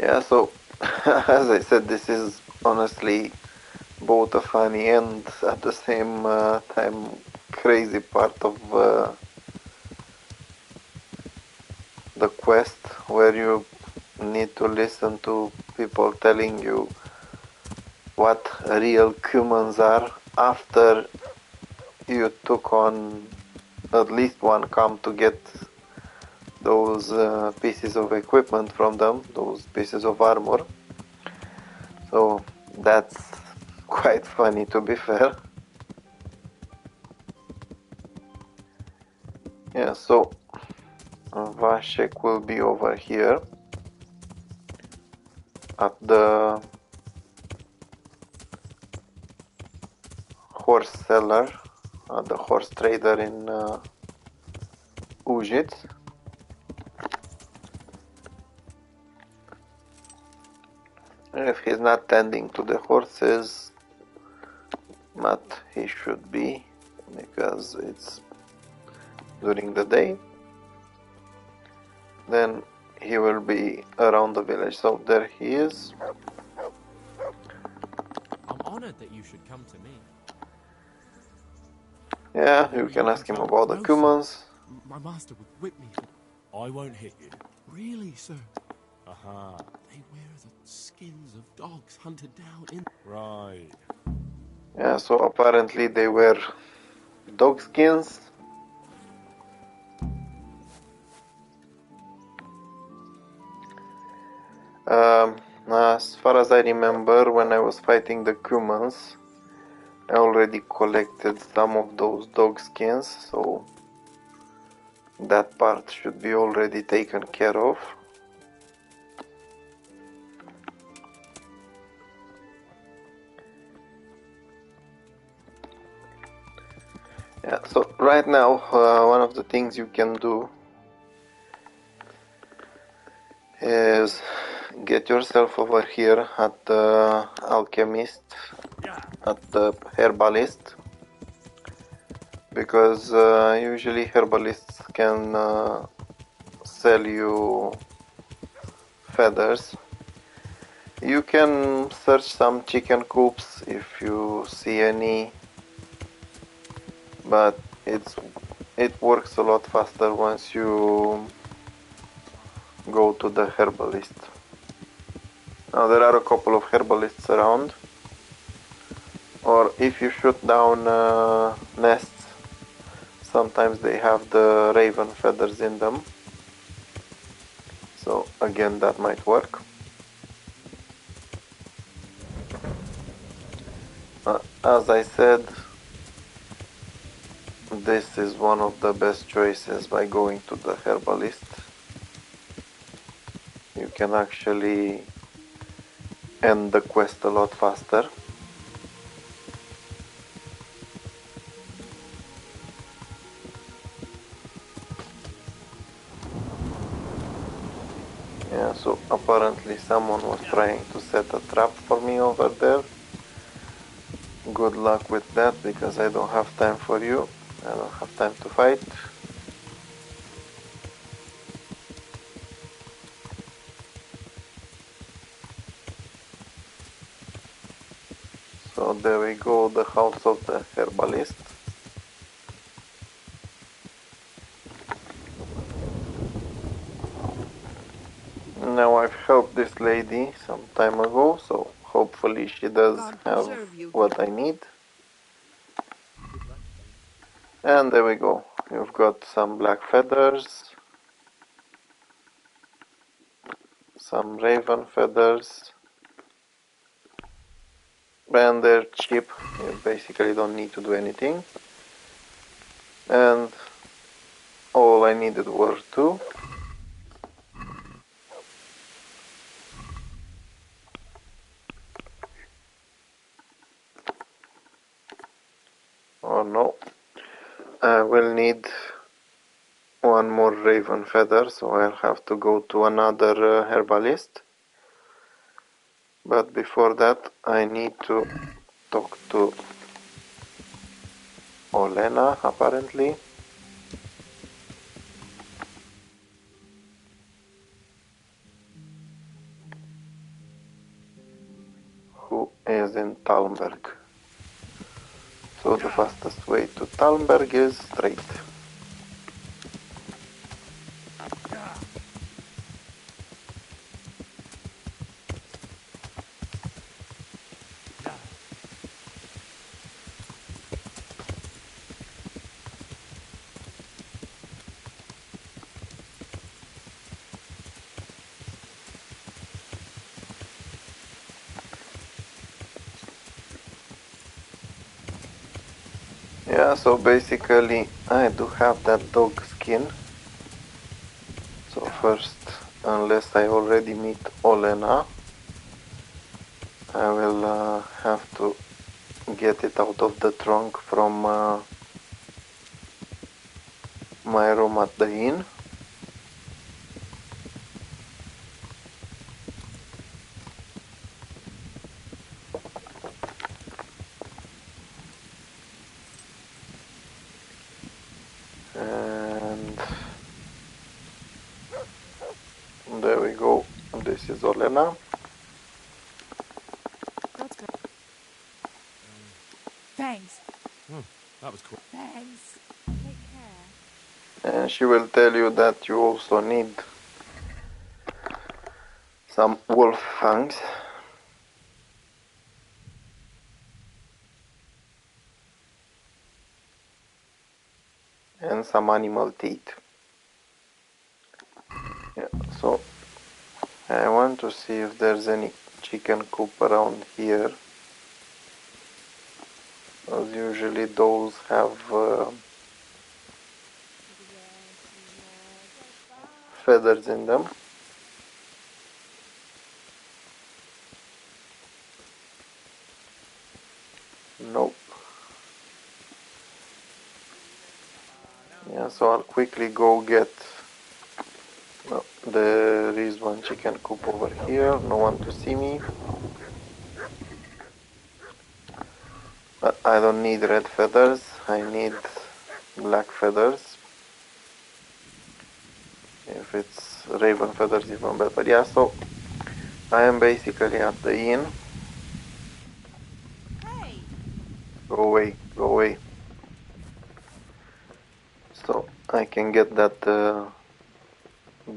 Speaker 1: Yeah, so as I said, this is honestly both a funny and at the same time crazy part of the quest, where you need to listen to people telling you what real humans are after you took on at least one camp to get those pieces of equipment from them, those pieces of armor. So that's quite funny, to be fair. Yeah, so Vashek will be over here at the horse seller, the horse trader in Ujit. If he's not tending to the horses, but he should be, because it's during the day, then he will be around the village. So there he is.
Speaker 9: I'm honored that you should come to me.
Speaker 1: Yeah, you can ask him about the Kumans.
Speaker 15: My master would whip me.
Speaker 3: I won't hit you.
Speaker 15: Really, sir?
Speaker 3: Aha.
Speaker 15: They wear the skins of dogs hunted down in...
Speaker 3: Right.
Speaker 1: Yeah, so apparently they wear dog skins. As far as I remember, when I was fighting the Kumans, I already collected some of those dog skins, so that part should be already taken care of. Yeah, so right now, one of the things you can do is get yourself over here at the alchemist, at the herbalist, because usually herbalists can sell you feathers. You can search some chicken coops if you see any, but it works a lot faster once you go to the herbalist. Now there are a couple of herbalists around, or if you shoot down nests, sometimes they have the raven feathers in them, so again that might work. As I said, this is one of the best choices by going to the herbalist. You can actually end the quest a lot faster. Yeah, so apparently someone was trying to set a trap for me over there. Good luck with that, because I don't have time for you. I don't have time to fight. So there we go, the house of the herbalist. I've helped this lady some time ago, so hopefully she does have what I need. And there we go. You've got some black feathers, some raven feathers, and they're cheap. You basically don't need to do anything. And all I needed were two. Oh no, I will need one more raven feather, so I'll have to go to another herbalist. But before that, I need to talk to Olena, apparently. Who is in Talmberg. So the fastest way to Talmberg is straight. Yeah, so basically I do have that dog skin. So first, unless I already meet Olena, I will have to get it out of the trunk from my room at the inn. And there we go. This is Olena.
Speaker 5: That's great. Thanks.
Speaker 3: Oh, that was cool.
Speaker 5: Thanks. Take care.
Speaker 1: And she will tell you that you also need some wolf fangs. And some animal teeth. Yeah, so I want to see if there's any chicken coop around here. As usually those have feathers in them. Nope. Yeah, so I'll quickly go get... No, there is one chicken coop over here, no one to see me. But I don't need red feathers, I need black feathers. If it's raven feathers, even better. Yeah, so I am basically at the inn.
Speaker 5: Hey.
Speaker 1: Go away, go away. So I can get that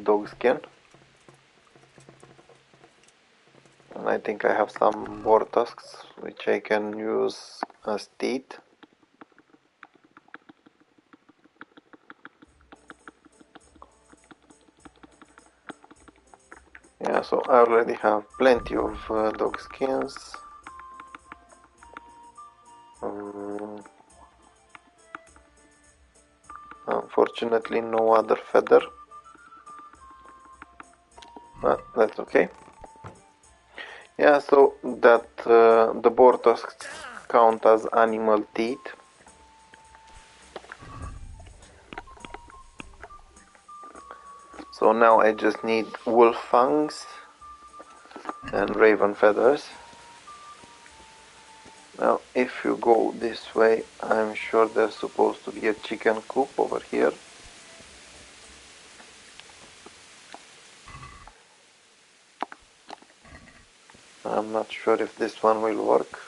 Speaker 1: dog skin. And I think I have some boar tusks which I can use as teeth. Yeah, so I already have plenty of dog skins. Unfortunately no other feather. But that's okay. Yeah, so that the boar tusks count as animal teeth. So now I just need wolf fangs and raven feathers. Now if you go this way, I'm sure there's supposed to be a chicken coop over here. I'm not sure if this one will work.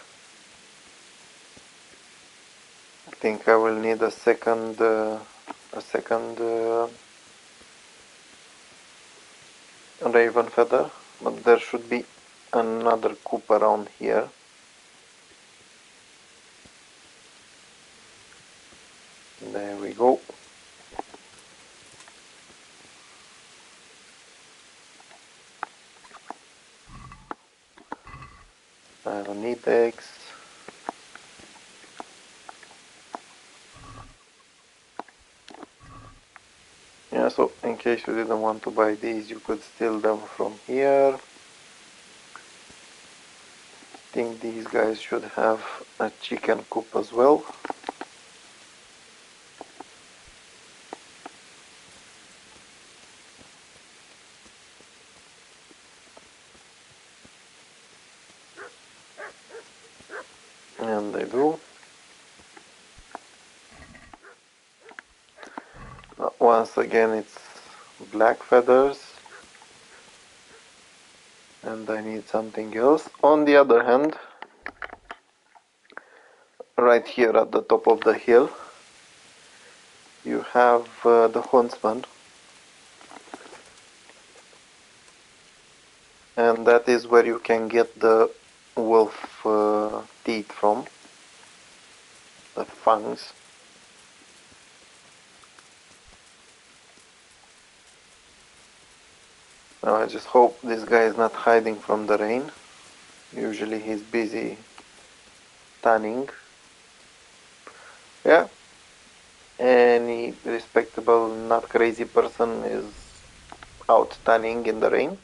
Speaker 1: I think I will need a second raven feather, but there should be another coop around here. There we go. I don't need eggs. Yeah, so in case you didn't want to buy these, you could steal them from here. I think these guys should have a chicken coop as well. And they do. Once again, it's black feathers. And I need something else. On the other hand, right here at the top of the hill, you have the huntsman. And that is where you can get the wolf teeth from. The fangs. Now I just hope this guy is not hiding from the rain. Usually he's busy tanning. Yeah. Any respectable, not crazy person is out tanning in the rain.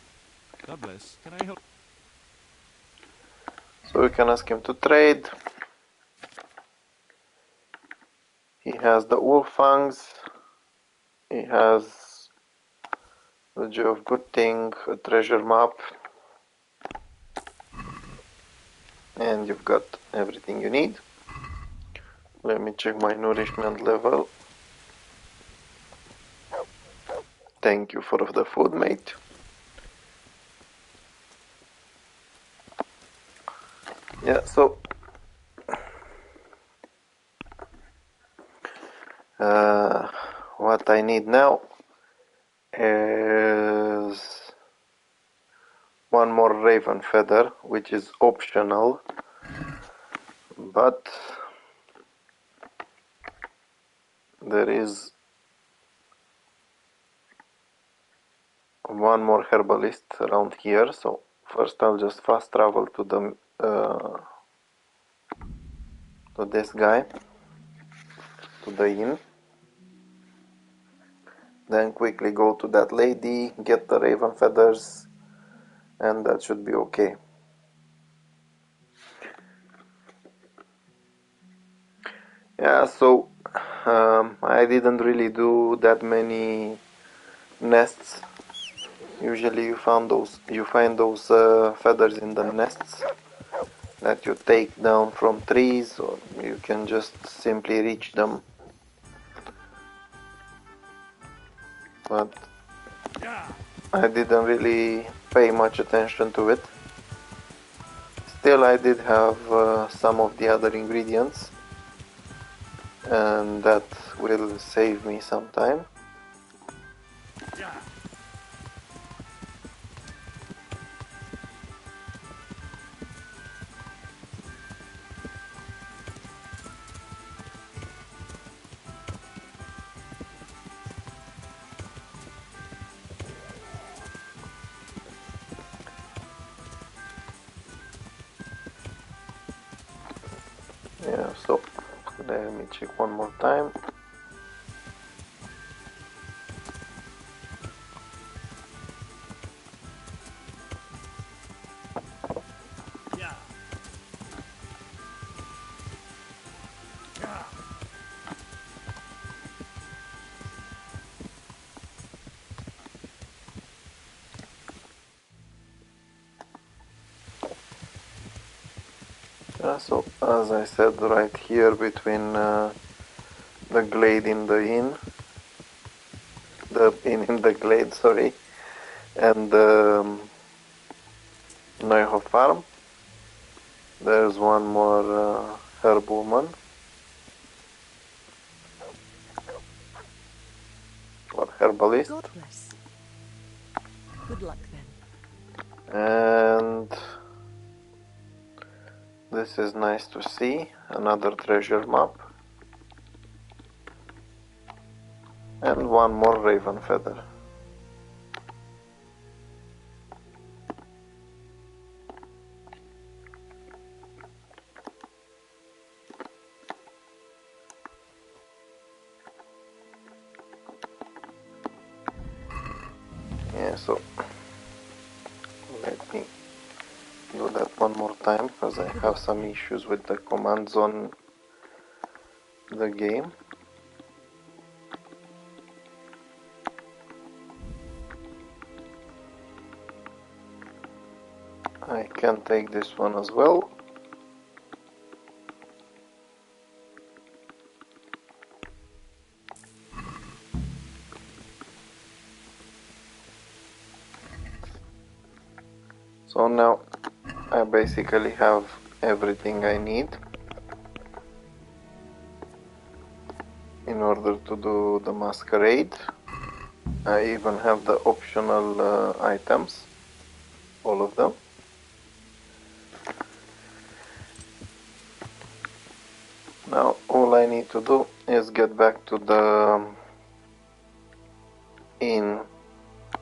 Speaker 10: Douglas, can I help?
Speaker 1: So we can ask him to trade. He has the wolf fangs. He has the Joy of Good Thing, a treasure map. And you've got everything you need. Let me check my nourishment level. Thank you for the food, mate. Yeah, so what I need now is one more raven feather, which is optional, but there is one more herbalist around here, so first I'll just fast travel to the to this guy, to the inn, then quickly go to that lady, get the raven feathers, and that should be okay. Yeah, so I didn't really do that many nests. Usually you find those feathers in the nests that you take down from trees, or you can just simply reach them. But I didn't really pay much attention to it. Still, I did have some of the other ingredients, and that will save me some time. Yeah, so let me check one more time. So as I said, right here between the glade in the inn, the inn in the glade, sorry, and the Neuhof farm, there's one more herb woman, or herbalist.
Speaker 8: God bless. Good luck then.
Speaker 1: And this is nice to see, another treasure map. And one more raven feather. Yeah, so let me do that one more time because I have some issues with the commands on the game. I can take this one as well. So now I basically have everything I need in order to do the masquerade. I even have the optional items, all of them. Now all I need to do is get back to the inn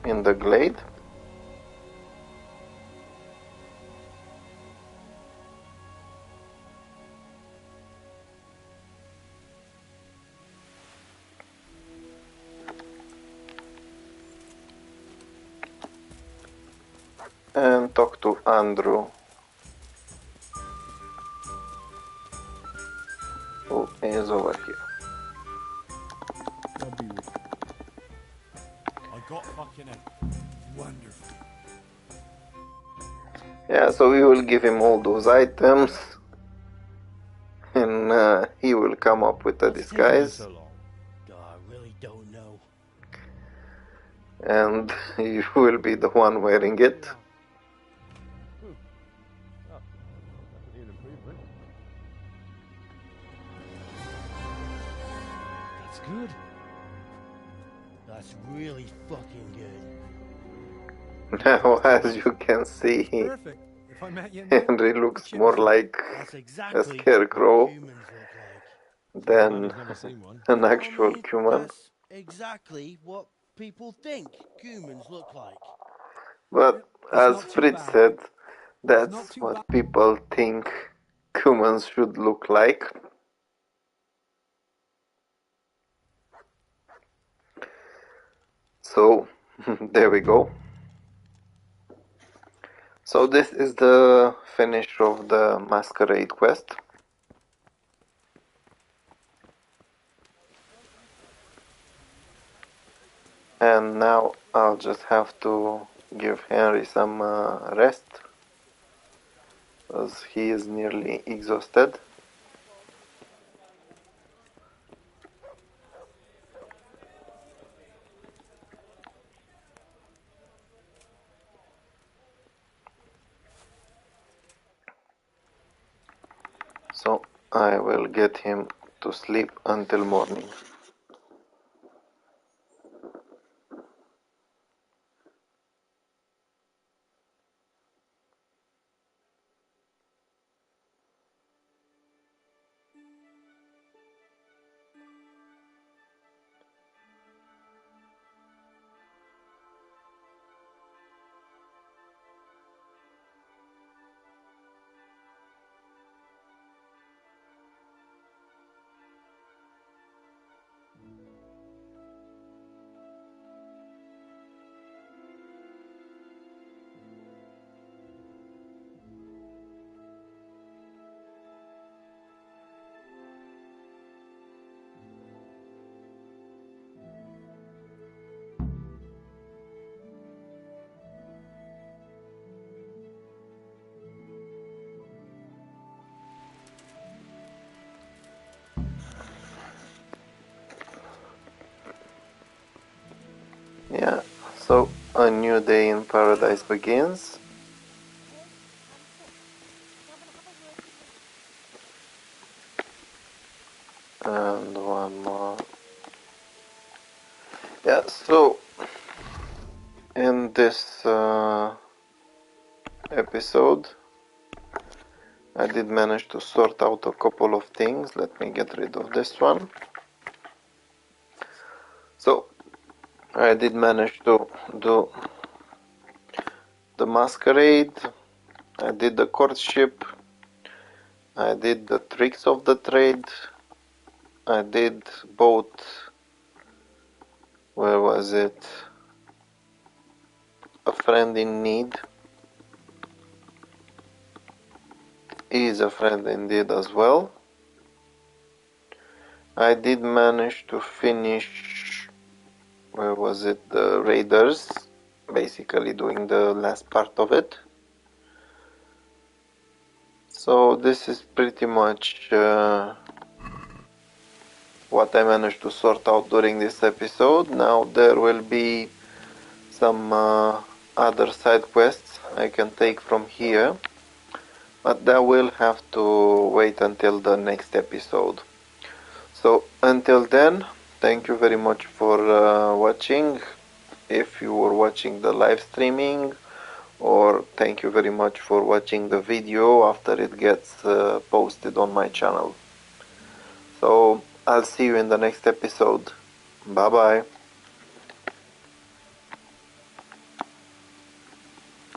Speaker 1: in the glade. And talk to Andrew, who is over here.
Speaker 3: I got fucking it. Wonderful.
Speaker 1: Yeah, so we will give him all those items, and he will come up with a disguise.
Speaker 16: So long? I really don't know.
Speaker 1: And you will be the one wearing it.
Speaker 16: That's good. That's really fucking good.
Speaker 1: Now, as you can see,
Speaker 15: Perfect. If I met you now,
Speaker 1: Henry looks more like a scarecrow than an actual human.
Speaker 16: That's exactly what people think humans look like.
Speaker 1: But as Fritz said, that's what people think humans should look like. So, there we go. So this is the finish of the masquerade quest. And now I'll just have to give Henry some rest, as he is nearly exhausted. So I will get him to sleep until morning. Yeah, so a new day in paradise begins. And one more. Yeah, so in this episode. I did manage to sort out a couple of things. Let me get rid of this one. So I did manage to do the masquerade, I did the courtship, I did the tricks of the trade, I did both, where was it, a friend in need, is a friend indeed as well. I did manage to finish, where was it, the raiders, basically doing the last part of it. So this is pretty much what I managed to sort out during this episode. Now there will be some other side quests I can take from here, but that will have to wait until the next episode. So until then, thank you very much for watching, if you were watching the live streaming, or thank you very much for watching the video after it gets posted on my channel. So I'll see you in the next episode. Bye bye.